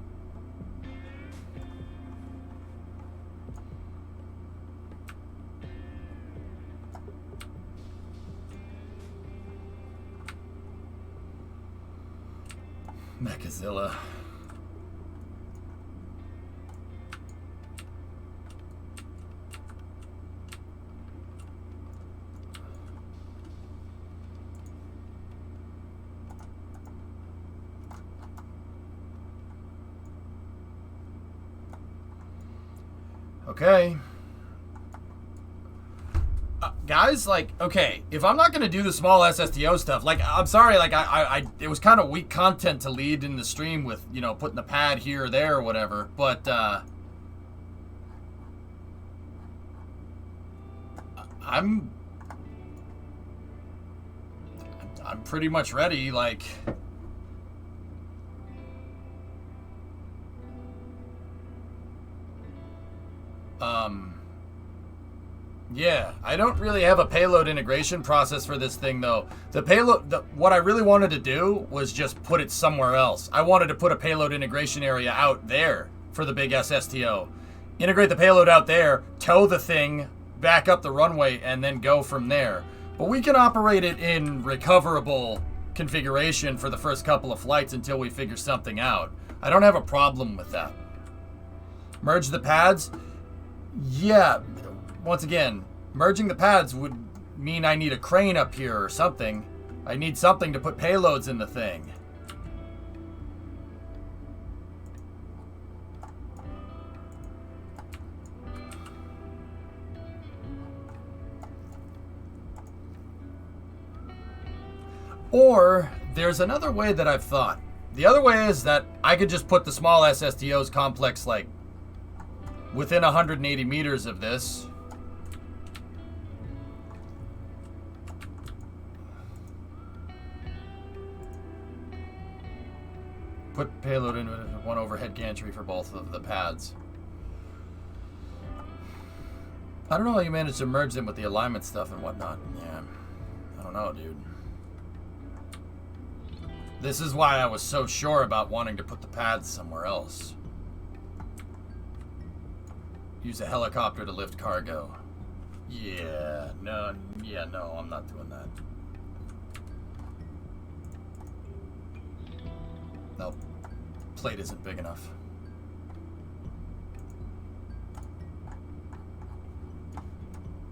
A: Mechazilla. Okay. Guys, like, okay, if I'm not gonna do the small SSTO stuff, like, I'm sorry, like, it was kind of weak content to lead in the stream with, you know, putting the pad here or there or whatever, but, I'm pretty much ready, like, yeah, I don't really have a payload integration process for this thing, though. The payload, what I really wanted to do was just put it somewhere else. I wanted to put a payload integration area out there for the big SSTO. Integrate the payload out there, tow the thing back up the runway, and then go from there. But we can operate it in recoverable configuration for the first couple of flights until we figure something out. I don't have a problem with that. Merge the pads? Yeah. Once again, merging the pads would mean I need a crane up here or something. I need something to put payloads in the thing. Or there's another way that I've thought. The other way is that I could just put the small SSTOs complex like within 180 meters of this. Put payload in one overhead gantry for both of the pads. I don't know how you managed to merge them with the alignment stuff and whatnot. Yeah, I don't know, dude. This is why I was so sure about wanting to put the pads somewhere else. Use a helicopter to lift cargo. Yeah, no, I'm not doing that. Nope. Plate isn't big enough.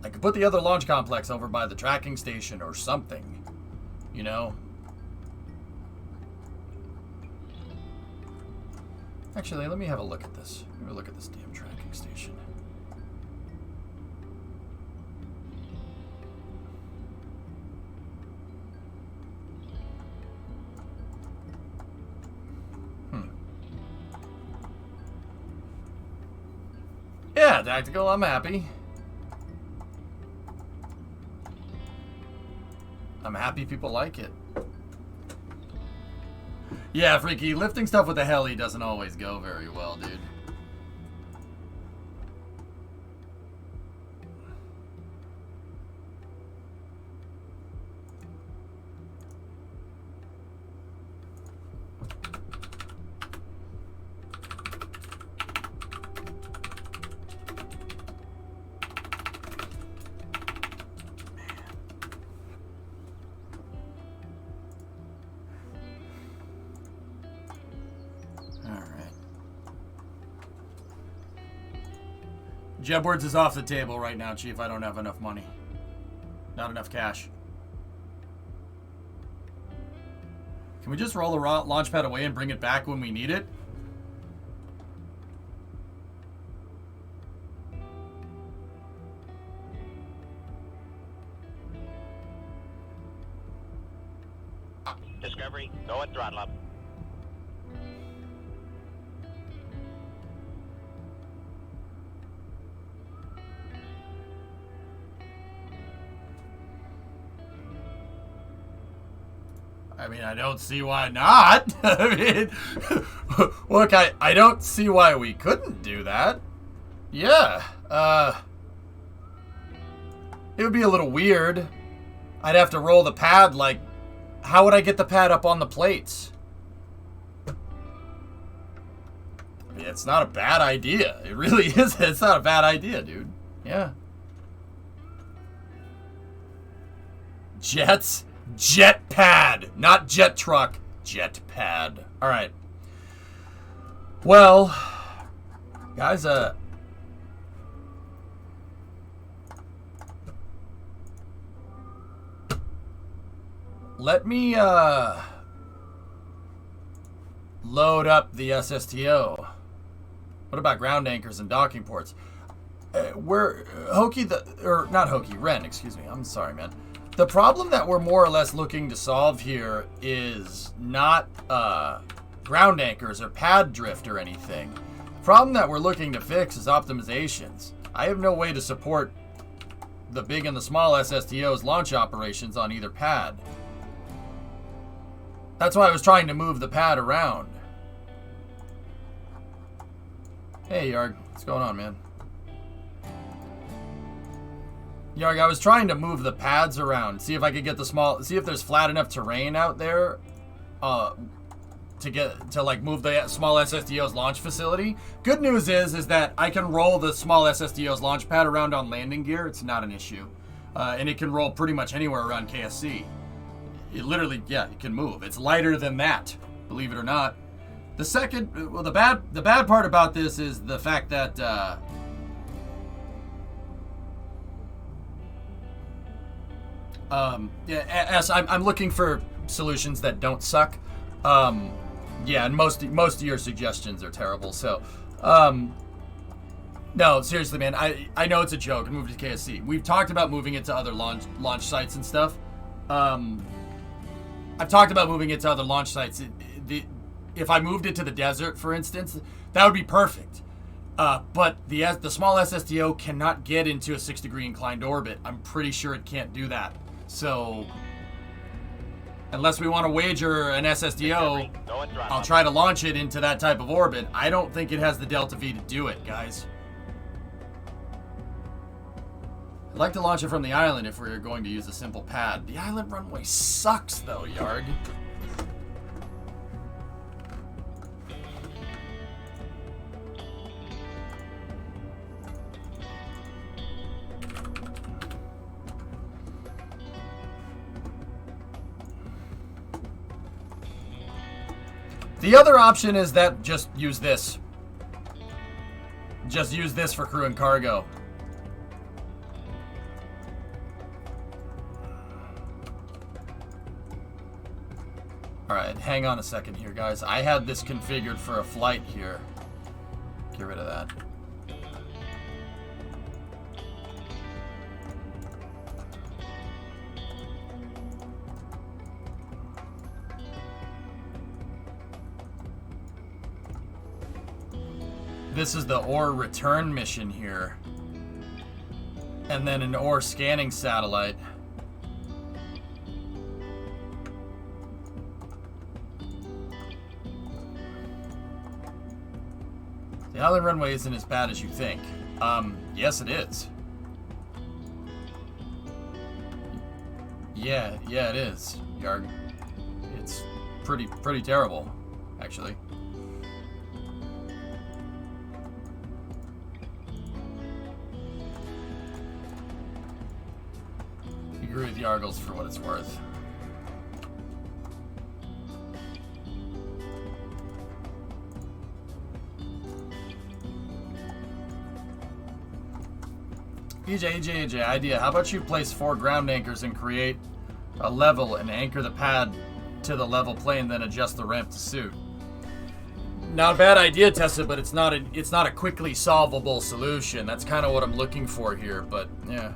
A: I could put the other launch complex over by the tracking station or something, you know? Actually, let me have a look at this. Let me look at this damn tracking station. Yeah, tactical, I'm happy. I'm happy people like it. Yeah, Freaky, lifting stuff with a heli doesn't always go very well, dude. Jebwords is off the table right now, Chief. I don't have enough money. Not enough cash. Can we just roll the launch pad away and bring it back when we need it?
B: Discovery, go at throttle up.
A: I mean, I don't see why not. I mean, look, I don't see why we couldn't do that. Yeah, it would be a little weird. I'd have to roll the pad, like, how would I get the pad up on the plates? I mean, it's not a bad idea. It really is. It's not a bad idea, dude. Yeah. Jets? Jet pad, not jet truck. Jet pad. All right. Well, guys, let me load up the SSTO. What about ground anchors and docking ports? We're Ren, excuse me. I'm sorry, man. The problem that we're more or less looking to solve here is not ground anchors or pad drift or anything. The problem that we're looking to fix is optimizations. I have no way to support the big and the small SSTO's launch operations on either pad. That's why I was trying to move the pad around. Hey, Yarg. What's going on, man? Yarg, I was trying to move the pads around, see if I could get see if there's flat enough terrain out there to like move the small SSDO's launch facility. Good news is that I can roll the small SSDO's launch pad around on landing gear. It's not an issue. And it can roll pretty much anywhere around KSC. It literally, yeah, it can move. It's lighter than that, believe it or not. The bad part about this is the fact that as I'm looking for solutions that don't suck. Yeah, and most of your suggestions are terrible. So, no, seriously, man. I know it's a joke. Move to KSC. We've talked about moving it to other launch sites and stuff. I've talked about moving it to other launch sites. If I moved it to the desert, for instance, that would be perfect. But the small SSTO cannot get into a 6-degree inclined orbit. I'm pretty sure it can't do that. So, unless we want to wager an SSTO, I'll try to launch it into that type of orbit. I don't think it has the Delta V to do it, guys. I'd like to launch it from the island if we were going to use a simple pad. The island runway sucks, though, Yarg. The other option is that just use this. Just use this for crew and cargo. Alright, hang on a second here, guys. I had this configured for a flight here. Get rid of that. This is the ore return mission here. And then an ore scanning satellite. The island runway isn't as bad as you think. Yes it is. Yeah, it is, Yarg. It's pretty terrible, actually. Agree with Yargles for what it's worth. EJ, idea. How about you place 4 ground anchors and create a level and anchor the pad to the level plane, then adjust the ramp to suit? Not a bad idea, Tessa, but it's not a quickly solvable solution. That's kind of what I'm looking for here, but yeah.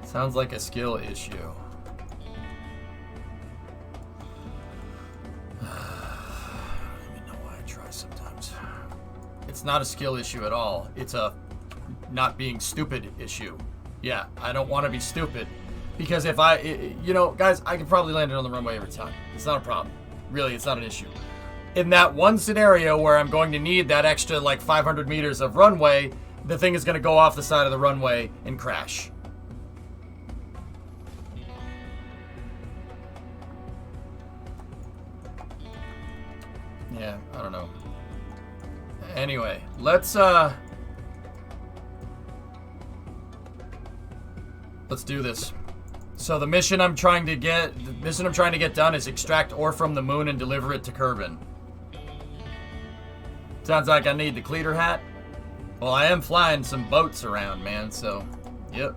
A: Sounds like a skill issue. I don't even know why I try sometimes. It's not a skill issue at all. It's a not being stupid issue. Yeah, I don't want to be stupid. Because if you know, guys, I can probably land it on the runway every time. It's not a problem. Really, it's not an issue. In that one scenario where I'm going to need that extra like 500 meters of runway, the thing is going to go off the side of the runway and crash. Yeah, I don't know. Anyway, let's do this. So the mission I'm trying to get done is extract ore from the moon and deliver it to Kerbin. Sounds like I need the cleater hat. Well, I am flying some boats around, man, so yep.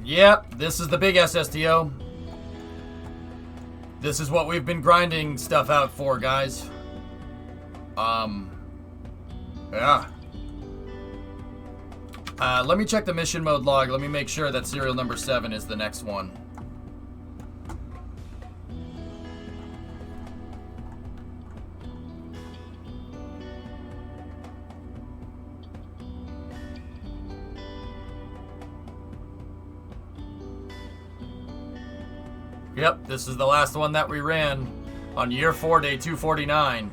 A: Yep, this is the big SSTO. This is what we've been grinding stuff out for, guys. Yeah. Let me check the mission mode log. Let me make sure that serial number 7 is the next one. Yep, this is the last one that we ran on year 4, day 249.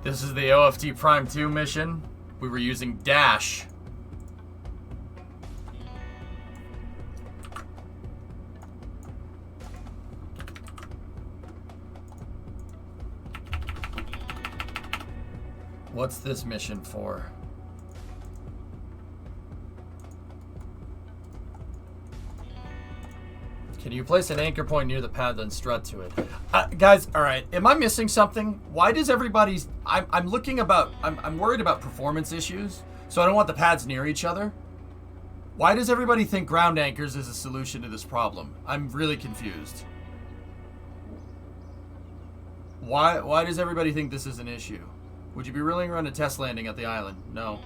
A: This is the OFT Prime 2 mission. We were using Dash. What's this mission for? Can you place an anchor point near the pad, then strut to it? Guys, all right. Am I missing something? Why does everybody's... I'm worried about performance issues, so I don't want the pads near each other. Why does everybody think ground anchors is a solution to this problem? I'm really confused. Why does everybody think this is an issue? Would you be willing to run a test landing at the island? No.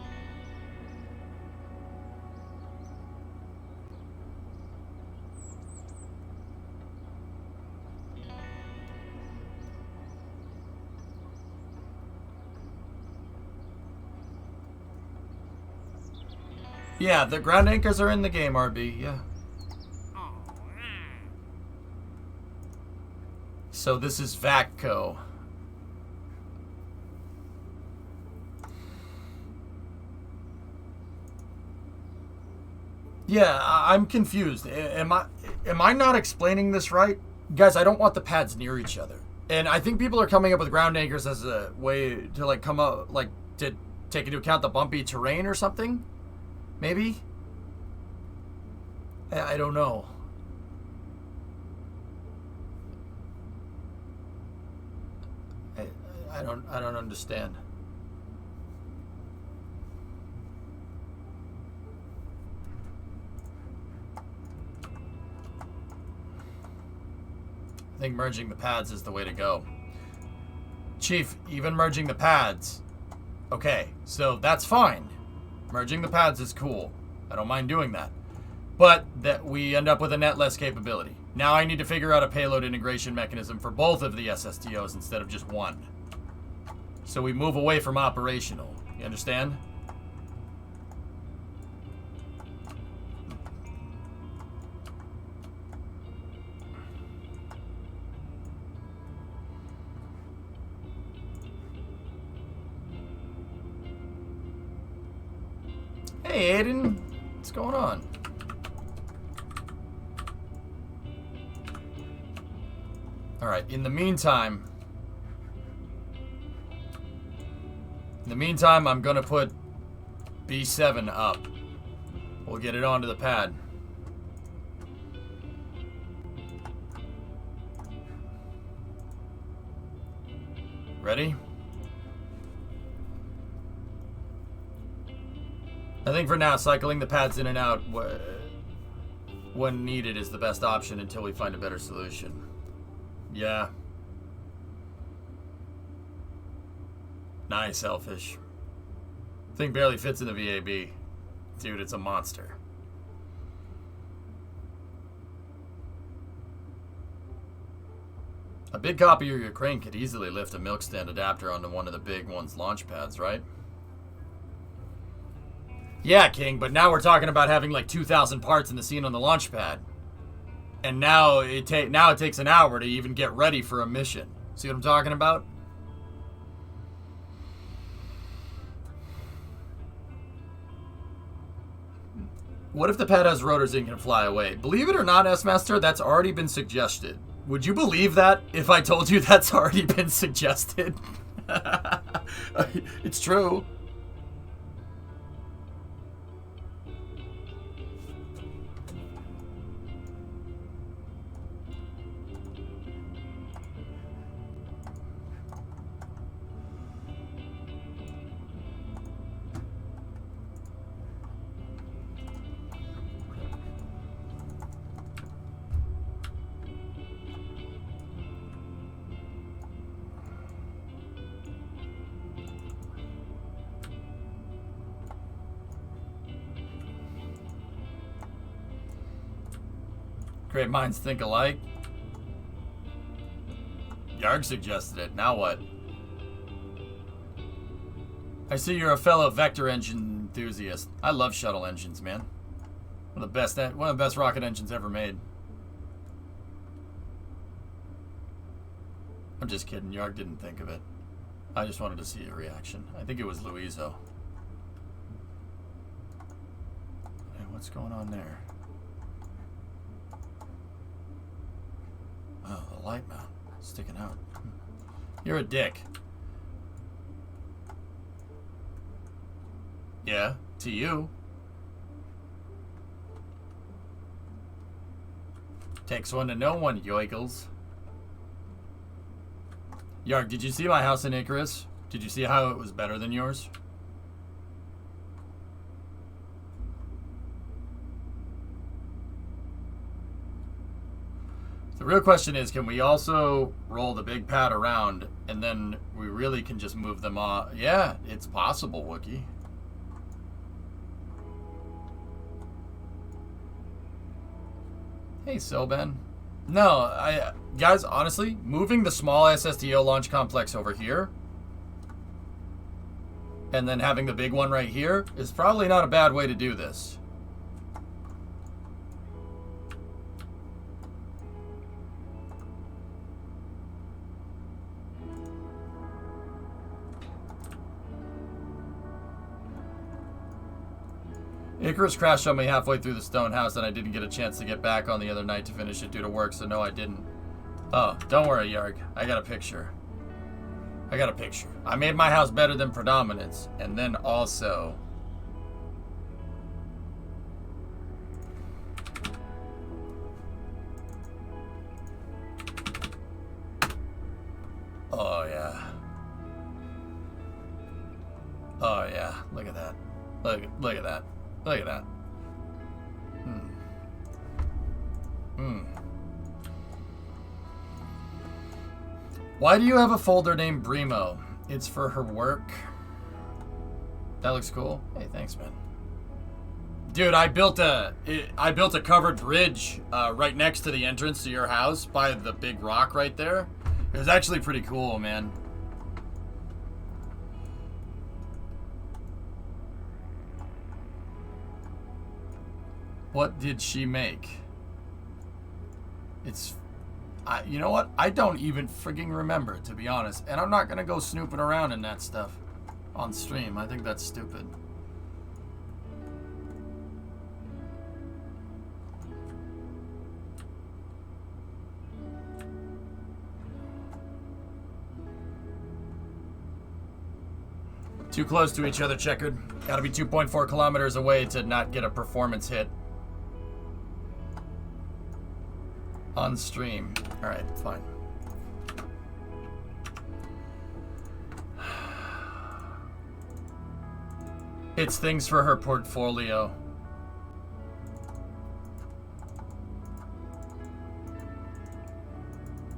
A: Yeah, the ground anchors are in the game, RB. Yeah. So this is VACCO. Yeah, I'm confused. Am I not explaining this right? Guys, I don't want the pads near each other. And I think people are coming up with ground anchors as a way to like come up, like to take into account the bumpy terrain or something. Maybe? I don't know. I don't understand. I think merging the pads is the way to go. Chief, even merging the pads. Okay, so that's fine. Merging the pads is cool. I don't mind doing that. But that we end up with a net less capability. Now I need to figure out a payload integration mechanism for both of the SSTOs instead of just one. So we move away from operational. You understand? Hey, Aiden. What's going on? Alright, in the meantime, I'm gonna put B7 up. We'll get it onto the pad. Ready? I think for now, cycling the pads in and out when needed is the best option until we find a better solution. Yeah. Nice, Elfish. Thing barely fits in the VAB. Dude, it's a monster. A big copy of your crane could easily lift a milk stand adapter onto one of the big one's launch pads, right? Yeah, King, but now we're talking about having like 2,000 parts in the scene on the launch pad. And now it takes an hour to even get ready for a mission. See what I'm talking about? What if the pad has rotors and can fly away? Believe it or not, S-Master, that's already been suggested. Would you believe that if I told you that's already been suggested? It's true. Great minds think alike. Yarg suggested it. Now what? I see you're a fellow vector engine enthusiast. I love shuttle engines, man. One of the best rocket engines ever made. I'm just kidding. Yarg didn't think of it. I just wanted to see your reaction. I think it was Luizo. Hey, what's going on there? Oh, the light mount sticking out. You're a dick. Yeah, to you. Takes one to know one, yoigles. Yarg, did you see my house in Icarus? Did you see how it was better than yours? The real question is, can we also roll the big pad around and then we really can just move them off? Yeah, it's possible, Wookie. Hey, Soben. No, guys, honestly, moving the small SSTO launch complex over here and then having the big one right here is probably not a bad way to do this. Icarus crashed on me halfway through the stone house, and I didn't get a chance to get back on the other night to finish it due to work, so no, I didn't. Oh, don't worry, Yarg. I got a picture. I made my house better than Predominance, and then also... Oh, yeah. Oh, yeah. Look at that. Look at that. Look at that. Why do you have a folder named Brimo? It's for her work. That looks cool. Hey, thanks, man. Dude, I built a covered bridge right next to the entrance to your house by the big rock right there. It was actually pretty cool, man. What did she make? You know what? I don't even frigging remember, to be honest. And I'm not gonna go snooping around in that stuff on stream. I think that's stupid. Too close to each other, Checkered. Gotta be 2.4 kilometers away to not get a performance hit. On stream. Alright, fine. It's things for her portfolio.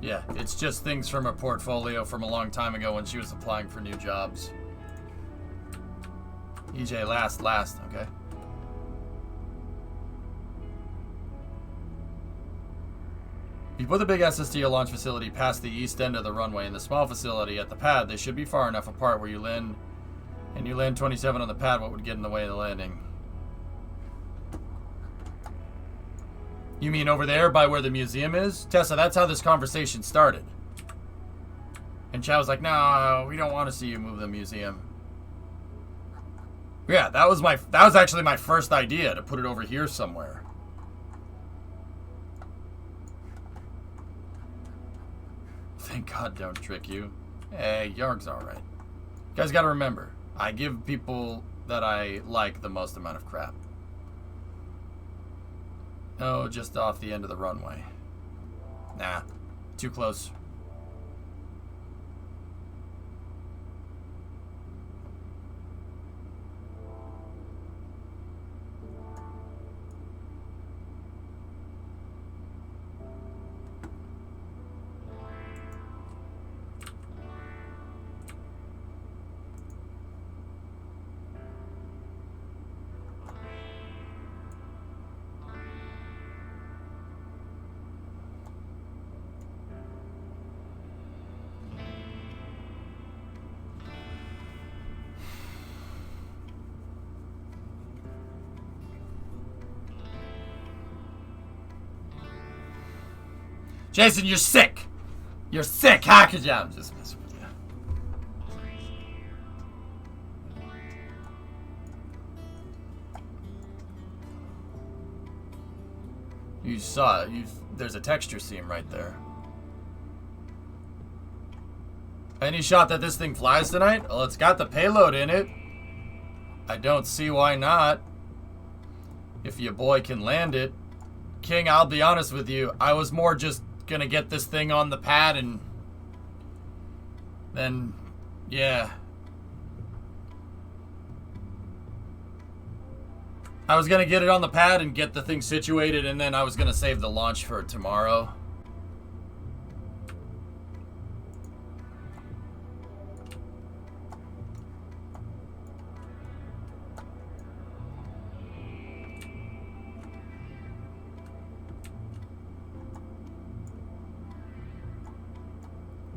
A: Yeah, it's just things from her portfolio from a long time ago when she was applying for new jobs. EJ, last, okay. You put the big SSD launch facility past the east end of the runway and the small facility at the pad. They should be far enough apart where you land, and you land 27 on the pad. What would get in the way of the landing? You mean over there by where the museum is? Tessa, that's how this conversation started. And Chow was like, no, we don't want to see you move the museum. Yeah, that was actually my first idea, to put it over here somewhere. Thank God don't trick you. Hey, Yarg's alright. You guys gotta remember, I give people that I like the most amount of crap. No, just off the end of the runway. Nah, too close. Jason, you're sick! You're sick! How could you? I'm just messing with you. You saw it. There's a texture seam right there. Any shot that this thing flies tonight? Well, it's got the payload in it. I don't see why not. If your boy can land it. King, I'll be honest with you. I was more just gonna get this thing on the pad and then, yeah. I was gonna get it on the pad and get the thing situated, and then I was gonna save the launch for tomorrow.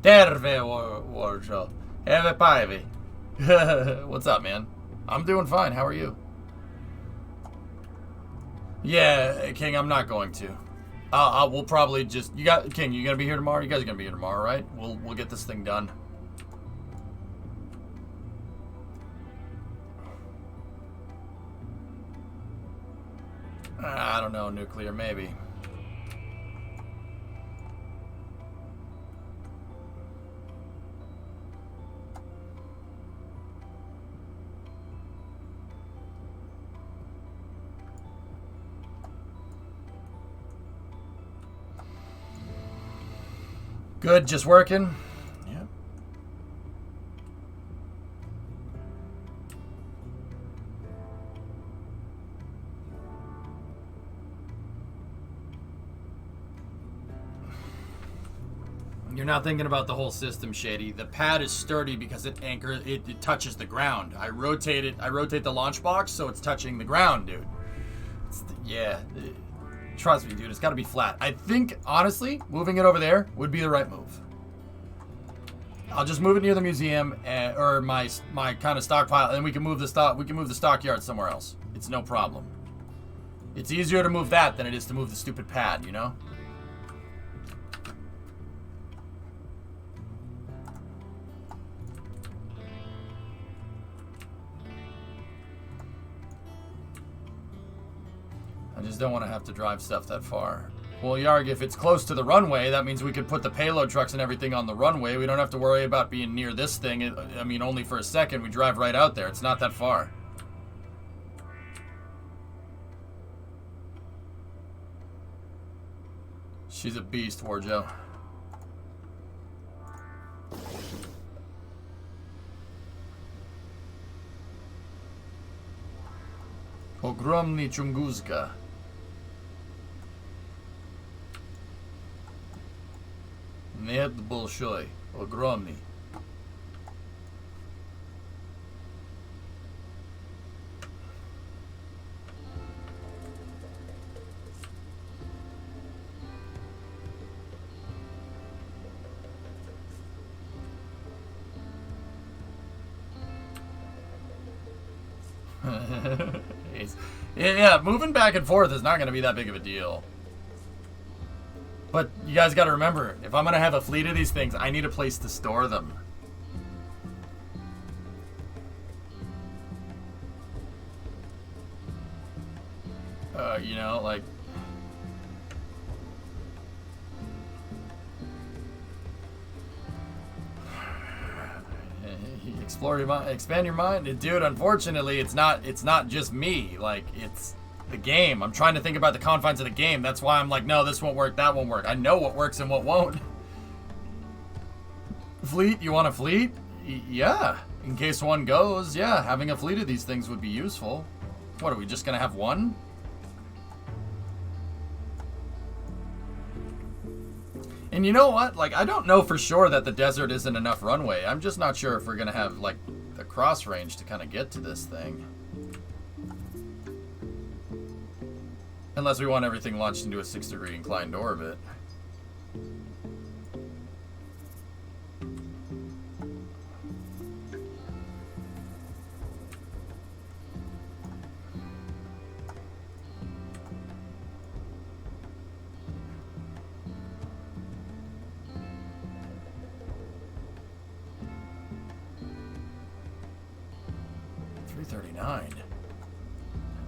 A: Terve, Warjo. Eve Päivi. What's up, man? I'm doing fine. How are you? Yeah, King, I'm not going to. We'll probably just... King, you gonna be here tomorrow? You guys are gonna be here tomorrow, right? We'll get this thing done. I don't know, nuclear, maybe. Good, just working. Yep. You're not thinking about the whole system, Shady. The pad is sturdy because it touches the ground. I rotate the launch box so it's touching the ground, dude. Trust me, dude, it's got to be flat. I think, honestly, moving it over there would be the right move. I'll just move it near the museum or my kind of stockpile, and then we can move the stockyard somewhere else. It's no problem. It's easier to move that than it is to move the stupid pad, you know? I just don't want to have to drive stuff that far. Well, Yarg, if it's close to the runway, that means we could put the payload trucks and everything on the runway. We don't have to worry about being near this thing. I mean, only for a second. We drive right out there. It's not that far. She's a beast, Warjo. Ogromny Chunguzka. Нет большой. Огромный. Yeah, moving back and forth is not going to be that big of a deal. But you guys got to remember, if I'm going to have a fleet of these things, I need a place to store them. You know, like... Explore your mind, expand your mind. Dude, unfortunately, it's not just me. Like, it's the game. I'm trying to think about the confines of the game. That's why I'm like, no, this won't work, that won't work. I know what works and what won't. Fleet? You want a fleet? Yeah. In case one goes, yeah, having a fleet of these things would be useful. What, are we just gonna have one? And you know what? Like, I don't know for sure that the desert isn't enough runway. I'm just not sure if we're gonna have, like, the cross range to kind of get to this thing. Unless we want everything launched into a 6-degree inclined orbit.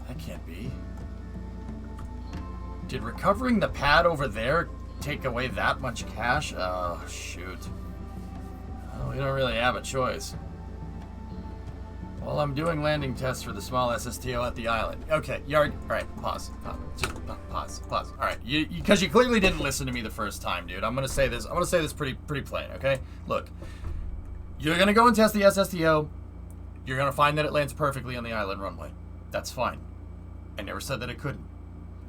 A: That can't be. Did recovering the pad over there take away that much cash? Oh, shoot. Well, we don't really have a choice. Well, I'm doing landing tests for the small SSTO at the island. Okay, Yarg. Alright, pause. Just pause. Alright, because you clearly didn't listen to me the first time, dude. I'm gonna say this pretty plain, okay? Look. You're gonna go and test the SSTO. You're going to find that it lands perfectly on the island runway. That's fine. I never said that it couldn't.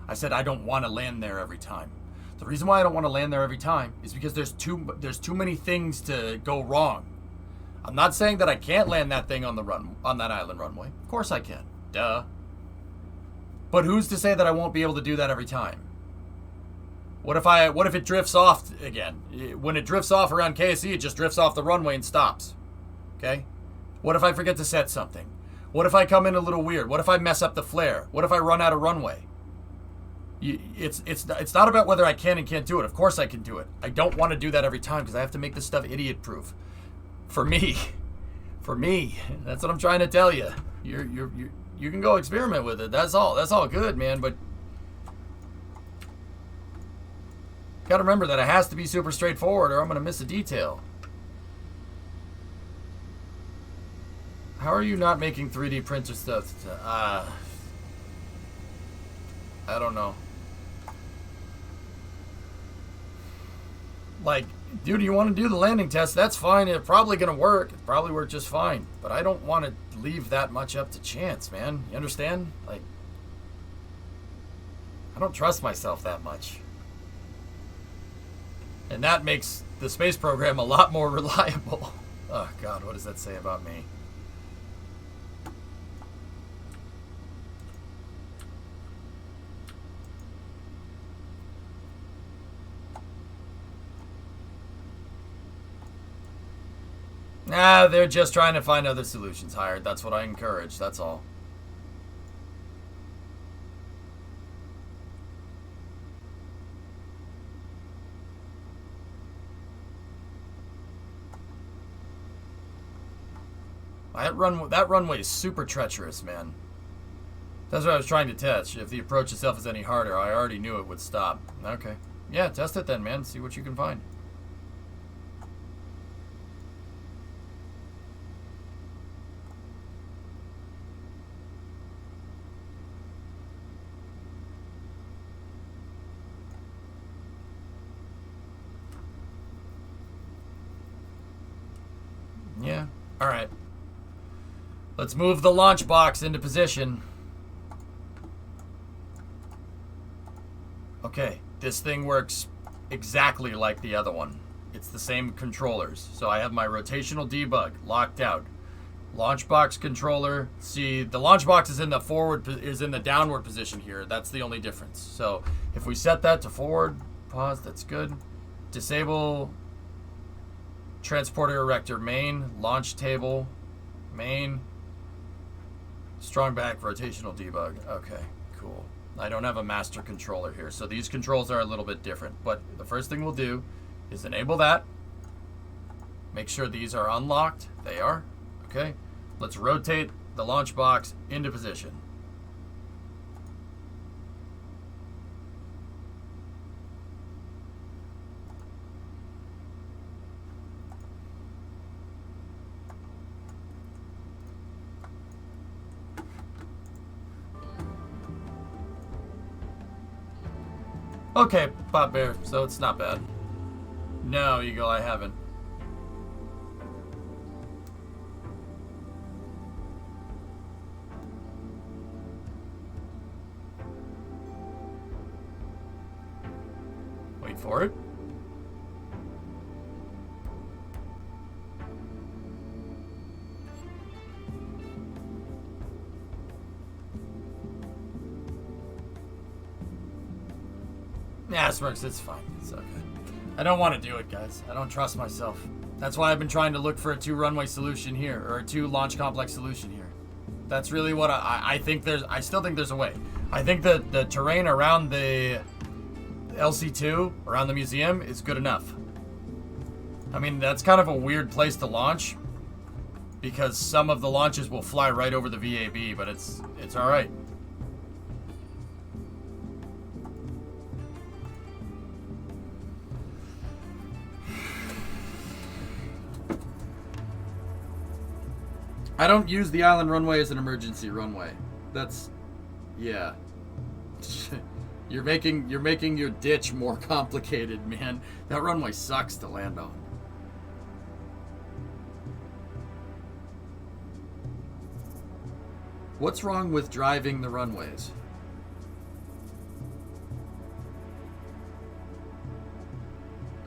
A: I said I don't want to land there every time. The reason why I don't want to land there every time is because there's too many things to go wrong. I'm not saying that I can't land that thing on that island runway. Of course I can. Duh. But who's to say that I won't be able to do that every time? What if it drifts off again? When it drifts off around KSE, it just drifts off the runway and stops. Okay? What if I forget to set something? What if I come in a little weird? What if I mess up the flare? What if I run out of runway? It's not about whether I can and can't do it. Of course I can do it. I don't want to do that every time because I have to make this stuff idiot-proof. For me. For me. That's what I'm trying to tell you. You can go experiment with it. That's all. That's all good, man. But gotta remember that it has to be super straightforward or I'm gonna miss a detail. How are you not making 3D printer stuff? I don't know. Like, dude, you want to do the landing test? That's fine. It's probably going to work. It probably worked just fine. But I don't want to leave that much up to chance, man. You understand? Like, I don't trust myself that much. And that makes the space program a lot more reliable. Oh, God, what does that say about me? Nah, they're just trying to find other solutions, Hired. That's what I encourage, that's all. That runway is super treacherous, man. That's what I was trying to test. If the approach itself is any harder, I already knew it would stop. Okay. Yeah, test it then, man. See what you can find. Yeah. All right. Let's move the launch box into position. Okay, this thing works exactly like the other one. It's the same controllers. So I have my rotational debug locked out. Launch box controller. See, the launch box is in the downward position here. That's the only difference. So if we set that to forward, pause, that's good. Disable transporter erector main, launch table, main, strong back, rotational debug. Okay, cool. I don't have a master controller here, so these controls are a little bit different. But the first thing we'll do is enable that. Make sure these are unlocked. They are. Okay. Let's rotate the launch box into position. Okay, Pop Bear, so it's not bad. No, Eagle, I haven't. Wait for it. Yeah, Smirks, it's fine. It's okay. I don't want to do it, guys. I don't trust myself. That's why I've been trying to look for a 2-runway solution here, or a 2-launch complex solution here. That's really what I think there's... I still think there's a way. I think that the terrain around the LC2, around the museum, is good enough. I mean, that's kind of a weird place to launch, because some of the launches will fly right over the VAB, but it's all right. I don't use the island runway as an emergency runway. That's, yeah. You're making your ditch more complicated, man. That runway sucks to land on. What's wrong with driving the runways?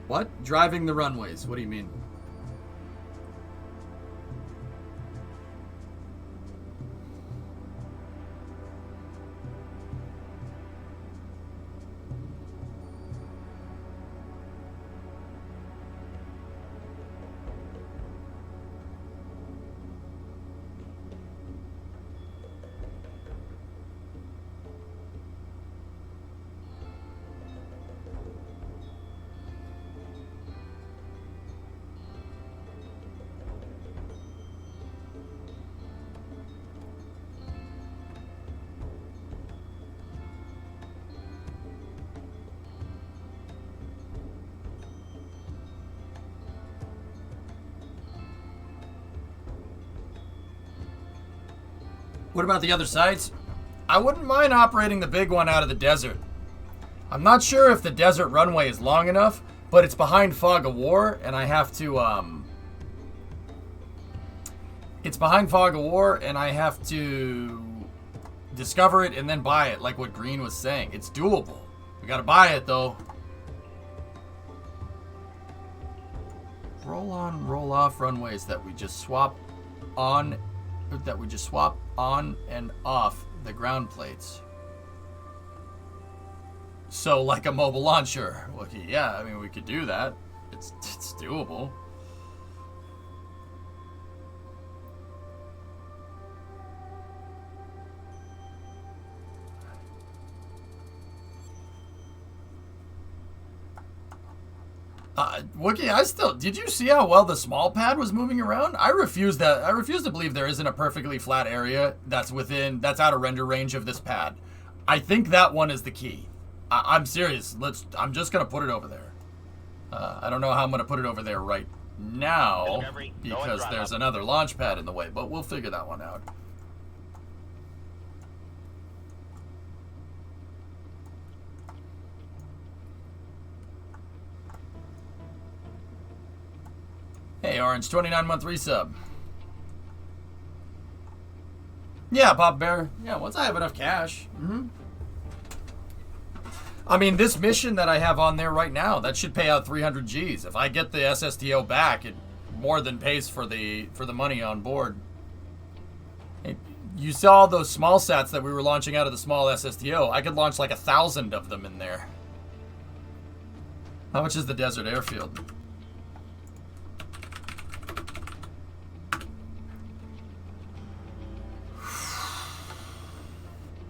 A: What? Driving the runways. What do you mean? What about the other sites? I wouldn't mind operating the big one out of the desert. I'm not sure if the desert runway is long enough, but it's behind Fog of War, and I have to, It's behind Fog of War, and I have to discover it and then buy it, like what Green was saying. It's doable. We gotta buy it, though. Roll on, roll off runways that we just swap on and off the ground plates. So like a mobile launcher. Well, yeah, I mean, we could do that. It's doable. Wookie, did you see how well the small pad was moving around? I refuse to believe there isn't a perfectly flat area that's out of render range of this pad. I think that one is the key. I'm serious. I'm just gonna put it over there. I don't know how I'm gonna put it over there right now because there's another launch pad in the way, but we'll figure that one out. Hey, Orange, 29-month resub. Yeah, Pop Bear. Yeah, once I have enough cash. I mean, this mission that I have on there right now, that should pay out 300 Gs. If I get the SSTO back, it more than pays for the money on board. You saw those small sats that we were launching out of the small SSTO. I could launch like 1,000 of them in there. How much is the desert airfield?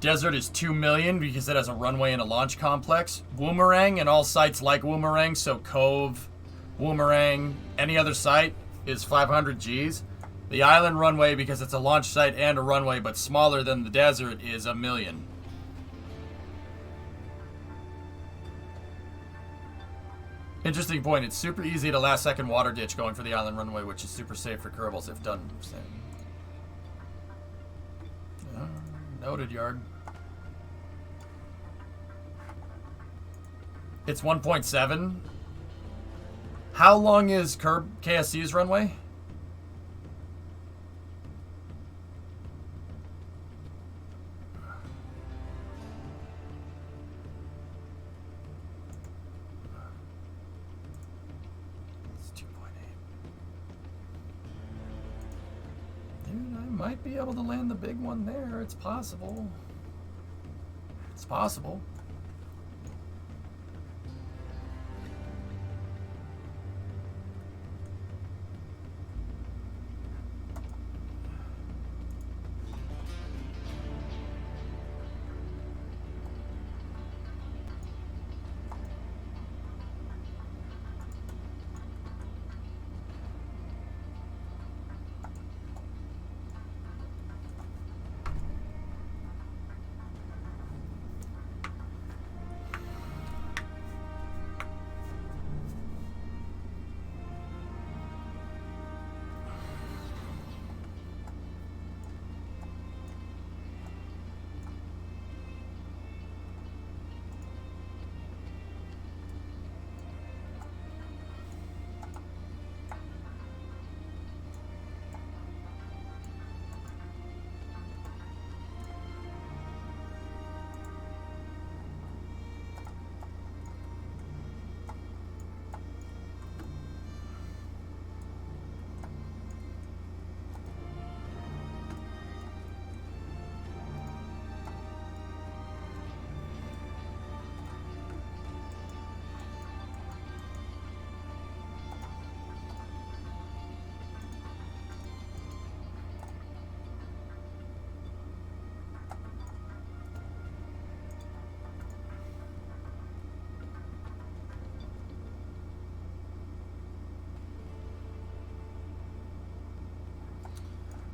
A: Desert is 2 million because it has a runway and a launch complex. Woomerang and all sites like Woomerang, so Cove, Woomerang, any other site is 500 Gs. The island runway, because it's a launch site and a runway but smaller than the desert, is 1 million. Interesting point. It's super easy to last second water ditch going for the island runway, which is super safe for Kerbals if done. Noted, Yard. It's 1.7. How long is KSC's runway? It's 2.8. Dude, I might be able to land the big one there. It's possible. It's possible.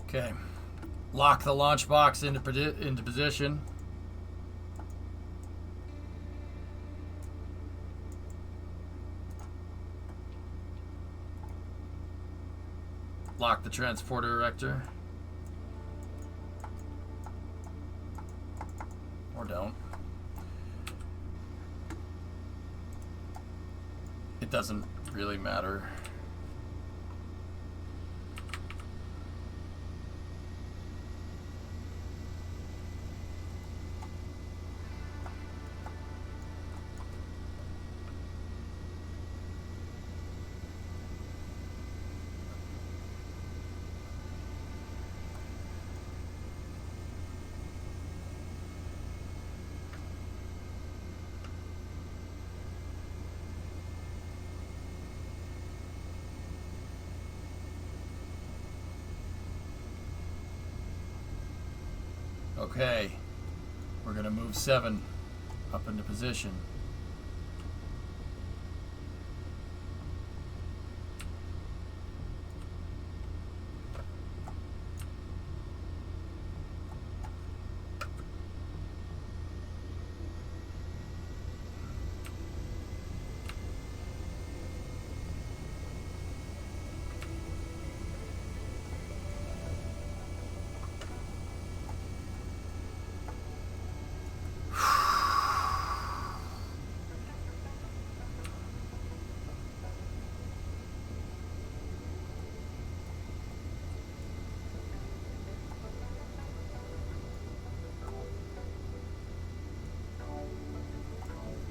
A: Okay. Lock the launch box into position. Lock the transporter erector. doesn't really matter. Okay, we're gonna move 7 up into position.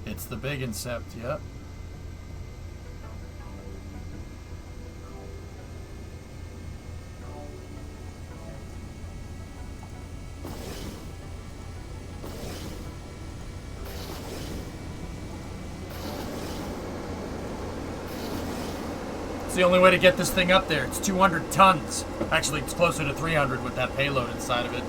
A: It's the big incept, yep. It's the only way to get this thing up there. It's 200 tons. Actually, it's closer to 300 with that payload inside of it.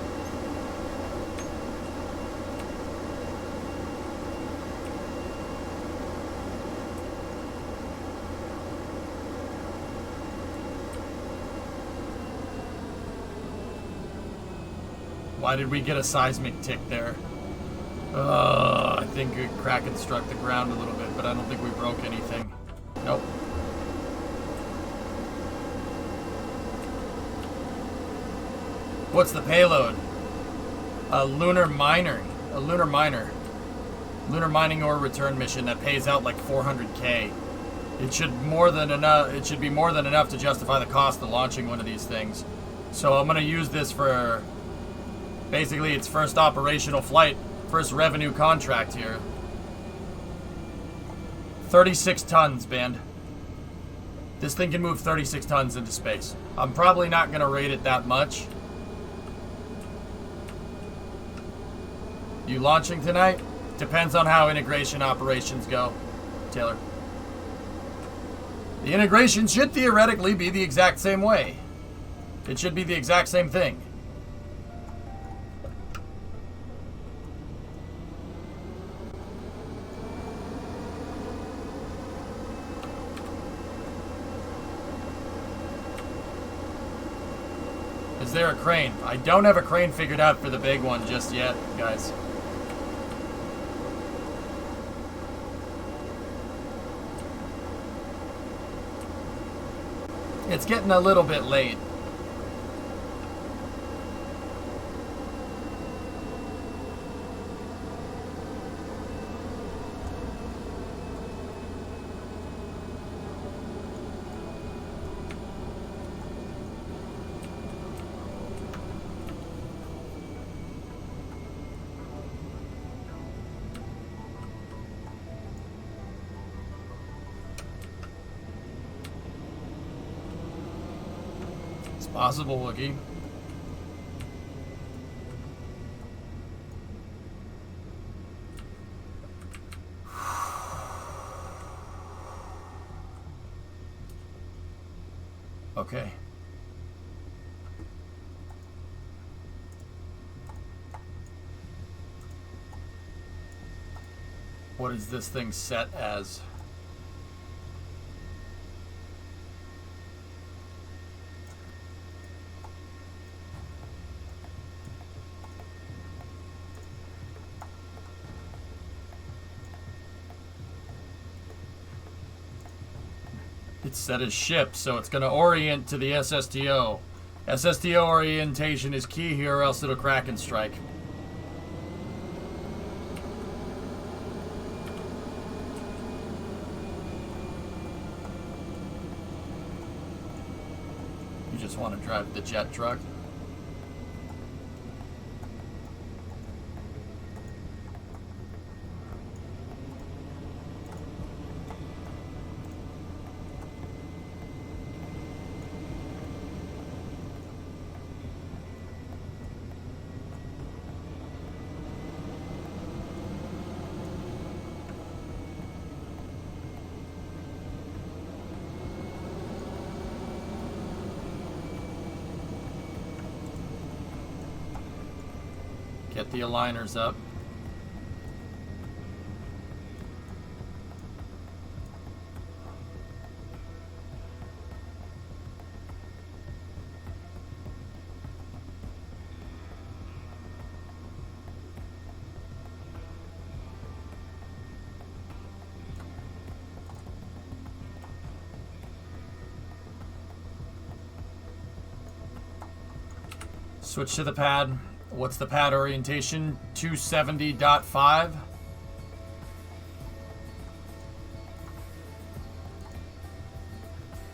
A: Why did we get a seismic tick there? I think Kraken struck the ground a little bit, but I don't think we broke anything. Nope. What's the payload? A lunar miner. A lunar miner. Lunar mining ore return mission that pays out like 400K. It should more than enough. It should be more than enough to justify the cost of launching one of these things. So I'm gonna use this for basically its first operational flight, first revenue contract here. 36 tons, band. This thing can move 36 tons into space. I'm probably not gonna rate it that much. You launching tonight? Depends on how integration operations go, Taylor. The integration should theoretically be the exact same way. It should be the exact same thing. Is there a crane? I don't have a crane figured out for the big one just yet, guys. It's getting a little bit late. Possible, Wookie. Okay. What is this thing set as? It's set as ship, so it's going to orient to the SSTO. SSTO orientation is key here, or else it'll Kraken strike. You just want to drive the jet truck? Get the aligners up. Switch to the pad. What's the pad orientation? 270.5.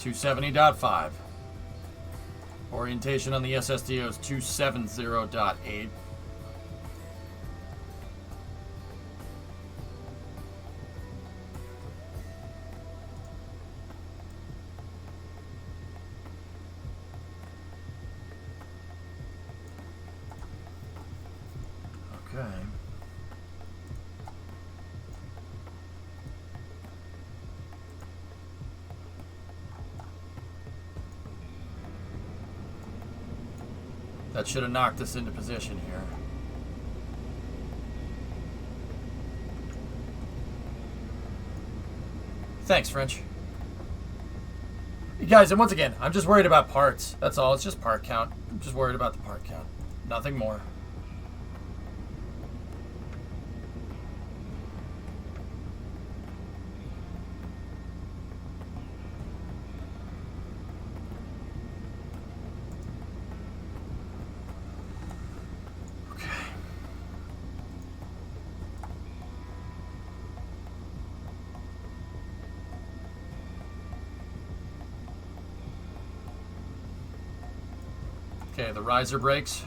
A: .5. Orientation on the SSDO is 270.8. Okay. That should have knocked us into position here. Thanks, French. You guys, and once again, I'm just worried about parts. That's all. It's just part count. I'm just worried about the part count. Nothing more. Okay, the riser brakes.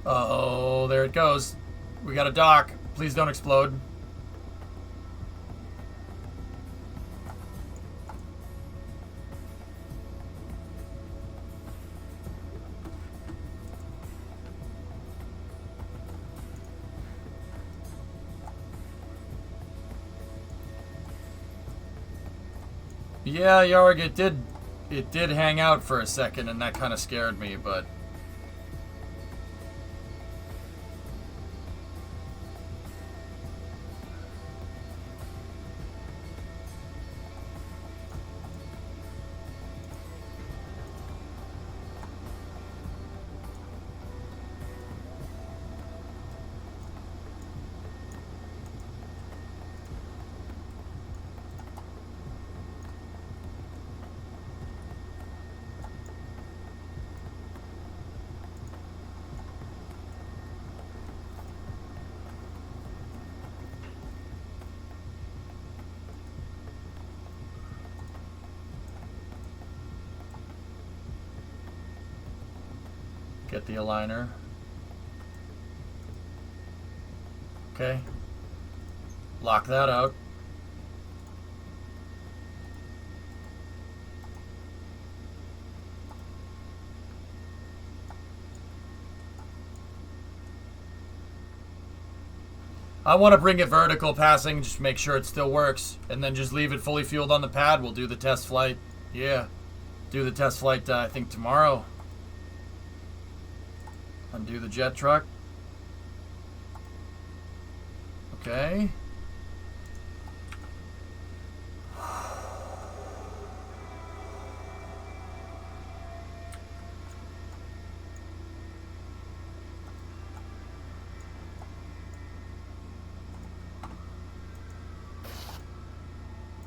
A: Uh-oh, there it goes. We got a dock. Please don't explode. Yeah, Yarg, it did hang out for a second, and that kind of scared me, but get the aligner. Okay. Lock that out. I want to bring it vertical passing, just make sure it still works, and then just leave it fully fueled on the pad. We'll do the test flight. Yeah. Do the test flight, I think, tomorrow. Undo the jet truck. Okay.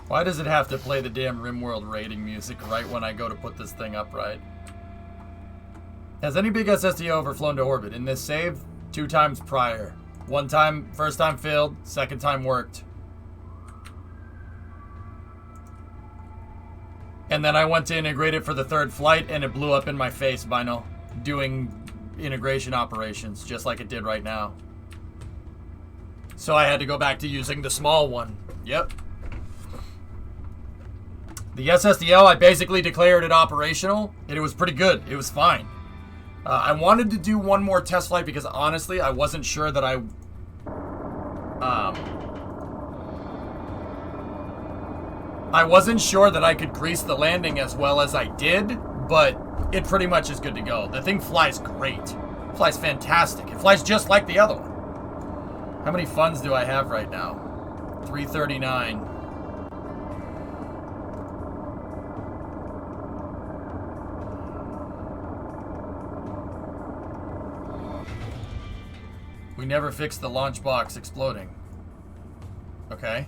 A: Why does it have to play the damn RimWorld rating music right when I go to put this thing up right? Has any big SSDO ever flown to orbit? In this save, 2 times prior. 1 time, first time failed, second time worked. And then I went to integrate it for the 3rd flight and it blew up in my face, Bino. Doing integration operations, just like it did right now. So I had to go back to using the small one. Yep. The SSDL, I basically declared it operational, and it was pretty good. It was fine. I wanted to do one more test flight because honestly, I wasn't sure that I wasn't sure that I could grease the landing as well as I did, but it pretty much is good to go. The thing flies great. It flies fantastic. It flies just like the other one. How many funds do I have right now? 339. We never fixed the launch box exploding. Okay.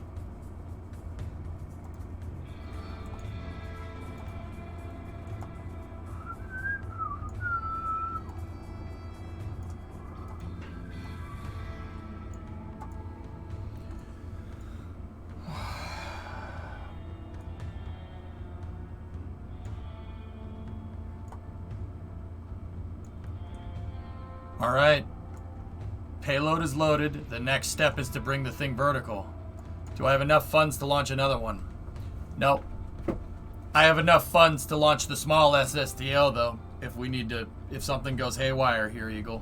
A: All right. Payload is loaded. The next step is to bring the thing vertical. Do I have enough funds to launch another one? Nope. I have enough funds to launch the small SSDL though, if we need to, if something goes haywire here, Eagle.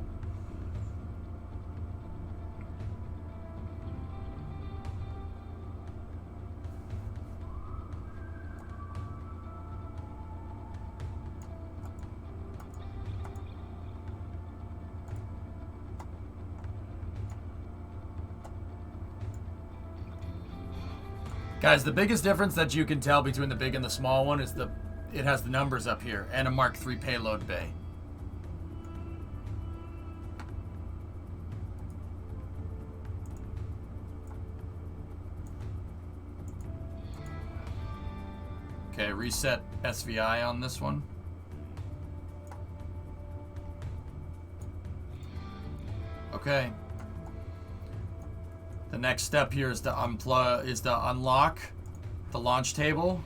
A: Guys, the biggest difference that you can tell between the big and the small one is it has the numbers up here and a Mark III payload bay. Okay, reset SVI on this one. Okay. The next step here is to unlock the launch table.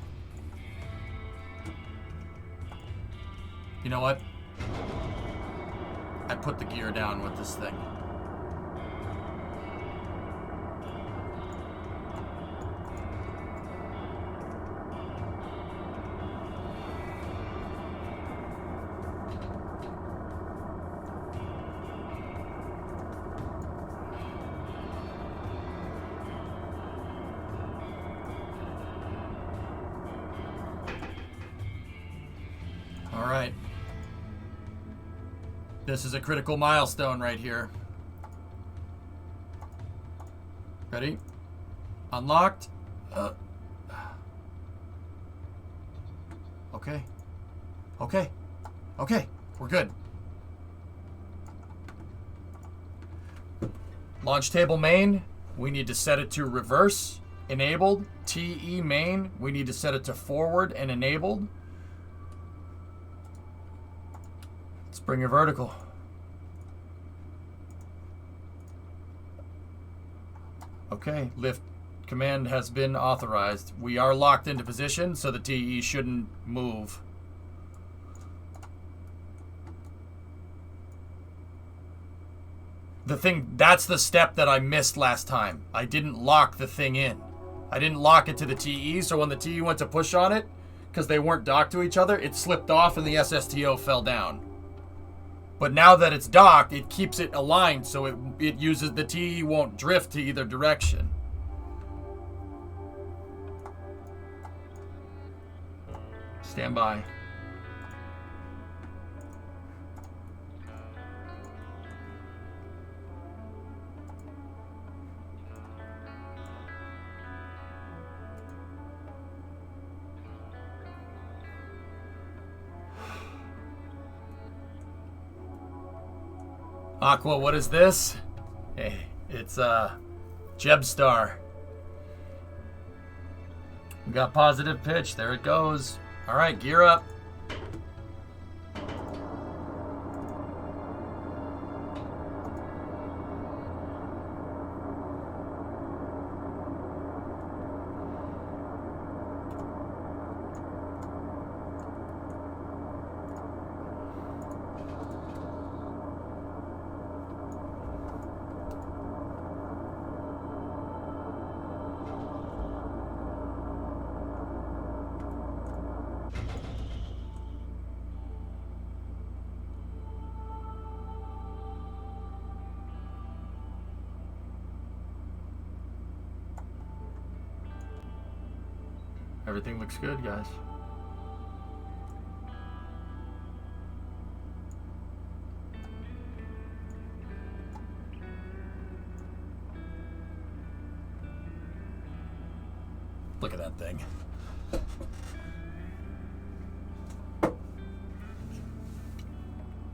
A: You know what? I put the gear down with this thing. Alright. This is a critical milestone right here. Ready? Unlocked. Okay. Okay. Okay. We're good. Launch table main. We need to set it to reverse. Enabled. TE main. We need to set it to forward and enabled. Let's bring it vertical. Okay, lift command has been authorized. We are locked into position, so the TE shouldn't move. That's the step that I missed last time. I didn't lock the thing in. I didn't lock it to the TE, so when the TE went to push on it, because they weren't docked to each other, it slipped off and the SSTO fell down. But now that it's docked, it keeps it aligned, so it uses the TE won't drift to either direction. Stand by. Aqua, what is this? Hey, it's Jebstar. We got positive pitch. There it goes. All right, gear up. Everything looks good, guys. Look at that thing.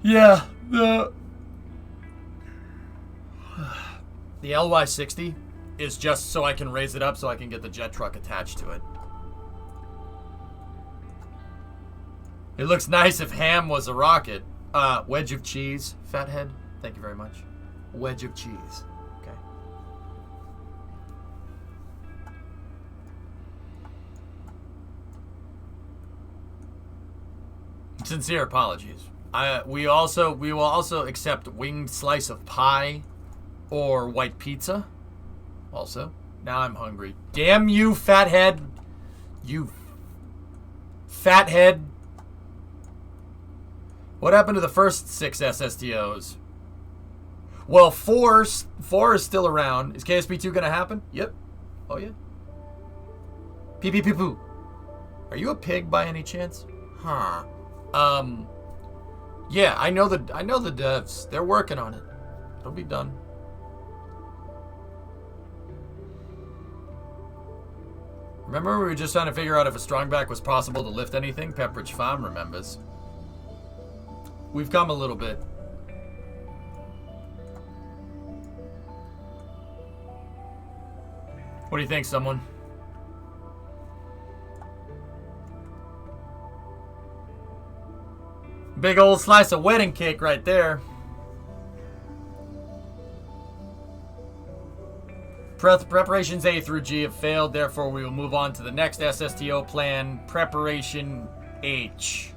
A: Yeah, the LY60 is just so I can raise it up so I can get the jet truck attached to it. It looks nice if ham was a rocket. Wedge of cheese, fathead. Thank you very much. Wedge of cheese. Okay. Sincere apologies. We will also accept winged slice of pie or white pizza. Also. Now I'm hungry. Damn you, fathead. You fathead. What happened to the first 6 SSTOs? Well, 4 is still around. Is KSP 2 gonna happen? Yep. Oh yeah. Pee pee pee poo. Are you a pig by any chance? Huh. Yeah, I know the devs. They're working on it. It'll be done. Remember we were just trying to figure out if a strongback was possible to lift anything? Pepperidge Farm remembers. We've come a little bit. What do you think, someone? Big old slice of wedding cake right there. Preparations A through G have failed, therefore we will move on to the next SSTO plan, Preparation H.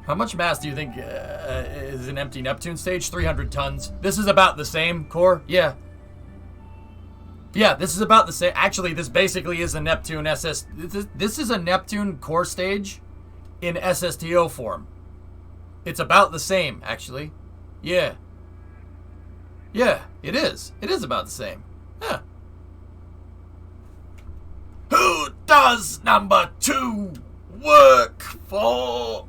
A: How much mass do you think is an empty Neptune stage? 300 tons. This is about the same, Core? Yeah. Yeah, this is about the same. Actually, this basically is a Neptune SS... This is a Neptune core stage in SSTO form. It's about the same, actually. Yeah. Yeah, it is. It is about the same. Yeah. Who does number 2 work for?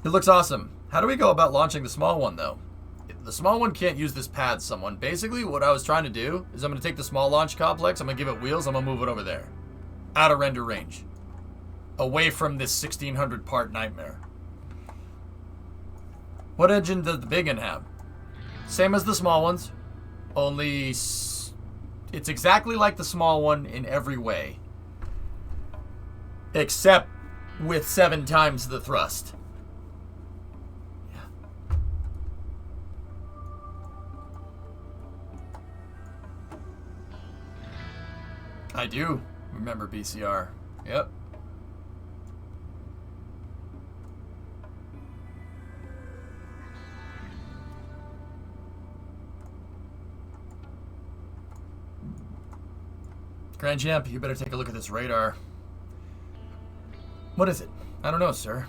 A: It looks awesome. How do we go about launching the small one, though? The small one can't use this pad, someone. Basically, what I was trying to do is I'm going to take the small launch complex, I'm going to give it wheels, I'm going to move it over there. Out of render range. Away from this 1,600 part nightmare. What engine does the big one have? Same as the small ones. Only... it's exactly like the small one in every way. Except with 7 times the thrust. Yeah. I do remember BCR. Yep. Grand Champ, you better take a look at this radar. What is it? I don't know, sir.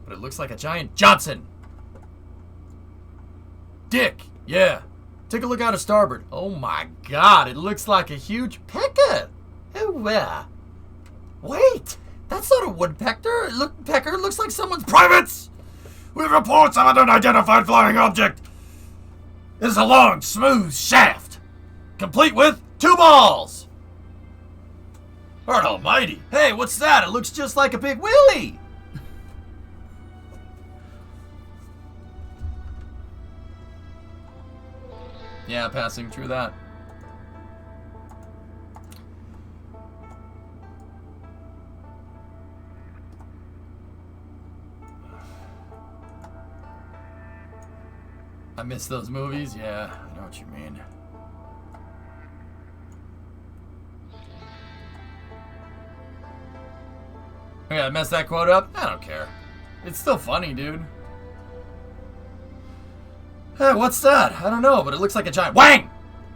A: But it looks like a giant Johnson! Dick! Yeah. Take a look out of starboard. Oh my god, it looks like a huge pecker! Oh, where? Wait! That's not a woodpecker! Pecker looks like someone's privates! We have reports of an unidentified flying object! It is a long, smooth shaft! Complete with 2 balls! Lord almighty! Hey, what's that? It looks just like a big willy! Yeah, passing through that. I miss those movies. Yeah, I know what you mean. Okay, I messed that quote up. I don't care. It's still funny, dude. Hey, what's that? I don't know, but it looks like a giant. Wang!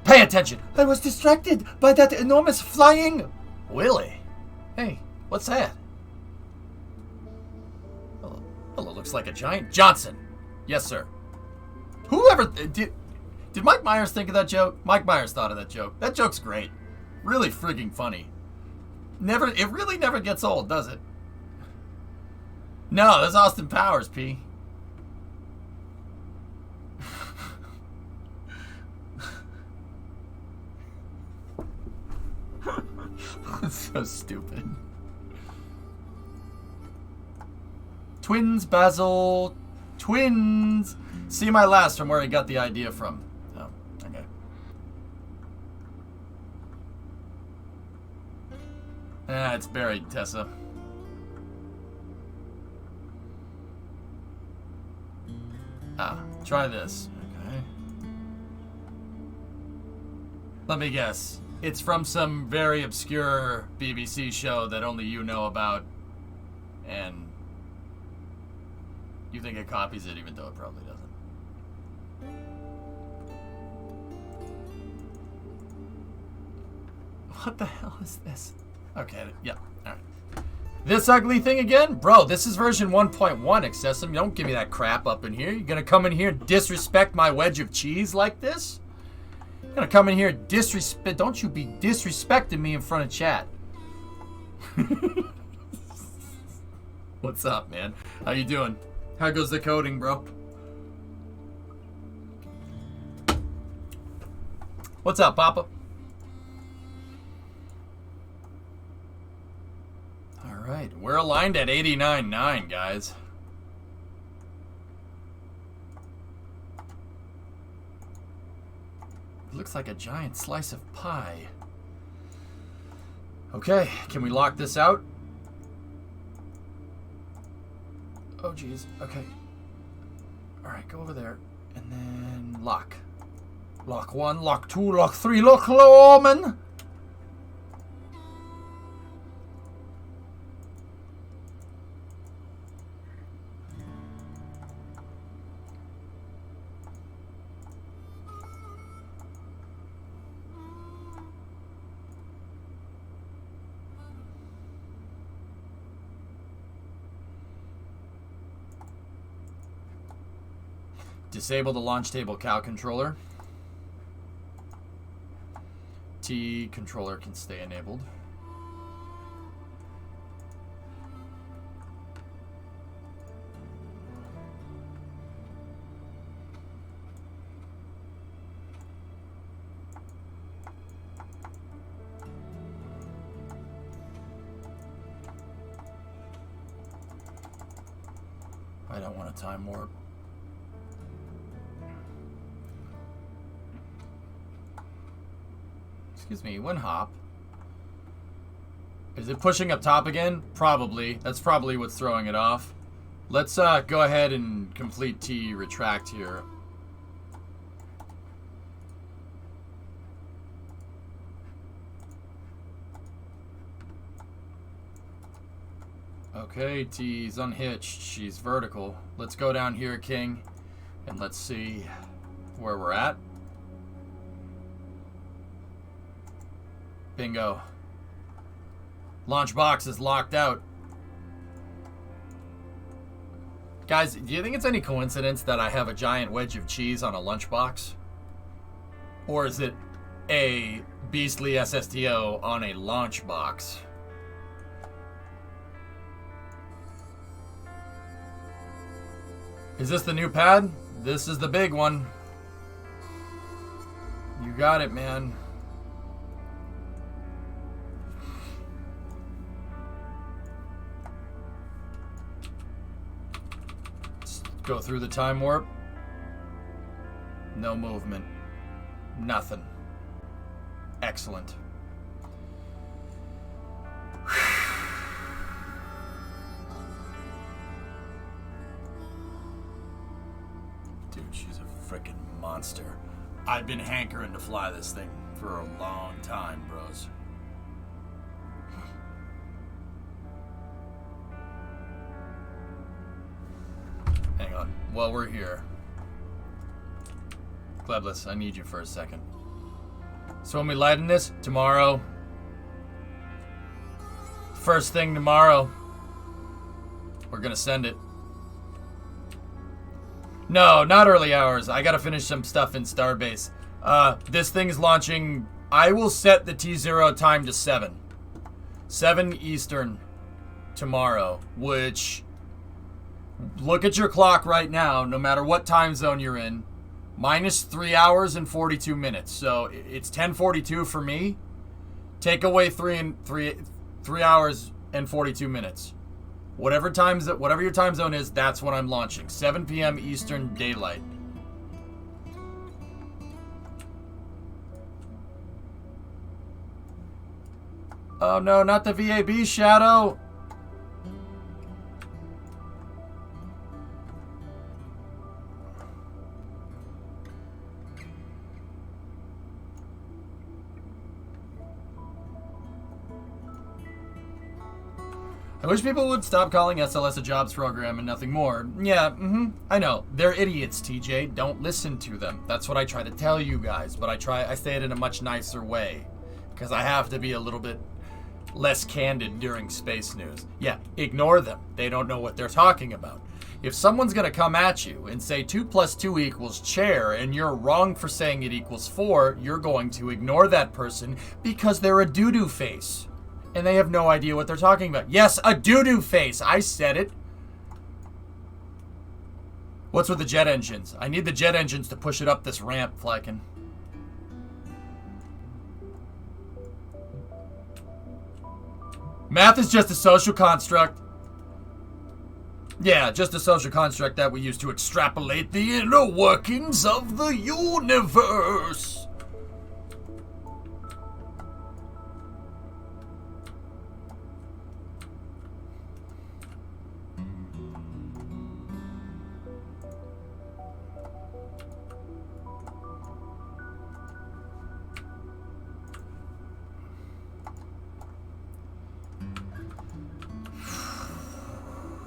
A: Pay attention. I was distracted by that enormous flying. Willie. Hey, what's that? Well, it looks like a giant. Johnson. Yes, sir. Whoever did Mike Myers think of that joke? Mike Myers thought of that joke. That joke's great. Really freaking funny. It really never gets old, does it? No, that's Austin Powers, P. That's so stupid. Twins, Basil. Twins. See my last from where I got the idea from. Oh, okay. Ah, it's buried, Tessa. Ah, try this. Okay. Let me guess. It's from some very obscure BBC show that only you know about, and you think it copies it even though it probably doesn't. What the hell is this? Okay, yeah, alright. This ugly thing again? Bro, this is version 1.1, Excessive. Don't give me that crap up in here. You're gonna come in here and disrespect my wedge of cheese like this? You're gonna come in here and disrespect. Don't you be disrespecting me in front of chat. What's up, man? How you doing? How goes the coding, bro? What's up, Papa? Alright, we're aligned at 89.9, guys. It looks like a giant slice of pie. Okay, can we lock this out? Oh, geez. Okay. Alright, go over there. And then lock. Lock 1, lock 2, lock 3, lock Lawman! Disable the launch table cow controller. T controller can stay enabled. I don't want a time warp. Excuse me, one hop. Is it pushing up top again? Probably. That's probably what's throwing it off. Let's go ahead and complete T retract here. Okay, T's unhitched. She's vertical. Let's go down here, King, and let's see where we're at. Bingo. Launch box is locked out. Guys, do you think it's any coincidence that I have a giant wedge of cheese on a lunchbox? Or is it a beastly SSTO on a launch box? Is this the new pad? This is the big one. You got it, man. Go through the time warp. No movement. Nothing. Excellent. Dude, she's a freaking monster. I've been hankering to fly this thing for a long time, bros. Hang on. While we're here. Glebless, I need you for a second. So when we lighten this, tomorrow. First thing tomorrow. We're gonna send it. No, not early hours. I gotta finish some stuff in Starbase. This thing's launching. I will set the T0 time to 7. 7 Eastern tomorrow, which, look at your clock right now, no matter what time zone you're in, minus 3 hours and 42 minutes. So it's 10:42 for me. Take away 3 hours and 42 minutes. Whatever your time zone is, that's when I'm launching. 7 p.m. Eastern Daylight. Oh no, not the VAB Shadow. I wish people would stop calling SLS a jobs program and nothing more. Yeah, I know. They're idiots, TJ. Don't listen to them. That's what I try to tell you guys, but I say it in a much nicer way. Because I have to be a little bit less candid during space news. Yeah, ignore them. They don't know what they're talking about. If someone's going to come at you and say 2 + 2 equals chair and you're wrong for saying it equals 4, you're going to ignore that person because they're a doo-doo face. And they have no idea what they're talking about. Yes, a doo-doo face. I said it. What's with the jet engines? I need the jet engines to push it up this ramp, Flykin. Math is just a social construct. Yeah, just a social construct that we use to extrapolate the inner workings of the universe.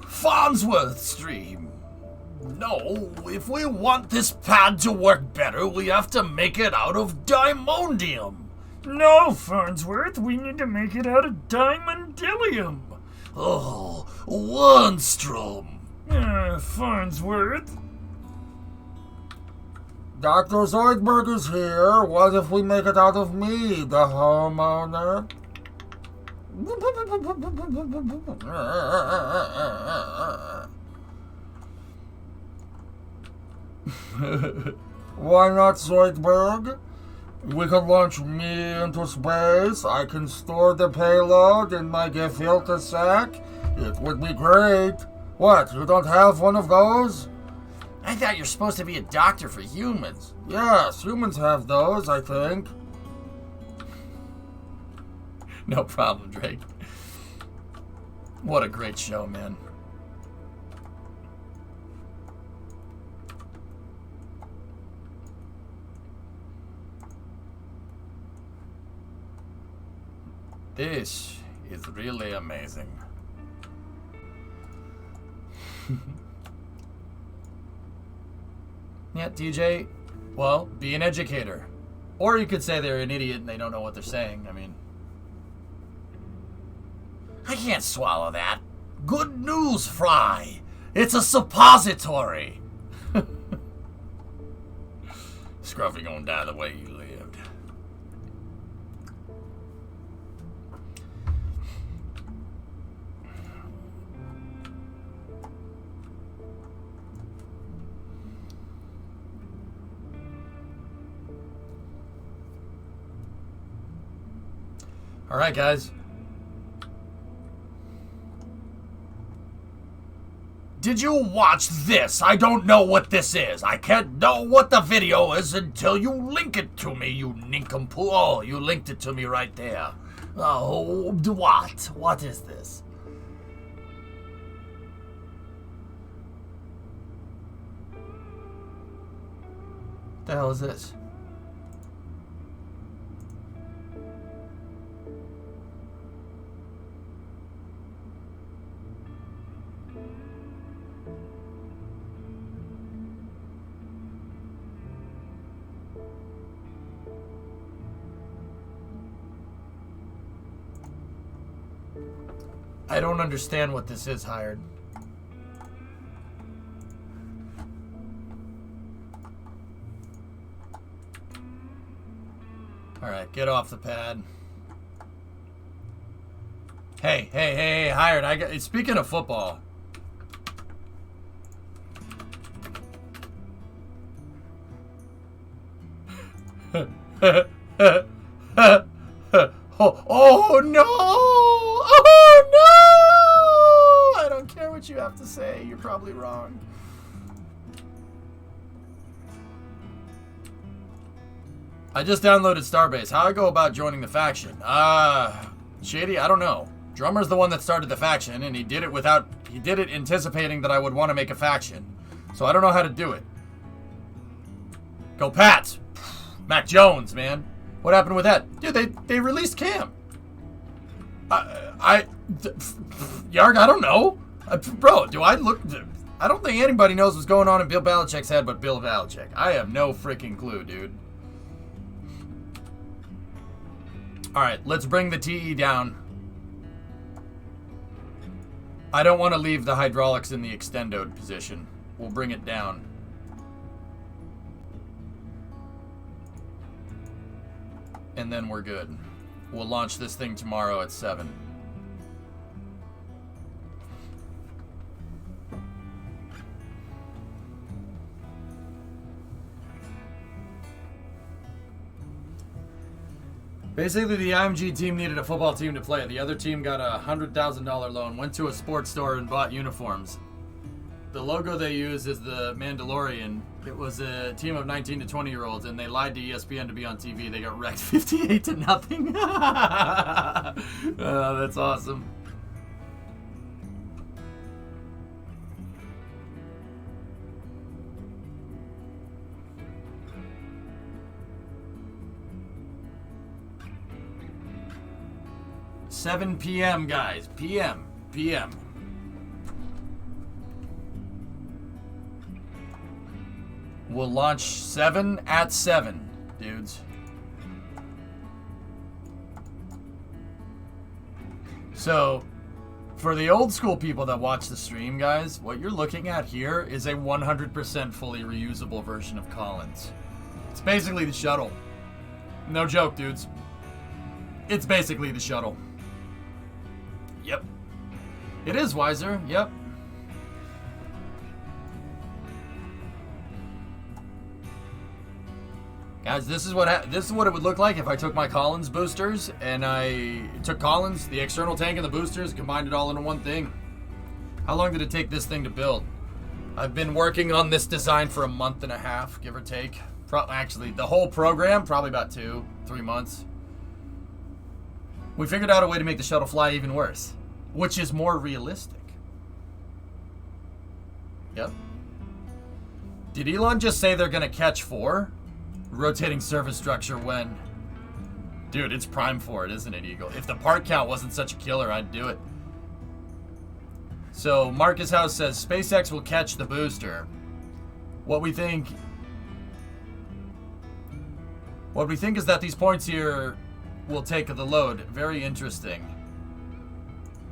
A: Farnsworth stream. No, if we want this pad to work better, we have to make it out of diamondium.
D: No, Farnsworth, we need to make it out of diamondillium.
A: Oh, Wernstrom.
D: Farnsworth.
E: Dr. Zoidberg is here. What if we make it out of me, the homeowner? Why not, Zoidberg? We can launch me into space. I can store the payload in my gefilte sack. It would be great. What, you don't have one of those?
A: I thought you're supposed to be a doctor for humans.
E: Yes, humans have those, I think.
A: No problem, Drake. What a great show, man. This is really amazing. Yeah, TJ, well, be an educator. Or you could say they're an idiot and they don't know what they're saying. I mean, I can't swallow that. Good news, Fry. It's a suppository. Scruffy gonna die the way you lived. All right, guys. Did you watch this? I don't know what this is. I can't know what the video is until you link it to me, you nincompoop. Oh, you linked it to me right there. Oh, what? What is this? What the hell is this? I don't understand what this is, Hired. Alright, get off the pad. Hey, Hired, speaking of football. Oh no! Oh no! I don't care what you have to say. You're probably wrong. I just downloaded Starbase. How I go about joining the faction? Shady, I don't know. Drummer's the one that started the faction, and he did it anticipating that I would want to make a faction. So I don't know how to do it. Go Pats! Mac Jones, man. What happened with that? Dude, they released Cam. Yarg, I don't know. Bro, I don't think anybody knows what's going on in Bill Belichick's head but Bill Belichick. I have no freaking clue, dude. Alright, let's bring the TE down. I don't want to leave the hydraulics in the extended position. We'll bring it down. And then we're good. We'll launch this thing tomorrow at 7. Basically, the IMG team needed a football team to play. The other team got a $100,000 loan, went to a sports store and bought uniforms. The logo they use is the Mandalorian. It was a team of 19 to 20-year-olds, and they lied to ESPN to be on TV. They got wrecked 58-0. Oh, that's awesome. $7 p.m., guys. PM. We'll launch 7 at 7, dudes. So, for the old school people that watch the stream, guys, what you're looking at here is a 100% fully reusable version of Collins. It's basically the shuttle. No joke, dudes. It's basically the shuttle. Yep. It is, Wiser. Yep. Guys, this is what it would look like if I took my Collins boosters and I took Collins, the external tank, and the boosters, combined it all into one thing. How long did it take this thing to build? I've been working on this design for a month and a half, give or take. Actually, the whole program, probably about 2-3 months. We figured out a way to make the shuttle fly even worse, which is more realistic. Yep. Did Elon just say they're gonna catch 4? Rotating surface structure when? Dude, it's prime for it, isn't it, Eagle? If the part count wasn't such a killer, I'd do it. So, Marcus House says, SpaceX will catch the booster. What we think is that these points here will take the load. Very interesting.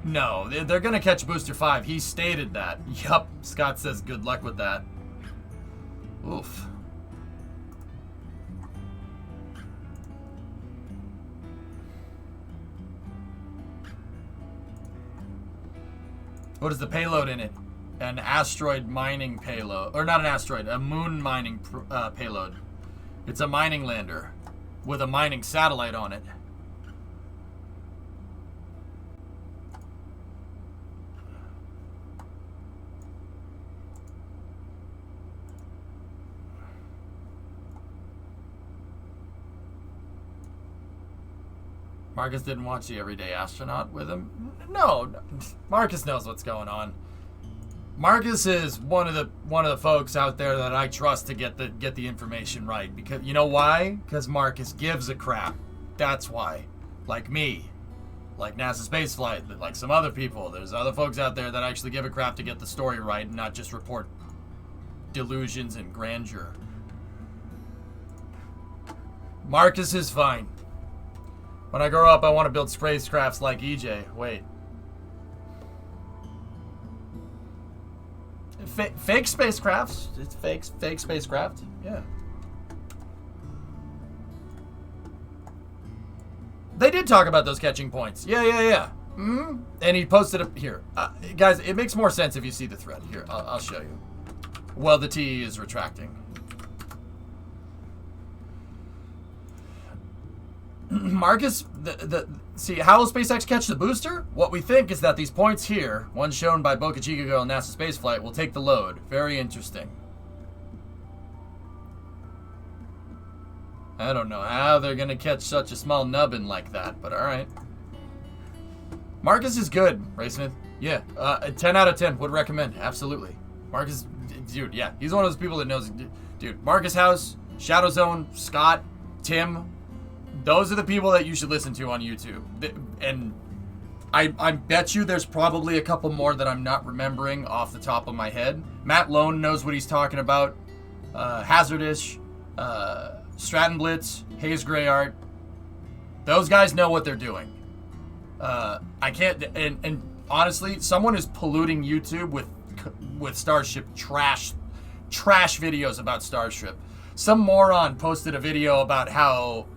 A: No, they're going to catch Booster 5. He stated that. Yup. Scott says good luck with that. Oof. What is the payload in it? An asteroid mining payload. Or not an asteroid, a moon mining payload. It's a mining lander with a mining satellite on it. Marcus didn't watch the Everyday Astronaut with him? No. Marcus knows what's going on. Marcus is one of the folks out there that I trust to get the information right. Because you know why? Because Marcus gives a crap. That's why. Like me. Like NASA Spaceflight. Like some other people. There's other folks out there that actually give a crap to get the story right and not just report delusions and grandeur. Marcus is fine. When I grow up, I want to build spacecrafts like EJ. Wait. Fake spacecrafts. It's fake spacecraft. Yeah. They did talk about those catching points. Yeah. Mm-hmm. And he posted it here. Guys, it makes more sense if you see the thread. Here, I'll show you. Well, the TE is retracting. Marcus, see, how will SpaceX catch the booster? What we think is that these points here, one shown by Boca Chica Girl and NASA Spaceflight, will take the load. Very interesting. I don't know how they're going to catch such a small nubbin like that, but alright. Marcus is good, Raysmith. Yeah, 10 out of 10 would recommend. Absolutely. Marcus, dude, yeah. He's one of those people that knows. Dude, Marcus House, Shadow Zone, Scott, Tim. Those are the people that you should listen to on YouTube. And I bet you there's probably a couple more that I'm not remembering off the top of my head. Matt Lone knows what he's talking about. Hazardish, Stratton Blitz, Hayes Gray Art. Those guys know what they're doing. I can't, and honestly, someone is polluting YouTube with Starship trash videos about Starship. Some moron posted a video about how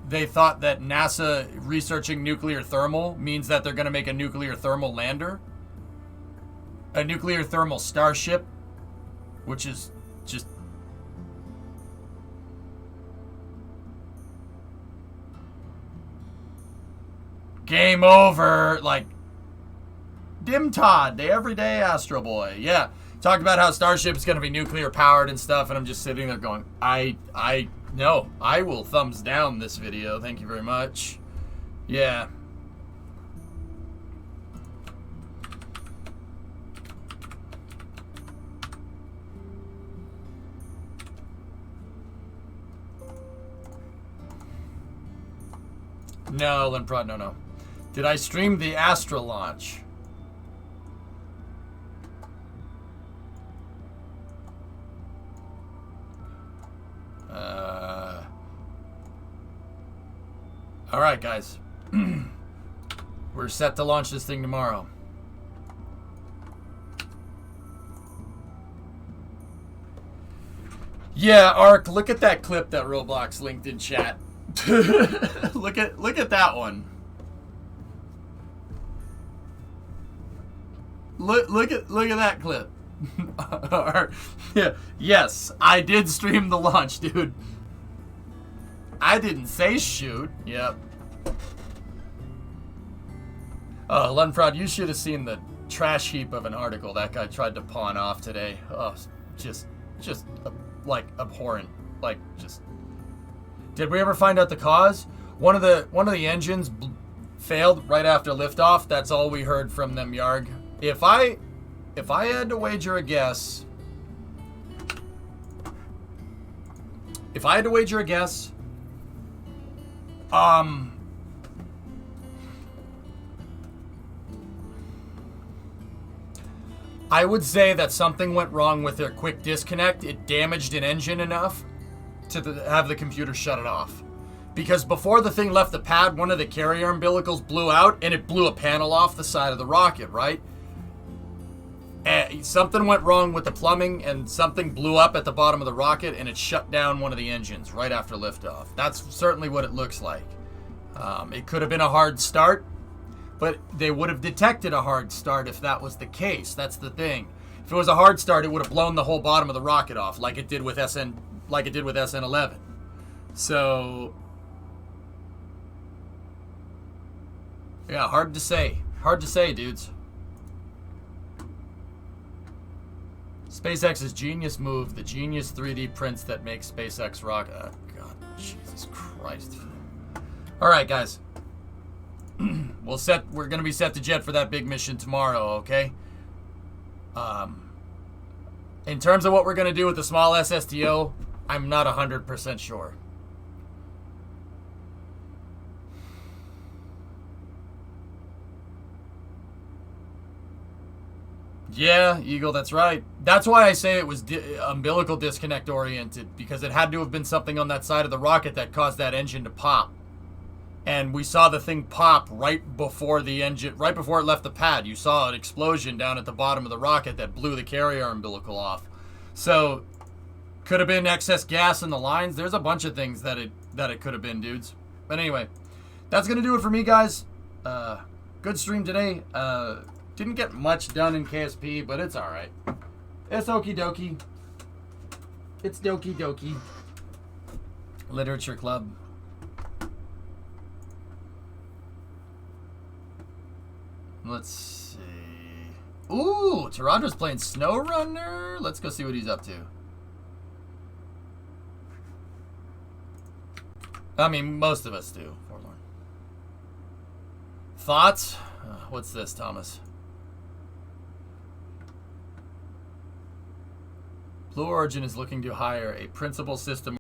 A: they thought that NASA researching nuclear thermal means that they're going to make a nuclear thermal lander, a nuclear thermal Starship, which is just game over. Like Dim Todd, the everyday Astro Boy. Yeah, talked about how Starship is going to be nuclear powered and stuff, and I'm just sitting there going, no, I will thumbs down this video. Thank you very much. Yeah. No, Limprod, no. Did I stream the Astra launch? All right, guys. We're set to launch this thing tomorrow. Yeah, Ark, look at that clip that Roblox linked in chat. look at that one. Look at that clip. Yeah, yes, I did stream the launch, dude. I didn't say shoot. Yep. Oh, Lunfrod, you should have seen the trash heap of an article that guy tried to pawn off today. Oh, just like abhorrent. Like just. Did we ever find out the cause? One of the engines failed right after liftoff. That's all we heard from them, Yarg. If I had to wager a guess, I would say that something went wrong with their quick disconnect. It damaged an engine enough to have the computer shut it off. Because before the thing left the pad, one of the carrier umbilicals blew out, and it blew a panel off the side of the rocket, right? And something went wrong with the plumbing, and something blew up at the bottom of the rocket, and it shut down one of the engines right after liftoff. That's certainly what it looks like. It could have been a hard start, but they would have detected a hard start if that was the case. That's the thing. If it was a hard start, it would have blown the whole bottom of the rocket off, like it did with SN11. So, yeah, hard to say. Hard to say, dudes. SpaceX's genius move, the genius 3D prints that make SpaceX rock. Oh, God, Jesus Christ. All right, guys. We're gonna be set to jet for that big mission tomorrow. Okay. In terms of what we're gonna do with the small SSTO, I'm not 100% sure. Yeah, Eagle, that's right. That's why I say it was umbilical disconnect oriented, because it had to have been something on that side of the rocket that caused that engine to pop. And we saw the thing pop right before the engine, right before it left the pad. You saw an explosion down at the bottom of the rocket that blew the carrier umbilical off. So, could have been excess gas in the lines. There's a bunch of things that it could have been, dudes. But anyway, that's gonna do it for me, guys. Good stream today. Didn't get much done in KSP, but it's alright. It's okie dokie. It's dokie dokie. Literature Club. Let's see. Ooh, Toronto's playing SnowRunner. Let's go see what he's up to. I mean, most of us do. Forlorn. Thoughts? What's this, Thomas? Blue Origin is looking to hire a principal system